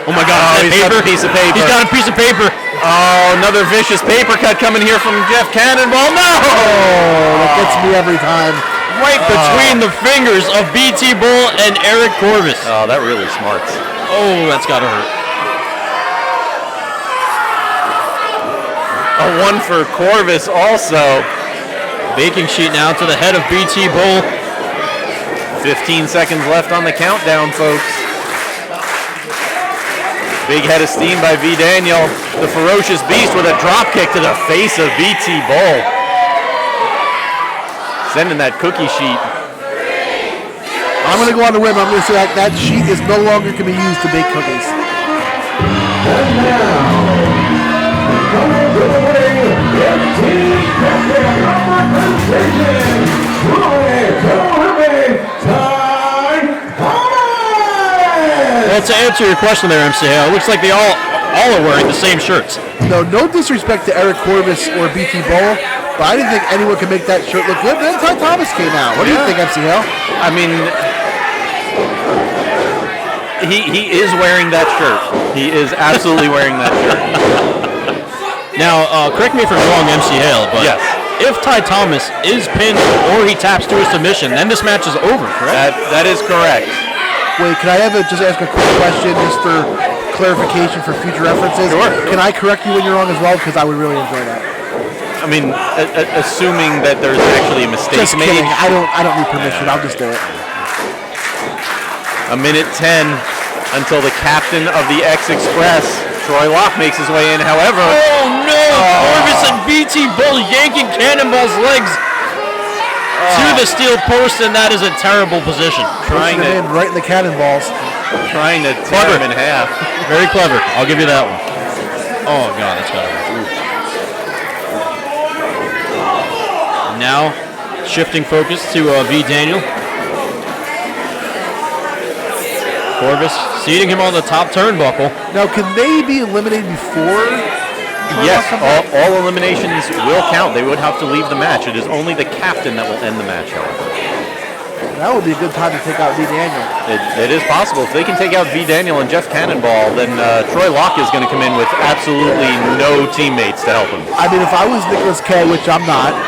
Oh my God, he's got a piece of paper. He's got a piece of paper. Oh, another vicious paper cut coming here from Jeff Cannonball. No! Oh, that gets me every time. Right between the fingers of BT Bull and Eric Corvis. Oh, that really smarts. Oh, that's gotta hurt. A one for Corvis also. Baking sheet now to the head of BT Bull. 15 seconds left on the countdown, folks. Big head of steam by V. Daniel. The ferocious beast with a drop kick to the face of BT Bull. Sending that cookie sheet. I'm going to go on the whim. I'm going to say that sheet is no longer can be used to bake cookies. And now, coming to the ring, team champion number contingent, Ty Thomas! Well, to answer your question there, MC Hale, it looks like they all are wearing the same shirts. No disrespect to Eric Corvis or BT Bull, but I didn't think anyone could make that shirt look good. Then Ty Thomas came out. What do you think, MC Hale? I mean, he is wearing that shirt. He is absolutely wearing that shirt. Now, correct me if I'm wrong, MC Hale, but yes. If Ty Thomas is pinned or he taps to a submission, then this match is over, correct? That is correct. Wait, can I just ask a quick question just for clarification for future references? Sure. Can I correct you when you're wrong as well? Because I would really enjoy that. I mean, assuming that there's actually a mistake Just made. kidding. I don't need permission. I'll just do it. A minute 10 until the captain of the X Express, Troy Locke, makes his way in. However, Oh no! Corvis and BT Bull yanking Cannonball's legs to the steel post, and that is a terrible position. trying Pushing him to in right in the cannonballs. tear him in half. Very clever. I'll give you that one. Oh God, that's gotta hurt. Now, shifting focus to V. Daniel. Corvis seating him on the top turnbuckle. Now, can they be eliminated before? Yes, all eliminations will count. They would have to leave the match. It is only the captain that will end the match, however. That would be a good time to take out V. Daniel. It is possible. If they can take out V. Daniel and Jeff Cannonball, then Troy Locke is going to come in with absolutely no teammates to help him. I mean, if I was Nicholas K., which I'm not,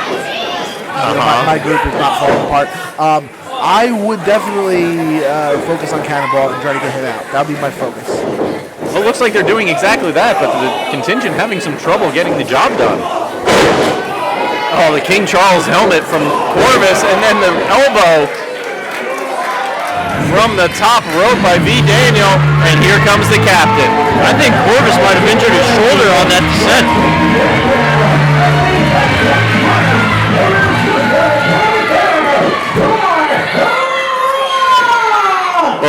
my group is not falling apart, I would definitely focus on Cannonball and try to get him out. That would be my focus. Well, it looks like they're doing exactly that, but the contingent having some trouble getting the job done. Oh, the King Charles helmet from Corvis, and then the elbow from the top rope by V. Daniel, and here comes the captain. I think Corvis might have injured his shoulder on that descent.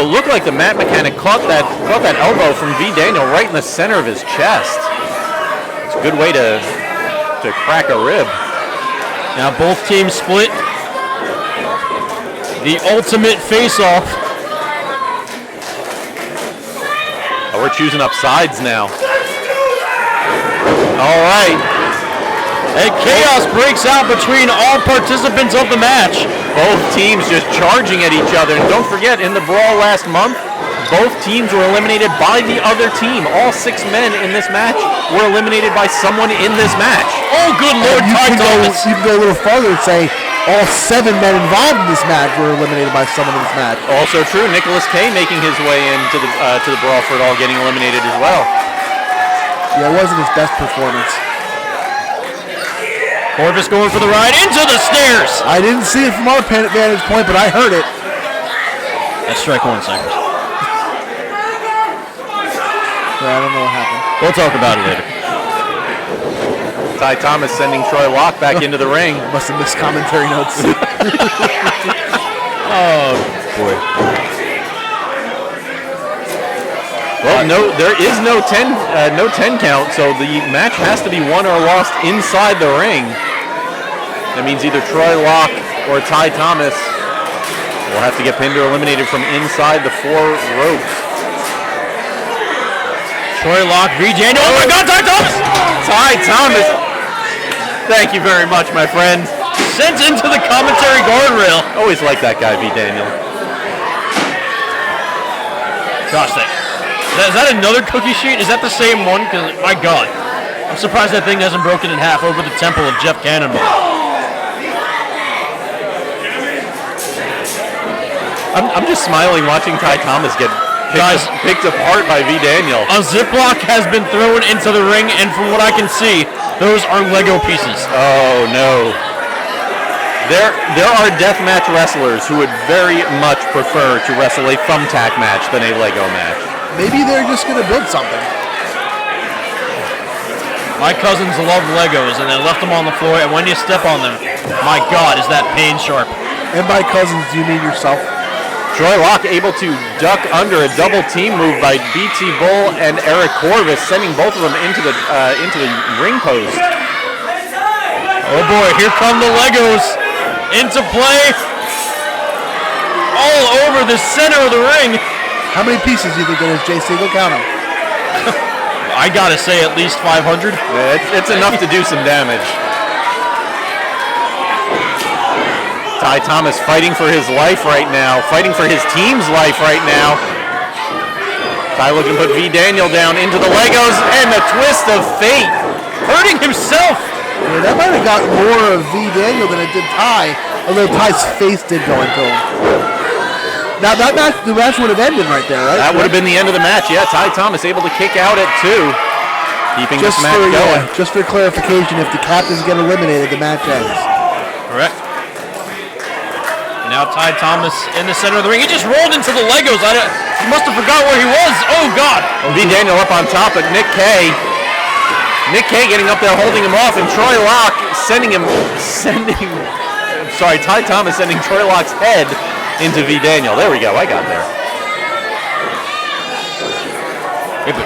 Although it looked like the mat mechanic caught that elbow from V. Daniel right in the center of his chest. It's a good way to crack a rib. Now both teams split. The ultimate face-off. Oh, we're choosing up sides now. All right. And chaos breaks out between all participants of the match. Both teams just charging at each other. And don't forget, in the brawl last month, both teams were eliminated by the other team. All 6 men in this match were eliminated by someone in this match. Oh, good Lord, You Ty can Thomas. go a little farther and say all 7 men involved in this match were eliminated by someone in this match. Also true, Nicholas K making his way into the brawl for it all, getting eliminated as well. Yeah, it wasn't his best performance. Corvis going for the ride into the stairs. I didn't see it from our vantage point, but I heard it. That's strike 1 second. Yeah, I don't know what happened. We'll talk about it later. Ty Thomas sending Troy Locke back into the ring. Must have missed commentary notes. Oh, boy. Well, there is no 10 count, so the match has to be won or lost inside the ring. That means either Troy Locke or Ty Thomas will have to get pinned or eliminated from inside the 4 ropes. Troy Locke, V. Daniel. Oh my God, Ty Thomas! Ty Thomas. Thank you very much, my friend. Sent into the commentary guardrail. Always like that guy, V. Daniel. Gosh, is that another cookie sheet? Is that the same one? Because, my God, I'm surprised that thing hasn't broken in half over the temple of Jeff Cannonball. I'm just smiling watching Ty Thomas get picked apart by V. Daniel. A Ziploc has been thrown into the ring, and from what I can see, those are Lego pieces. Oh, no. There are deathmatch wrestlers who would very much prefer to wrestle a thumbtack match than a Lego match. Maybe they're just going to build something. My cousins love Legos, and they left them on the floor, and when you step on them, my God, is that pain sharp. And by cousins, do you mean yourself? Troy Locke able to duck under a double team move by BT Bull and Eric Corvis, sending both of them into the ring post. Oh boy, here come the Legos into play. All over the center of the ring. How many pieces do you think there is, JC? Go count them. I gotta say at least 500. Yeah, it's enough to do some damage. Ty Thomas fighting for his life right now, fighting for his team's life right now. Ty looking to put V. Daniel down into the Legos, and the twist of fate, hurting himself. Yeah, that might have got more of V. Daniel than it did Ty, although Ty's face did go into him. Now the match would have ended right there, right? That would have been the end of the match. Yeah, Ty Thomas able to kick out at 2, keeping this match going. Just for clarification, if the captains get eliminated, the match ends. Correct. And now Ty Thomas in the center of the ring. He just rolled into the Legos. He must have forgot where he was. Oh God! V. Daniel up on top, but Nick K getting up there, holding him off, and Troy Locke Ty Thomas sending Troy Locke's head into V. Daniel. There we go. I got there. Hey, but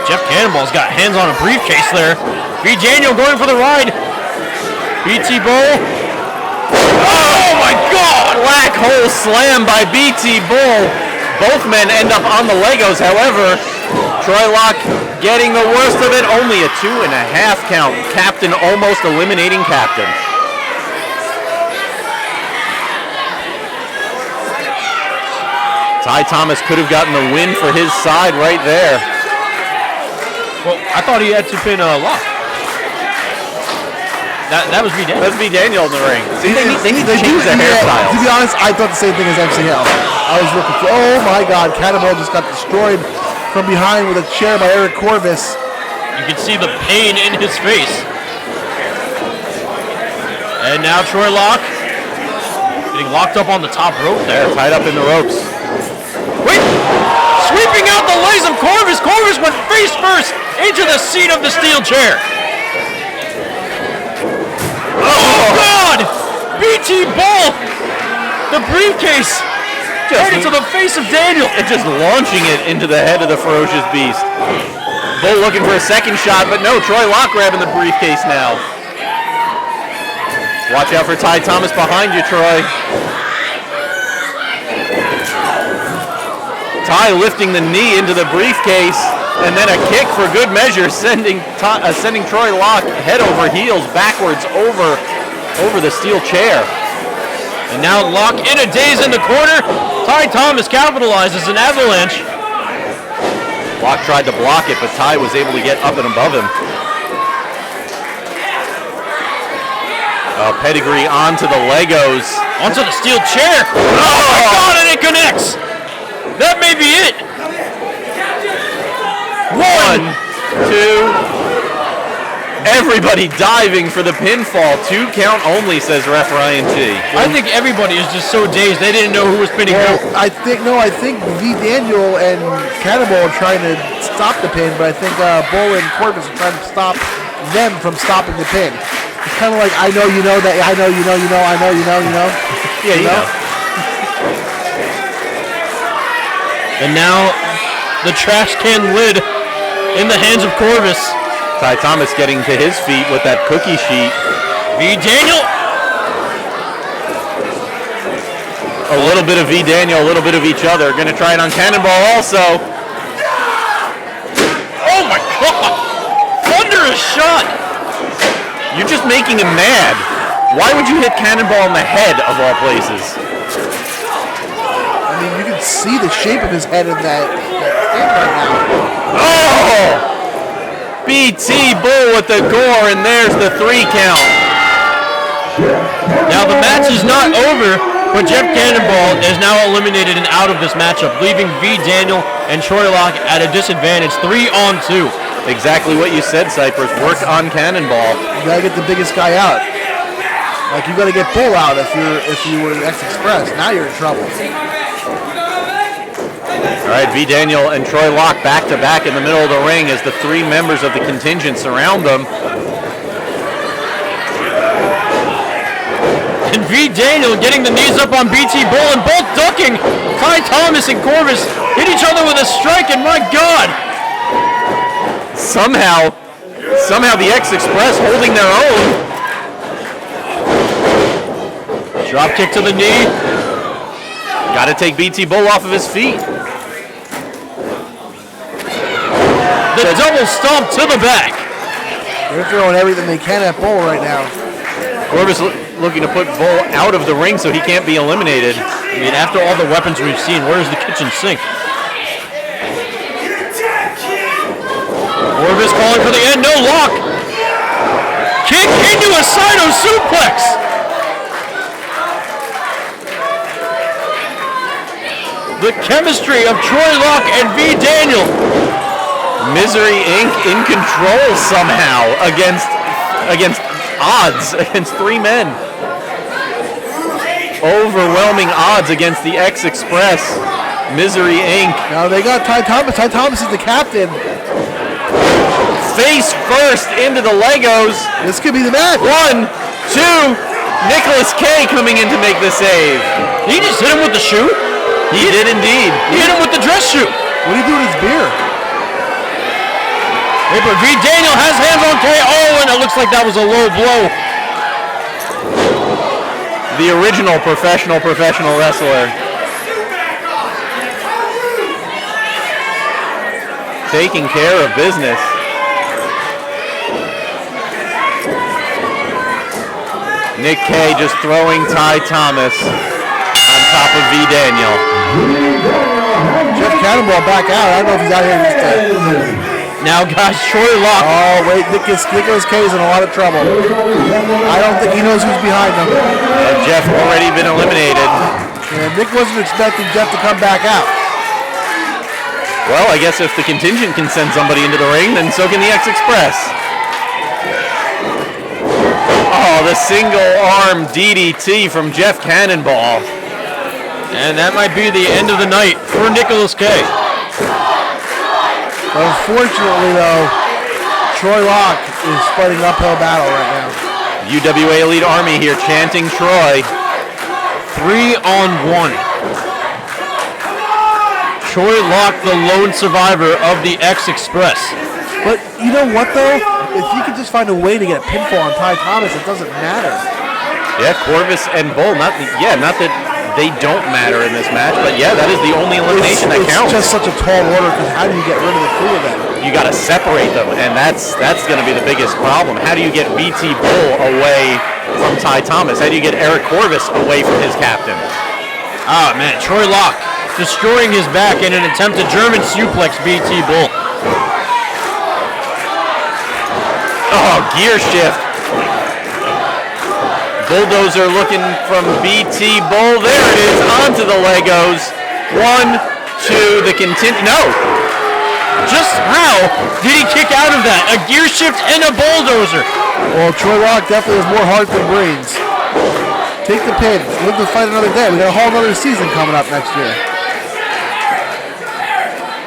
Jeff Cannonball's got hands on a briefcase there. V. Daniel going for the ride. BT Bull. Oh my God! Black hole slam by BT Bull. Both men end up on the Legos. However, Troy Locke getting the worst of it. Only a 2.5 count. Captain almost eliminating Captain. Ty Thomas could have gotten the win for his side right there. Well, I thought he had to pin Locke. That was V. Daniel. That's V. Daniel in the ring. See, they need to change their hairstyles. To be honest, I thought the same thing as MCL. I was looking for, oh my God, Cannonball just got destroyed from behind with a chair by Eric Corvis. You can see the pain in his face. And now Troy Locke getting locked up on the top rope there. Tied up in the ropes. Wait! Sweeping out the legs of Corvis. Corvis went face first into the seat of the steel chair. Oh God! BT Bull! The briefcase Right into the face of Daniel. And just launching it into the head of the Ferocious Beast. Bull looking for a second shot, but no, Troy Locke grabbing the briefcase now. Watch out for Ty Thomas behind you, Troy. Ty lifting the knee into the briefcase, and then a kick for good measure, sending Troy Locke head over heels backwards over the steel chair. And now Locke in a daze in the corner. Ty Thomas capitalizes an avalanche. Locke tried to block it, but Ty was able to get up and above him. Pedigree onto the Legos. Onto the steel chair. Oh my God, and it connects. That may be it. 1, 2. Everybody diving for the pinfall. 2 count only, says Ref Ryan T. I think everybody is just so dazed they didn't know who was pinning who. I think V. Daniel and Cannibal are trying to stop the pin, but I think Bull and Corvis are trying to stop them from stopping the pin. It's kind of like, I know you know that, I know you know you know, I know you know you know. Yeah, you know. And now the trash can lid in the hands of Corvis. Ty Thomas getting to his feet with that cookie sheet. V. Daniel. A little bit of V. Daniel, a little bit of each other. Going to try it on Cannonball also. Oh my God! Thunderous shot! You're just making him mad. Why would you hit Cannonball in the head of all places? I mean, you can see the shape of his head in that thing right now. Oh! BT Bull with the gore, and there's the 3 count. Now the match is not over, but Jeff Cannonball is now eliminated and out of this matchup, leaving V. Daniel and Troy Locke at a disadvantage, 3-on-2. Exactly what you said, Cypress. Work on Cannonball. You gotta get the biggest guy out. Like, you gotta get Bull out if you were X Express. Now you're in trouble. All right, V. Daniel and Troy Locke back to back in the middle of the ring as the 3 members of the contingent surround them. And V. Daniel getting the knees up on BT Bull and both ducking. Ty Thomas and Corvis hit each other with a strike, and my God! Somehow the X Express holding their own. Drop kick to the knee. Got to take BT Bull off of his feet. The double stomp to the back. They're throwing everything they can at Bull right now. Corvis looking to put Bull out of the ring so he can't be eliminated. I mean, after all the weapons we've seen, where's the kitchen sink? Corvis calling for the end, no Locke. Kick into a Sino suplex. The chemistry of Troy Locke and V. Daniel. Misery Inc. in control somehow against odds, against 3 men. Overwhelming odds against the X Express. Misery Inc. Now they got Ty Thomas. Ty Thomas is the captain. Face first into the Legos. This could be the match. 1, 2. Nicholas K coming in to make the save. He just hit him with the shoe? He did indeed. He hit him with the dress shoe. What do you do with his beer? Hey, but V. Daniel has hands on K. Oh, and it looks like that was a low blow. The original professional wrestler. Taking care of business. Nick K just throwing Ty Thomas on top of V. Daniel. Jeff Cannonball back out. I don't know if he's out here just Now, guys, Troy Locke. Oh, wait, Nicholas K is in a lot of trouble. I don't think he knows who's behind him. Jeff already been eliminated. And Nick wasn't expecting Jeff to come back out. Well, I guess if the contingent can send somebody into the ring, then so can the X Express. Oh, the single arm DDT from Jeff Cannonball. And that might be the end of the night for Nicholas K. Unfortunately, though, Troy Locke is fighting an uphill battle right now. UWA Elite Army here chanting Troy. 3-on-1. Troy Locke, the lone survivor of the X Express. But you know what, though? If you could just find a way to get a pinfall on Ty Thomas, it doesn't matter. Yeah, Corvis and Bull. Not that they don't matter in this match, but yeah, that is the only elimination that counts. It's just such a tall order, because how do you get rid of the three of them? You got to separate them, and that's going to be the biggest problem. How do you get BT Bull away from Ty Thomas? How do you get Eric Corvis away from his captain? Ah, man, Troy Locke destroying his back in an attempt to German suplex BT Bull. Oh, gear shift. Bulldozer looking from BT Bull. There it is, onto the Legos. 1, 2, the continue. No. Just how did he kick out of that? A gear shift and a bulldozer. Well, Troy Locke definitely has more heart than brains. Take the pin. Live to fight another day. We got a whole other season coming up next year.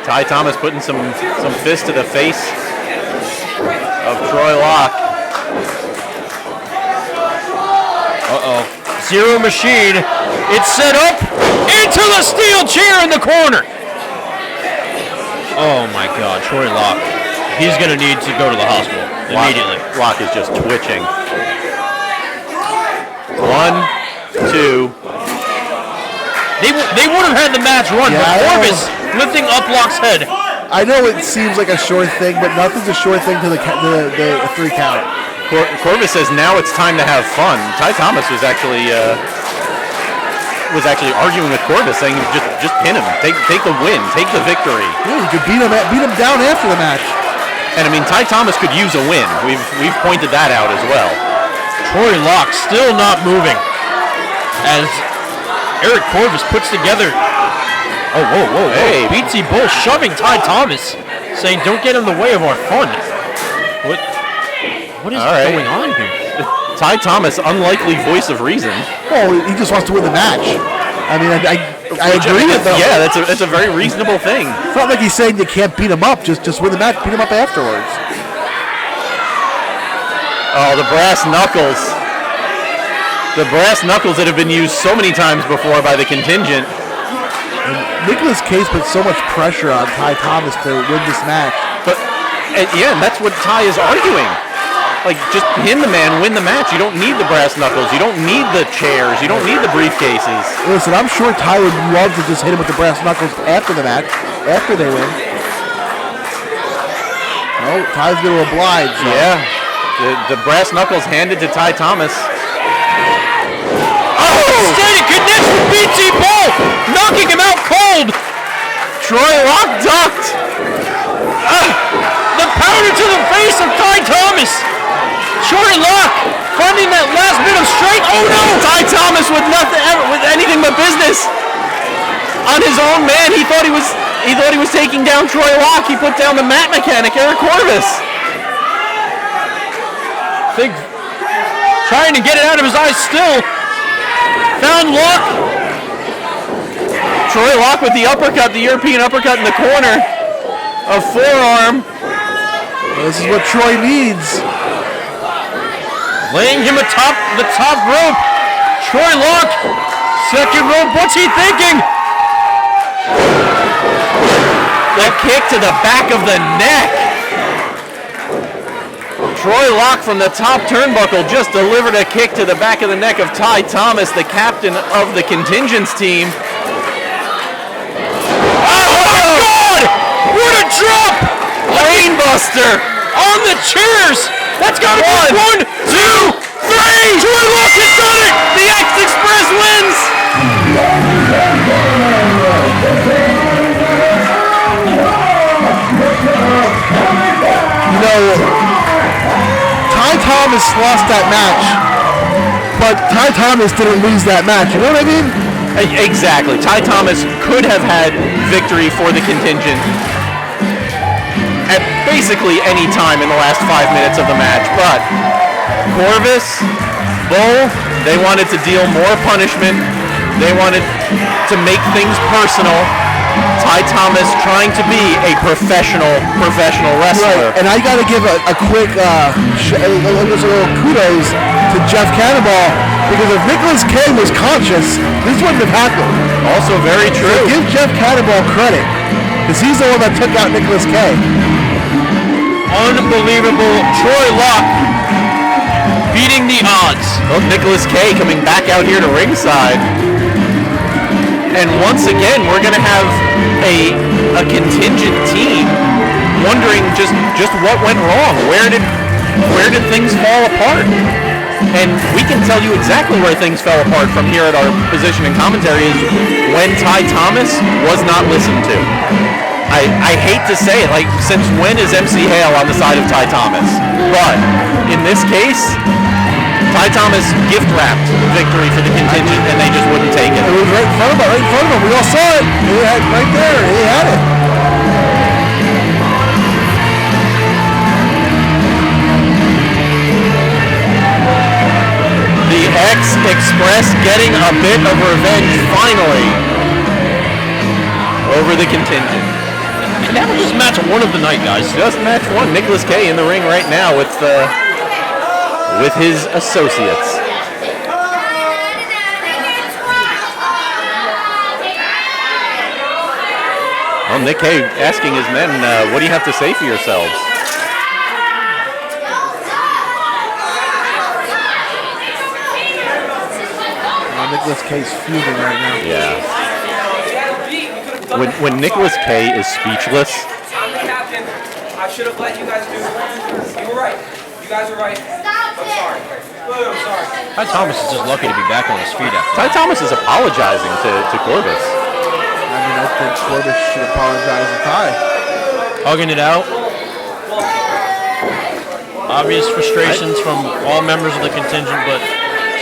Ty Thomas putting some fist to the face of Troy Locke. Uh-oh. Zero Machine. It's set up into the steel chair in the corner. Oh my God, Troy Locke. He's going to need to go to the hospital immediately. Locke is just twitching. 1, 2. They would have had the match run, Yeah, but Corvis lifting up Locke's head. I know it seems like a sure thing, but nothing's a sure thing to the 3 count. Corvis says now it's time to have fun. Ty Thomas was actually arguing with Corvis, saying just pin him, take the win, take the victory. Yeah, you could beat him down after the match. And I mean, Ty Thomas could use a win. We've pointed that out as well. Troy Locke still not moving as Eric Corvis puts together. Oh, whoa. Hey. BT Bull shoving Ty Thomas, saying don't get in the way of our fun. What is going on here? Ty Thomas, unlikely voice of reason. Well, he just wants to win the match. I mean, I agree with that. Yeah, that's a very reasonable thing. It's not like he's saying you can't beat him up. Just win the match, beat him up afterwards. Oh, the brass knuckles. The brass knuckles that have been used so many times before by the contingent. And Nicholas Case put so much pressure on Ty Thomas to win this match. But yeah, and that's what Ty is arguing. Like, just pin the man, win the match. You don't need the brass knuckles. You don't need the chairs. You don't need the briefcases. Listen, I'm sure Ty would love to just hit him with the brass knuckles after the match, after they win. No, Ty's going to oblige. So. Yeah. The brass knuckles handed to Ty Thomas. Oh! Instead, it connects with BT Bull, knocking him out cold. Troy Locke ducked. The powder to the face of Ty Thomas. Troy Locke finding that last bit of strength. Oh no! Ty Thomas with anything but business. On his own man, he thought he was taking down Troy Locke. He put down the mat mechanic, Eric Corvis. Trying to get it out of his eyes still. Found Locke. Troy Locke with the uppercut, the European uppercut in the corner of forearm. This is what Troy needs. Laying him atop the top rope. Troy Locke, second rope. What's he thinking? The kick to the back of the neck. Troy Locke from the top turnbuckle just delivered a kick to the back of the neck of Ty Thomas, the captain of the contingents team. Oh my God! What a drop! Brainbuster On the chairs! That's got to be 1, 2, 3! Troy Locke has done it! The X Express wins! You know, Ty Thomas lost that match, but Ty Thomas didn't lose that match. You know what I mean? Exactly. Ty Thomas could have had victory for the contingent at basically any time in the last 5 minutes of the match, but Corvis, Bull, they wanted to deal more punishment. They wanted to make things personal. Ty Thomas trying to be a professional wrestler. Right. And I got to give a quick little kudos to Jeff Cannonball. Because if Nicholas K was conscious, this wouldn't have happened. Also very true. So give Jeff Cannonball credit, because he's the one that took out Nicholas K. Unbelievable. Troy Locke beating the odds. Well, Nicholas K coming back out here to ringside. And once again, we're going to have a contingent team wondering just what went wrong. Where did things fall apart? And we can tell you exactly where things fell apart from here at our position in commentary is when Ty Thomas was not listened to. I hate to say it, like, since when is MC Hale on the side of Ty Thomas? But in this case, Ty Thomas gift-wrapped victory for the contingent, and they just wouldn't take it. It was right in front of him. We all saw it. He had right there. He had it. The X-Express getting a bit of revenge, finally, over the contingent. And that was just match one of the night, guys. Just match one. Nicholas K in the ring right now with his associates. Well, Nick K asking his men, what do you have to say for yourselves? Nicholas K's fuming right now. Yeah. When Nicholas K is speechless. I'm the captain. I should have let you guys do it. You were right. You guys were right. I'm sorry. I'm sorry. Ty Thomas is just lucky to be back on his feet after. Ty Thomas is apologizing to Corvis. I mean, I think Corvis should apologize to Ty. Hugging it out. Obvious frustrations from all members of the contingent, but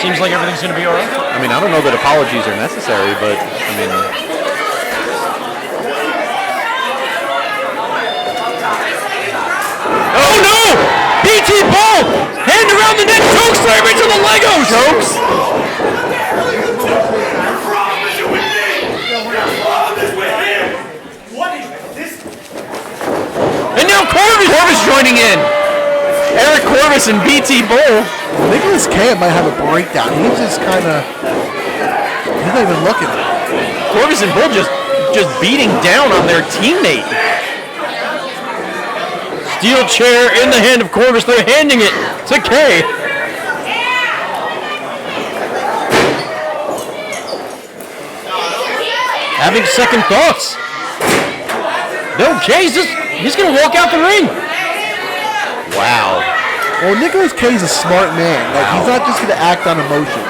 seems like everything's going to be all right. I mean, I don't know that apologies are necessary, but, I mean... Oh, no! BT Bull! Hand around the neck, chokes right into the Legos! Chokes! And now Corvis joining in! Eric Corvis and BT Bull. Nicholas K might have a breakdown. He's just kind of... He's not even looking. Corvis and Bull just beating down on their teammate. Steel chair in the hand of Corvis. They're handing it to K. Having second thoughts. No, K's he's going to walk out the ring. Wow. Well, Nicholas K's a smart man. Like, he's not just going to act on emotion.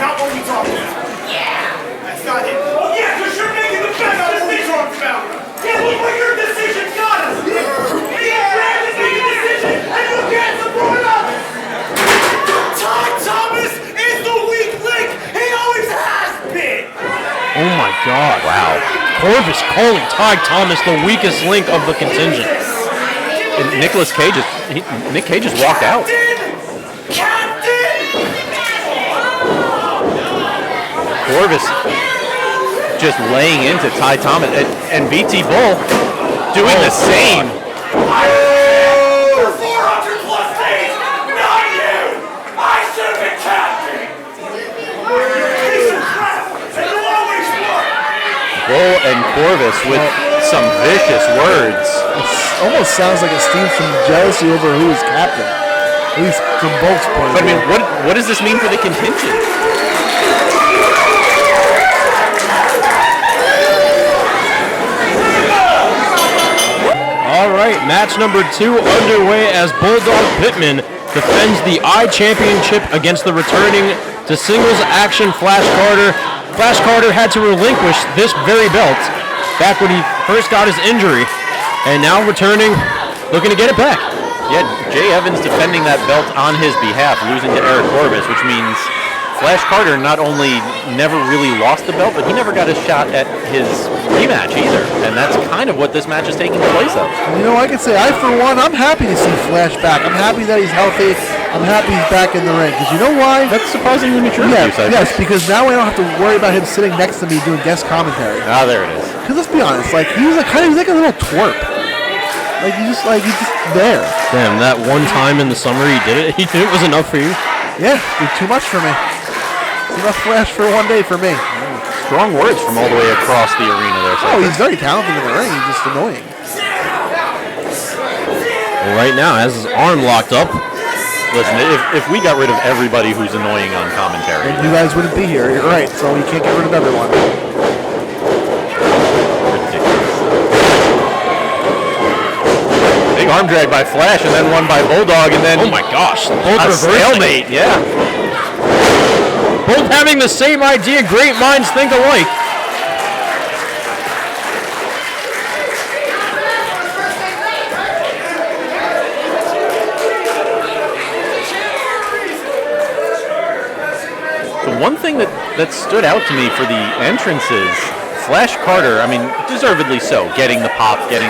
Not what we talking about. Yeah. That's not it. Oh, yeah, because you're making the best of this thing talking about. Yeah, look what your decision got us. Yeah, Brad is making a decision, and you can't support us. Ty Thomas is the weak link. He always has been. Oh, my God. Wow. Corvis calling Ty Thomas the weakest link of the contingent. And Nick K just walked out. Corvis just laying into Ty Thomas and BT Bull doing the same. 400 plus days, not you. I should have been captain. Piece of crap, and you always were. Bull and Corvis with some vicious words. It almost sounds like it stems from jealousy over who is captain. At least from both points. But I mean, what does this mean for the contingent? All right, match number 2 underway as Bulldog Pittman defends the iChampionship against the returning to singles action Flash Carter. Flash Carter had to relinquish this very belt back when he first got his injury, and now returning, looking to get it back. Yeah, Jay Evans defending that belt on his behalf, losing to Eric Corvis, which means Flash Carter not only never really lost the belt, but he never got a shot at his rematch either. And that's kind of what this match is taking the place of. You know, I can say, for one, I'm happy to see Flash back. I'm happy that he's healthy. I'm happy he's back in the ring. Because you know why? That's surprisingly true. Yes, because now I don't have to worry about him sitting next to me doing guest commentary. Ah, there it is. Because let's be honest, like he's like a little twerp. Like he's just there. Damn, that one time in the summer he did it. He knew it was enough for you. Yeah, it's too much for me. Too much Flash for one day for me. Strong words from all the way across the arena there. Oh, he's very talented in the ring. He's just annoying. Well, right now, has his arm locked up. Listen, if we got rid of everybody who's annoying on commentary, And you guys wouldn't be here. You're right. So you can't get rid of everyone. big arm drag by Flash, and then one by Bulldog, and then Oh my gosh, both a reversed. stalemate. Yeah. Both having the same idea. Great minds think alike. The one thing that stood out to me for the entrances, Flash Carter, I mean, deservedly so, getting the pop, getting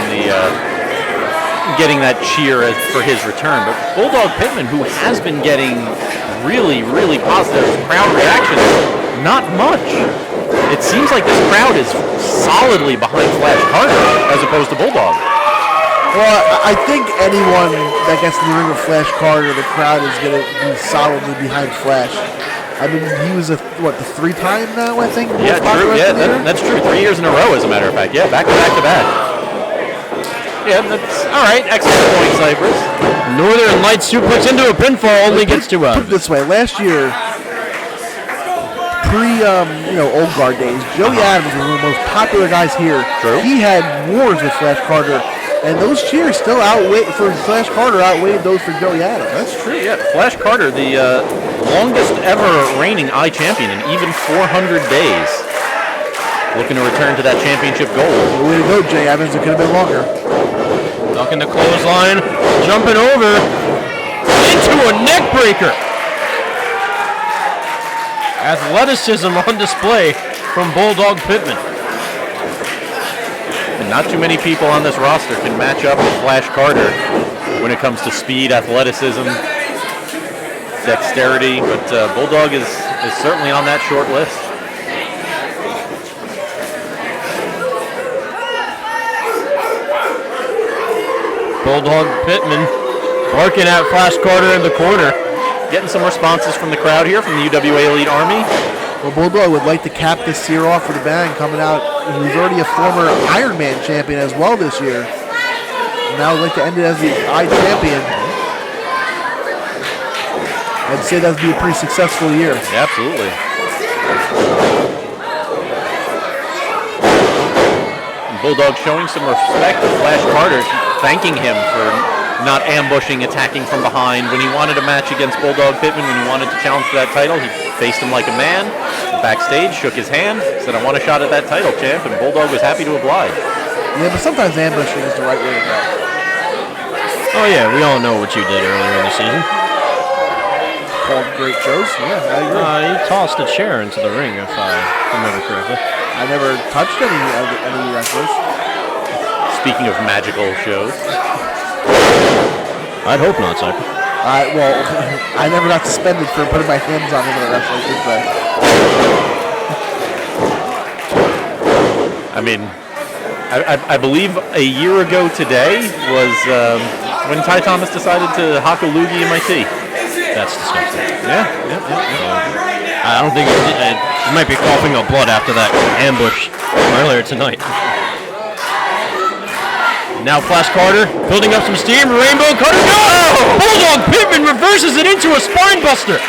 that cheer for his return. But Bulldog Pittman, who has been getting really, really positive crowd reactions, not much. It seems like this crowd is solidly behind Flash Carter as opposed to Bulldog. Well, I think anyone that gets in the ring with Flash Carter, the crowd is going to be solidly behind Flash. I mean, he was the three-time now, I think? Yeah, true. Yeah, that's true. 3 years in a row, as a matter of fact. Yeah, back to back to back. Yeah, that's all right. Excellent point, Cypress. Northern Light suplex into a pinfall only gets to Put it this way, last year, old guard days, Joey Adams was one of the most popular guys here. True. He had wars with Flash Carter, and those cheers still outweighed those for Joey Adams. That's true. Yeah, Flash Carter, the longest ever reigning iChampion in even 400 days. Looking to return to that championship goal. Way to go, Jay Evans. It could have been longer. Ducking the clothesline, jumping over into a neck breaker. Athleticism on display from Bulldog Pittman. And not too many people on this roster can match up with Flash Carter when it comes to speed, athleticism, dexterity. But Bulldog is certainly on that short list. Bulldog Pittman barking at Flash Carter in the corner. Getting some responses from the crowd here from the UWA Elite Army. Well, Bulldog would like to cap this year off with a bang coming out. He's already a former Ironman champion as well this year. And now would like to end it as the iChampion. I'd say that would be a pretty successful year. Yeah, absolutely. Bulldog showing some respect to Flash Carter, thanking him for not ambushing, attacking from behind. When he wanted a match against Bulldog Pittman, when he wanted to challenge for that title, he faced him like a man. Backstage, shook his hand, said, "I want a shot at that title, champ," and Bulldog was happy to oblige. Yeah, but sometimes ambushing is the right way to go. Oh yeah, we all know what you did earlier in the season. Called great shows. Yeah, I agree. You tossed a chair into the ring, if I remember correctly. I never touched any wrestlers. Speaking of magical shows. I'd hope not, sir. Well, I never got suspended for putting my hands on any wrestlers, did I? I mean, I believe a year ago today was when Ty Thomas decided to hock a loogie in my tea. That's disgusting. Yeah. I don't think you might be coughing up blood after that ambush earlier tonight. Now Flash Carter building up some steam. Rainbow Cutter. No! Bulldog Pittman reverses it into a spine buster.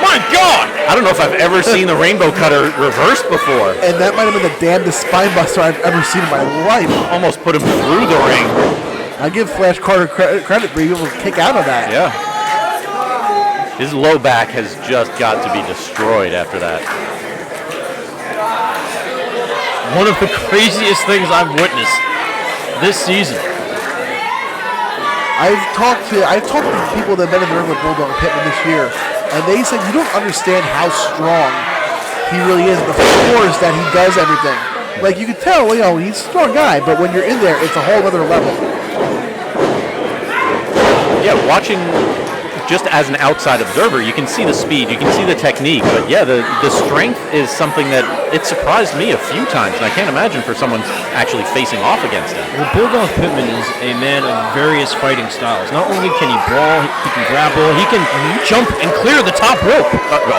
My God! I don't know if I've ever seen the Rainbow Cutter reversed before. And that might have been the damnedest spine buster I've ever seen in my life. Almost put him through the ring. I give Flash Carter credit for being able to kick out of that. Yeah. His low back has just got to be destroyed after that. One of the craziest things I've witnessed this season. I've talked to people that have been in the ring with Bulldog Pittman this year, and they said you don't understand how strong he really is. The force that he does everything. Like you could tell, he's a strong guy, but when you're in there, it's a whole other level. Yeah, watching just as an outside observer, you can see the speed, you can see the technique, but yeah, the strength is something that it surprised me a few times, and I can't imagine for someone actually facing off against him. Well, Bulldog Pittman is a man of various fighting styles. Not only can he brawl, he can grapple, he can jump and clear the top rope.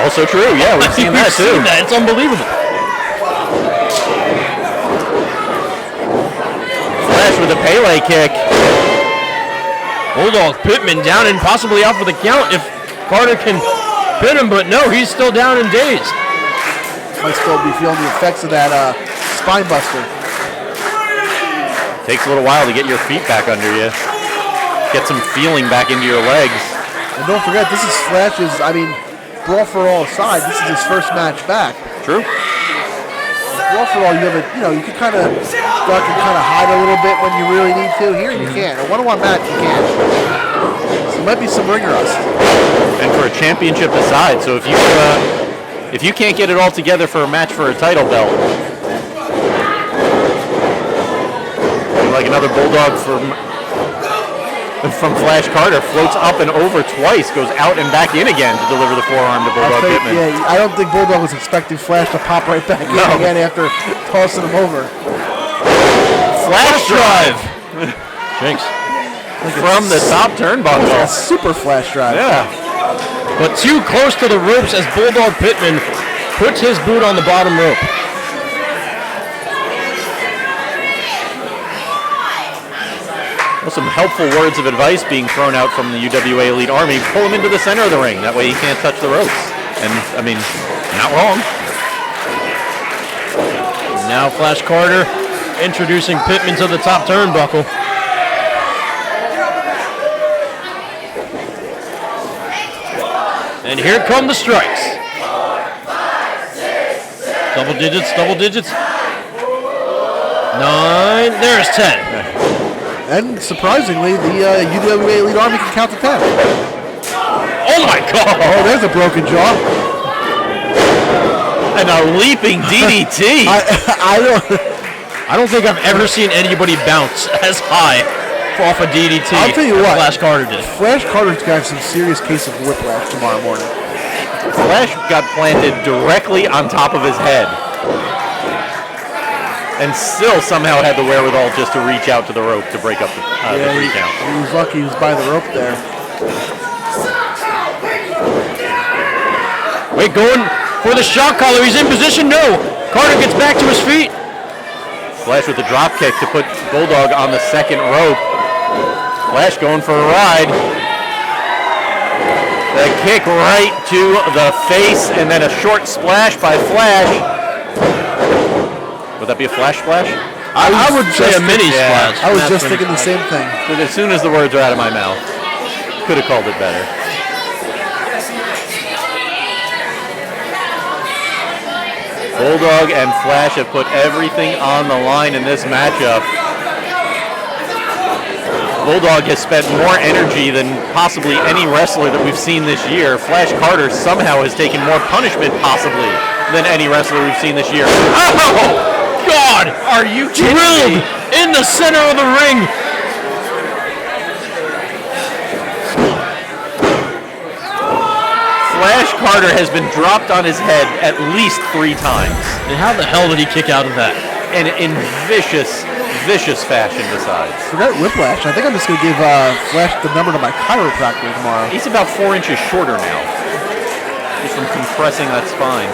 Also true, yeah, we've seen that too. It's unbelievable. Flash with a Pele kick. Bulldog Pittman down and possibly out for the count if Carter can pin him, but no, he's still down and dazed. Might still be feeling the effects of that spine buster. Takes a little while to get your feet back under you. Get some feeling back into your legs. And don't forget, this is Flash's, Brawl for All aside, this is his first match back. True. Brawl for All, you can kind of duck and kind of hide a little bit when you really need to. Here you can't. A one-on-one match, you can't. So there might be some ring rust. And for a championship aside, so if you can't get it all together for a match for a title belt, like another Bulldog from Flash Carter, floats up and over twice, goes out and back in again to deliver the forearm to Bulldog Pittman. Yeah, I don't think Bulldog was expecting Flash to pop right back in again after tossing him over. Flash drive! Jinx. From the top turnbuckle. A super Flash drive. Yeah. But too close to the ropes as Bulldog Pittman puts his boot on the bottom rope. Well, some helpful words of advice being thrown out from the UWA Elite Army. Pull him into the center of the ring. That way he can't touch the ropes. And, not wrong. Now Flash Carter introducing Pittman to the top turnbuckle. And here come the strikes. Double digits. 9, there's 10. And surprisingly, the UWA Elite Army can count to 10. Oh my God! Oh, there's a broken jaw. And a leaping DDT. I don't think I've ever seen anybody bounce as high off a DDT. I'll tell you what, Flash Carter did. Flash Carter's got some serious case of whiplash tomorrow morning. Flash got planted directly on top of his head. And still somehow had the wherewithal just to reach out to the rope to break up the 3 count. He was lucky he was by the rope there. Wait, going for the shock collar. He's in position. No. Carter gets back to his feet. Flash with the drop kick to put Bulldog on the second rope. Flash going for a ride. The kick right to the face, and then a short splash by Flash. Would that be a flash splash? I would say a mini splash. I was just thinking the same thing. But as soon as the words are out of my mouth, could have called it better. Bulldog and Flash have put everything on the line in this matchup. Bulldog has spent more energy than possibly any wrestler that we've seen this year. Flash Carter somehow has taken more punishment possibly than any wrestler we've seen this year. Oh! God! Are you drilled in the center of the ring? Flash Carter has been dropped on his head at least 3 times. And how the hell did he kick out of that? And in vicious fashion besides. Forget whiplash. I think I'm just going to give Flash the number to my chiropractor tomorrow. He's about 4 inches shorter now. Just from compressing that spine.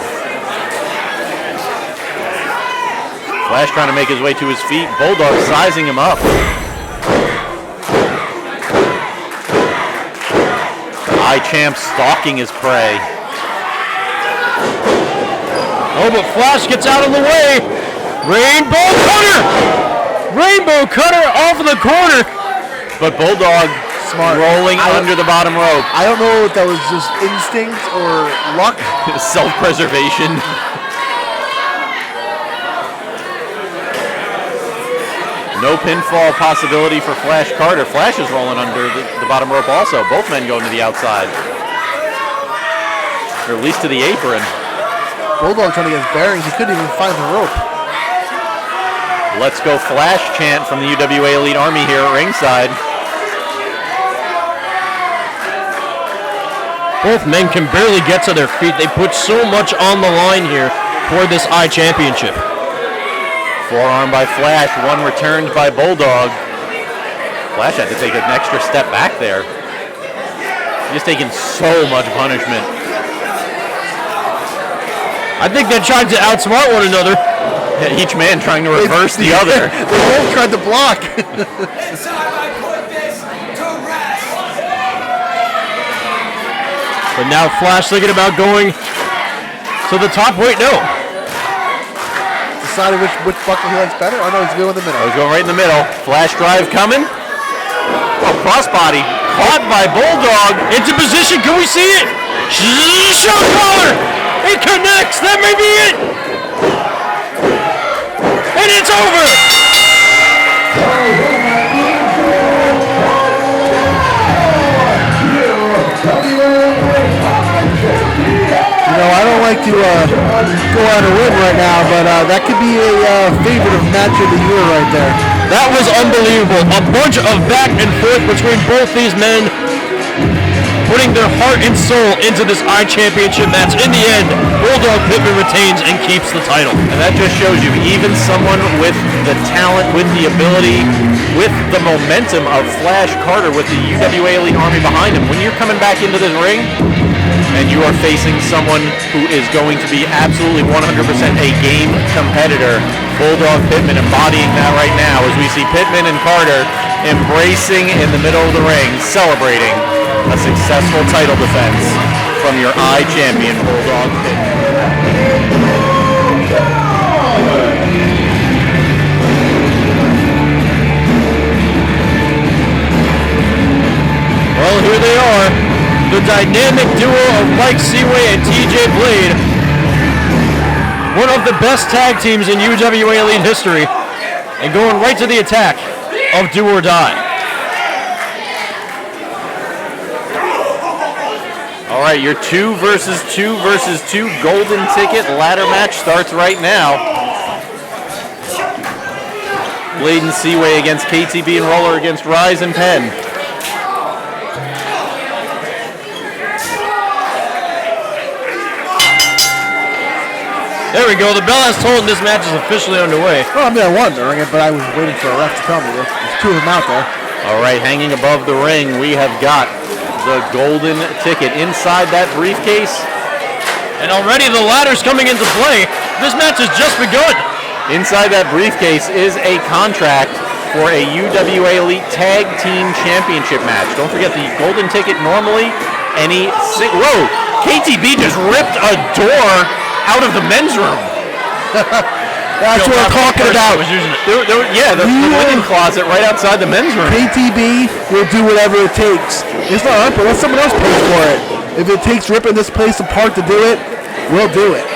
Flash trying to make his way to his feet. Bulldog sizing him up. iChamp stalking his prey. Oh, but Flash gets out of the way. Rainbow Cutter! Rainbow Cutter off of the corner. But Bulldog smart rolling under the bottom rope. I don't know if that was just instinct or luck. Self-preservation. No pinfall possibility for Flash Carter. Flash is rolling under the bottom rope also. Both men going to the outside. Or at least to the apron. Bulldog trying to get his bearings. He couldn't even find the rope. Let's go Flash chant from the UWA Elite Army here at ringside. Both men can barely get to their feet. They put so much on the line here for this iChampionship. Forearm by Flash, one returned by Bulldog. Flash had to take an extra step back there. He's taking so much punishment. I think they're trying to outsmart one another. Each man trying to reverse the other. They both tried to block. It's time I put this to rest. But now Flash thinking about going to the top. Wait, no. Decided which buckle he likes better. Oh no, he's going in the middle. He's going right in the middle. Flash drive coming. Oh, crossbody. Caught by Bulldog. Into position. Can we see it? Shot collar. It connects. That may be it. And it's over. You know, I don't like to go on a limb right now, but that could be a favorite of match of the year right there. That was unbelievable. A bunch of back and forth between both these men, putting their heart and soul into this iChampionship match. In the end, Bulldog Pittman retains and keeps the title. And that just shows you, even someone with the talent, with the ability, with the momentum of Flash Carter, with the UWA Elite Army behind him, when you're coming back into this ring, and you are facing someone who is going to be absolutely 100% a game competitor, Bulldog Pittman embodying that right now as we see Pittman and Carter embracing in the middle of the ring, celebrating a successful title defense from your iChampion, Bulldog Pittman. Well, here they are. The dynamic duo of Mike Seaway and TJ Blade. One of the best tag teams in UWA Elite history. And going right to the attack of Do or Die. All right, your 2 versus 2 versus 2 golden ticket ladder match starts right now. Blade and Seaway against KTB and Roller against Rise and Penn. There we go. The bell has told this match is officially underway. Well, I mean, I won during it, but I was waiting for a ref to tell me. There's 2 of them out there. All right, hanging above the ring, we have got the golden ticket inside that briefcase. And already the ladder's coming into play. This match has just begun. Inside that briefcase is a contract for a UWA Elite Tag Team Championship match. Don't forget the golden ticket normally whoa! KTB just ripped a door out of the men's room. That's what I'm talking about. The linen closet right outside the men's room. KTB will do whatever it takes. It's not up, but let someone else pay for it. If it takes ripping this place apart to do it, we'll do it.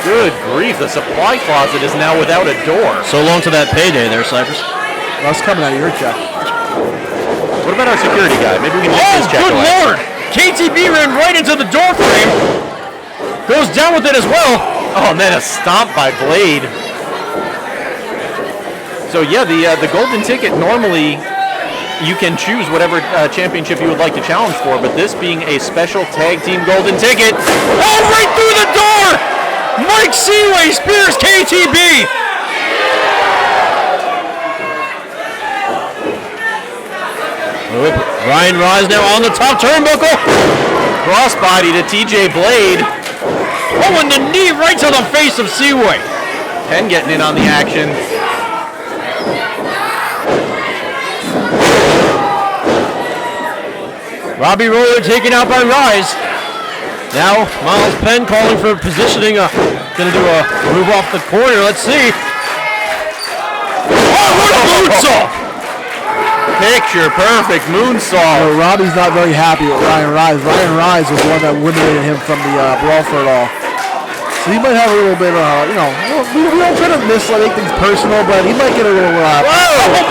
Good grief, the supply closet is now without a door. So long to that payday there, Cypress. Well, it's coming out of your check. What about our security guy? Maybe we can take this check good away. Lord! KTB ran right into the door frame. Goes down with it as well. Oh, and then a stomp by Blade. So yeah, the golden ticket, normally you can choose whatever championship you would like to challenge for, but this being a special tag team golden ticket. Oh, right through the door! Mike Seaway spears KTB. Ryan Rise now on the top turnbuckle. Crossbody to TJ Blade. Oh, and the knee right to the face of Seaway. Penn getting in on the action. Robbie Roller taken out by Rise. Now Miles Penn calling for positioning. Gonna do a move off the corner. Let's see. Oh, what a moonsault! Picture perfect moonsault. Robbie's not very happy with Ryan Rise. Ryan Rise was the one that eliminated him from the brawl for it all. So he might have a little bit of, we don't try to make things personal, but he might get a little. Whoa!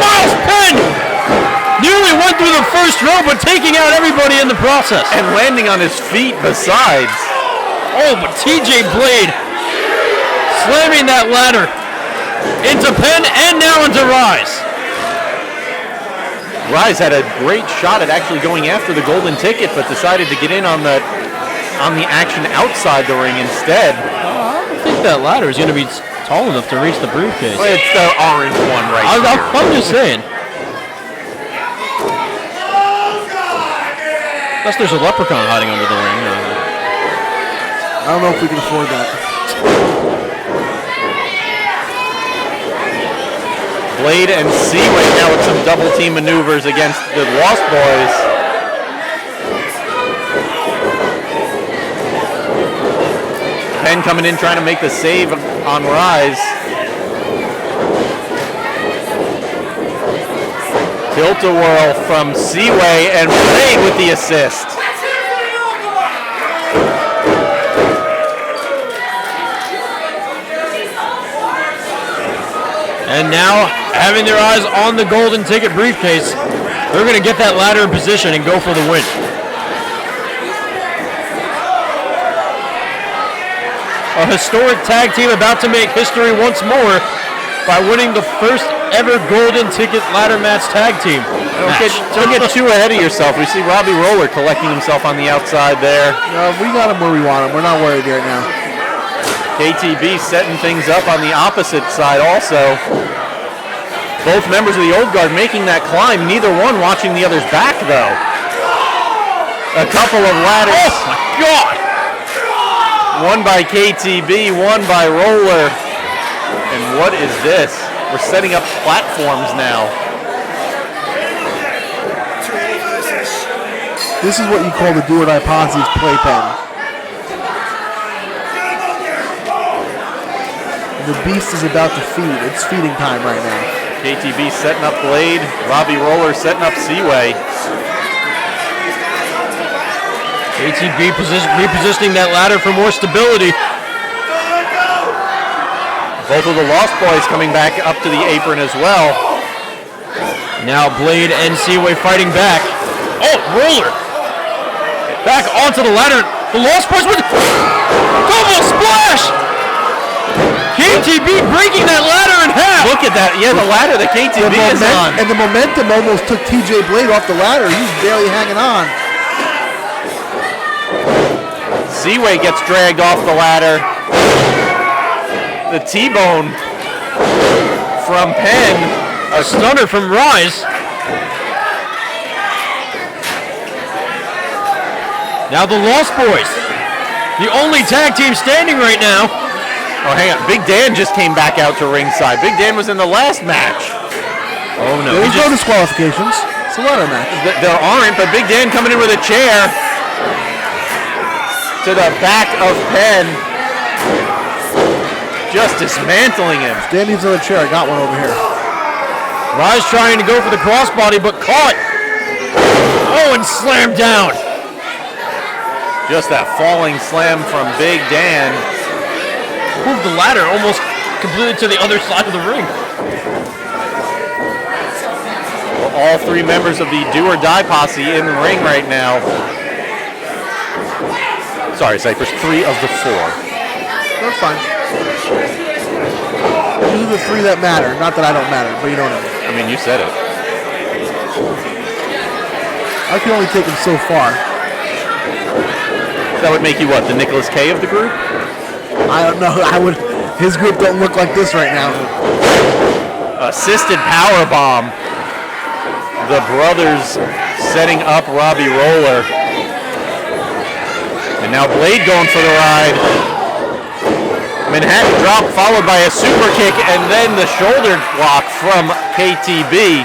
Miles Penn nearly went through the first row, but taking out everybody in the process. And landing on his feet besides. Oh, but TJ Blade slamming that ladder into Penn and now into Rise. Rise had a great shot at actually going after the golden ticket, but decided to get in on the action outside the ring instead. I don't think that ladder is going to be tall enough to reach the briefcase. It's the orange one right here. I'm just saying. Unless there's a leprechaun hiding under the ring. I don't know if we can afford that. Blade and Seaway now with some double team maneuvers against the Lost Boys. Penn coming in trying to make the save on Rise. Tilt-a-whirl from Seaway and Blade with the assist. And now, having their eyes on the golden ticket briefcase, they're going to get that ladder in position and go for the win. A historic tag team about to make history once more by winning the first ever golden ticket ladder match tag team. Don't get too ahead of yourself. We see Robbie Roller collecting himself on the outside there. No, we got him where we want him. We're not worried right now. KTB setting things up on the opposite side also. Both members of the Old Guard making that climb. Neither one watching the other's back, though. A couple of ladders. Oh, my God! One by KTB, one by Roller. And what is this? We're setting up platforms now. This is what you call the do or die posse's playpen. The beast is about to feed. It's feeding time right now. KTB setting up Blade. Robbie Roller setting up Seaway. KTB repositioning that ladder for more stability. Both of the Lost Boys coming back up to the apron as well. Now Blade and Seaway fighting back. Oh, Roller! Back onto the ladder. The Lost Boys with double splash! KTB breaking that ladder in half. Look at that. Yeah, the ladder that KTB is on. And the momentum almost took TJ Blade off the ladder. He's barely hanging on. Seaway gets dragged off the ladder. The T-bone from Penn. A stunner from Rise. Now the Lost Boys. The only tag team standing right now. Oh, hang on. Big Dan just came back out to ringside. Big Dan was in the last match. Oh, no. There's no disqualifications. It's a ladder match. There aren't, but Big Dan coming in with a chair to the back of Penn. Just dismantling him. Dan needs another chair. I got one over here. Rise trying to go for the crossbody, but caught. Oh, and slammed down. Just that falling slam from Big Dan. Moved the ladder almost completely to the other side of the ring. Well, all three members of the Do or Die posse in the ring right now. Sorry, Cypress, 3 of the 4. That's fine. These are the 3 that matter. Not that I don't matter, but you know what I mean. I mean, you said it. I can only take him so far. That would make you what, the Nicholas K of the group? I don't know. His group don't look like this right now. Assisted power bomb. The brothers setting up Robbie Roller. And now Blade going for the ride. Manhattan drop followed by a super kick and then the shoulder block from KTB.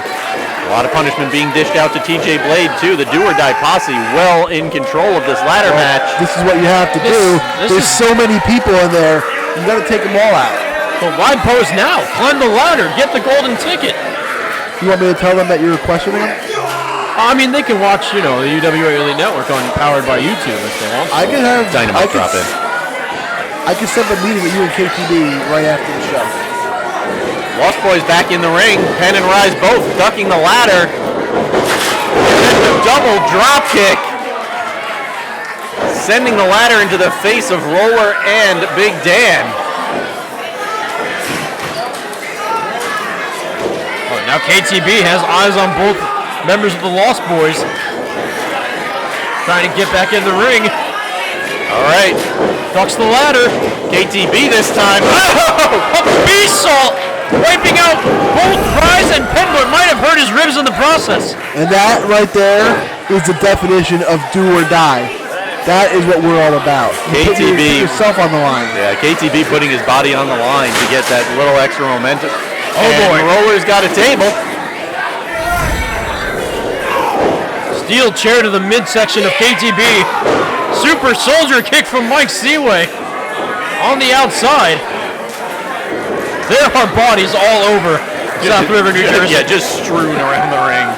A lot of punishment being dished out to TJ Blade too. The Do or Die posse well in control of this ladder match. This is what you have to do. There's so many people in there. You got to take them all out. So wide pose now. Climb the ladder. Get the golden ticket. You want me to tell them that you're questioning them? I mean, they can watch, the UWA Elite Network on Powered by YouTube if they want. I can have DynaMike drop in. I can set up a meeting with you and KTB right after the show. Lost Boys back in the ring. Penn and Rise both ducking the ladder. And then the double drop kick. Sending the ladder into the face of Roller and Big Dan. Oh, now KTB has eyes on both members of the Lost Boys trying to get back in the ring. All right. Ducks the ladder. KTB this time. Oh! A beast salt! Wiping out both Rise and Penn, but might have hurt his ribs in the process. And that right there is the definition of do or die. That is what we're all about. You KTB. put yourself on the line. Yeah, KTB putting his body on the line to get that little extra momentum. Oh boy. Roller's got a table. Steel chair to the midsection of KTB. Super soldier kick from Mike Seaway on the outside. There are bodies all over South River, New Jersey. Yeah, just strewn around the ring.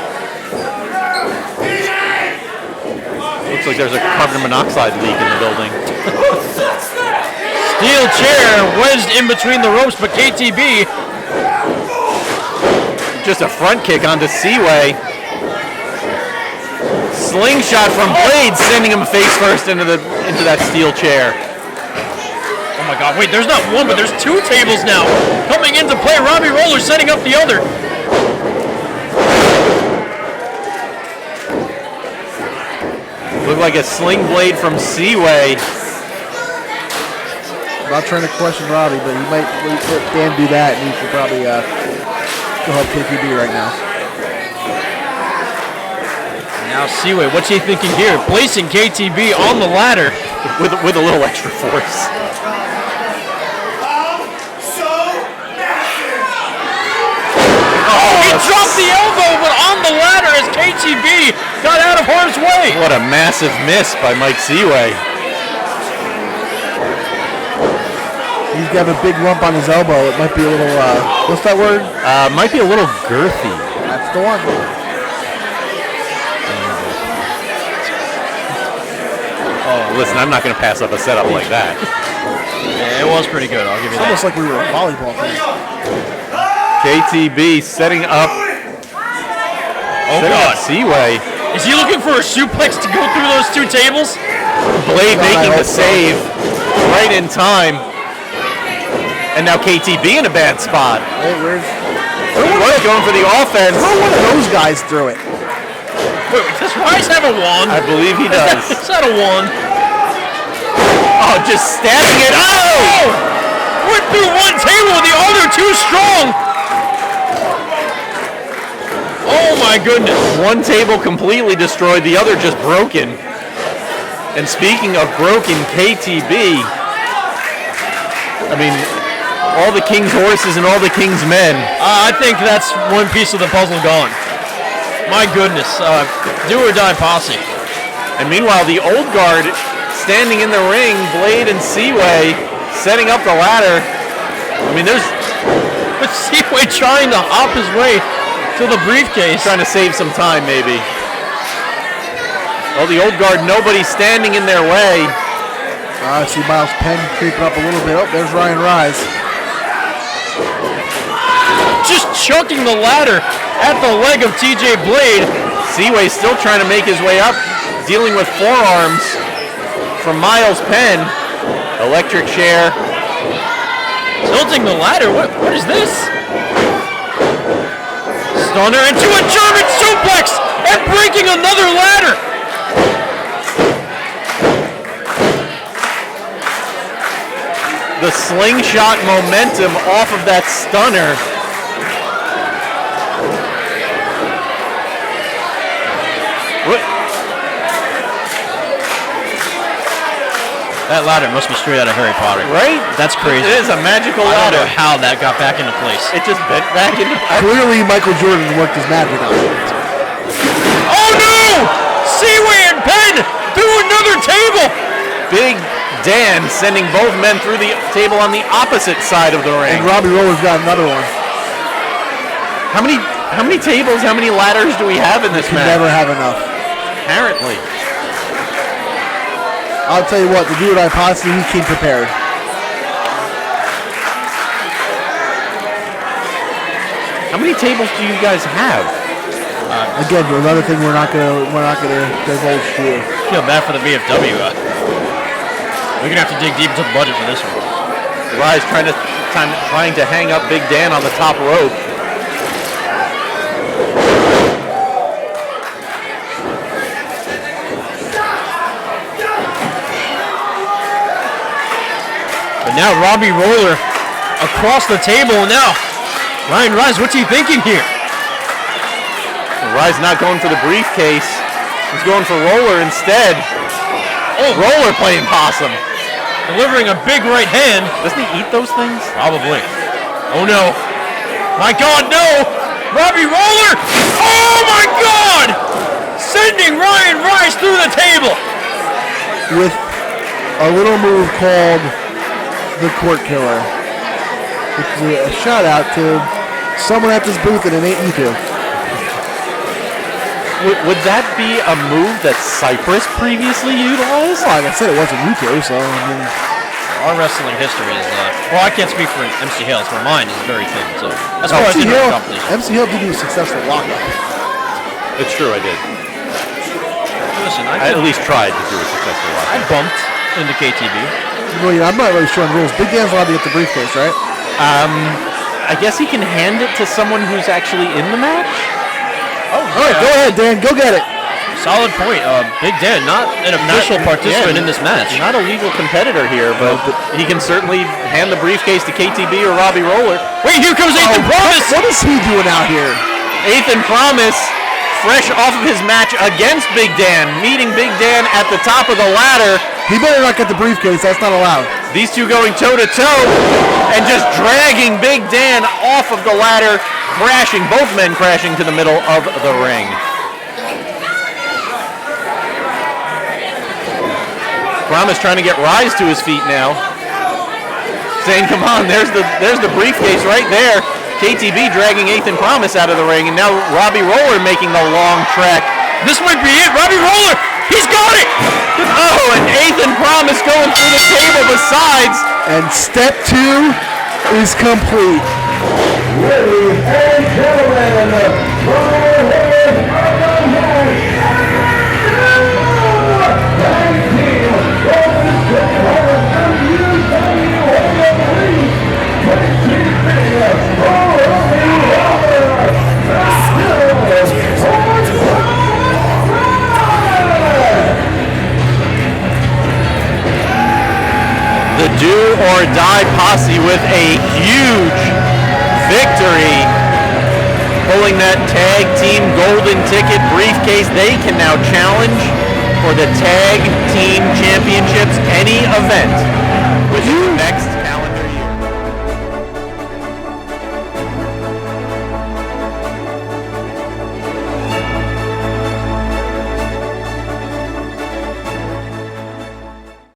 Looks like there's a carbon monoxide leak in the building. Steel chair wedged in between the ropes, but KTB. Just a front kick onto Seaway. Slingshot from Blade, sending him face first into that steel chair. Oh my God! Wait, there's not one, but there's two tables now coming into play. Robbie Roller setting up the other. Looked like a sling blade from Seaway. I'm not trying to question Robbie, but he might let Dan do that, and he should probably go help KTB right now. Now Seaway, what's he thinking here? Placing KTB on the ladder with a little extra force. He dropped the elbow, but on the ladder as KTB got out of harm's way. What a massive miss by Mike Seaway. He's got a big lump on his elbow. It might be a little, what's that word? Might be a little girthy. That's the one. Oh, listen, I'm not going to pass up a setup like that. Yeah, it was pretty good. I'll give you It's that. almost like we were a volleyball team. KTB setting up. Oh God, Seaway. is he looking for a suplex to go through those two tables? Blade making the save right in time. And now KTB in a bad spot. Hey, where's Going for the offense. one of those guys threw it? Wait, does Rise have a wand? I believe he does. Is that a wand? Oh, just stabbing it. Oh! Went through one table, the other too strong. Oh my goodness. One table completely destroyed, the other just broken. And speaking of broken, KTB, I mean, all the king's horses and all the king's men. I think that's one piece of the puzzle gone. My goodness, do or die posse. And meanwhile, the old guard standing in the ring, Blade and Seaway setting up the ladder. I mean, there's Seaway trying to hop his way to the briefcase. trying to save some time, maybe. Well, the old guard, nobody standing in their way. I see Miles Penn creeping up a little bit. Oh, there's Ryan Rise. Just chucking the ladder at the leg of TJ Blade. Seaway still trying to make his way up, dealing with forearms from Miles Penn. Electric chair. Tilting the ladder. What is this? Stunner into a German suplex and breaking another ladder. The slingshot momentum off of that stunner. That ladder must be straight out of Harry Potter. Right? That's crazy. It is a magical I don't ladder. know how that got back into place. It just bent back into. Clearly, Michael Jordan worked his magic on it. Oh no! Seaway and Penn through another table. Big Dan sending both men through the table on the opposite side of the ring. And Robbie Roller's got another one. How many tables, how many ladders do we have in this Can match? never have enough. Apparently. I'll tell you what, the do or die posse, he came prepared. How many tables do you guys have? Again, another thing we're not gonna divulge to you. Feel bad for the VFW. We're gonna have to dig deep into the budget for this one. Rise trying to hang up Big Dan on the top rope. Now Robbie Roller across the table. Now Ryan Rice, what's he thinking here? Rise not going for the briefcase. He's going for Roller instead. Oh, Roller playing possum. Delivering a big right hand. Doesn't he eat those things? Probably. Oh no. My God, no! Robbie Roller! Oh my God! Sending Ryan Rice through the table. With a little move called the Court Killer. Which is a shout out to someone at this booth and it ain't you two. Would that be a move that Cypress previously utilized? Well, like I said, it wasn't you two, so I mean. Our wrestling history is, well, I can't speak for MC Hale's, but mine is very thin. So as far as in competition. MC Hale did do a successful lockup. It's true, I did. Listen, I at least tried to do a successful lockup. I bumped into KTB. Well, I'm not really sure on rules. Big Dan's allowed to get the briefcase, right? I guess he can hand it to someone who's actually in the match. Oh, all right, go ahead, Dan. Go get it. Solid point. Big Dan, not an official participant in this match. Not a legal competitor here, but he can certainly hand the briefcase to KTB or Robbie Roller. Wait, here comes Ethan Promise. What is he doing out here? Ethan Promise, fresh off of his match against Big Dan, meeting Big Dan at the top of the ladder. He better not get the briefcase. That's not allowed. These two going toe-to-toe and just dragging Big Dan off of the ladder, crashing, both men crashing to the middle of the ring. Promise trying to get Rise to his feet now. Saying, come on, there's the briefcase right there. KTB dragging Ethan Promise out of the ring, and now Robbie Roller making the long trek. This might be it. Robbie Roller, he's got it. Oh, and Ethan Promise going through the table besides. And step 2 is complete. Ladies and gentlemen, the Crossroads of the match. Tag team, Corvis from UWA Elite. The do or die posse with a huge victory, pulling that tag team golden ticket briefcase. They can now challenge for the tag team championships any event with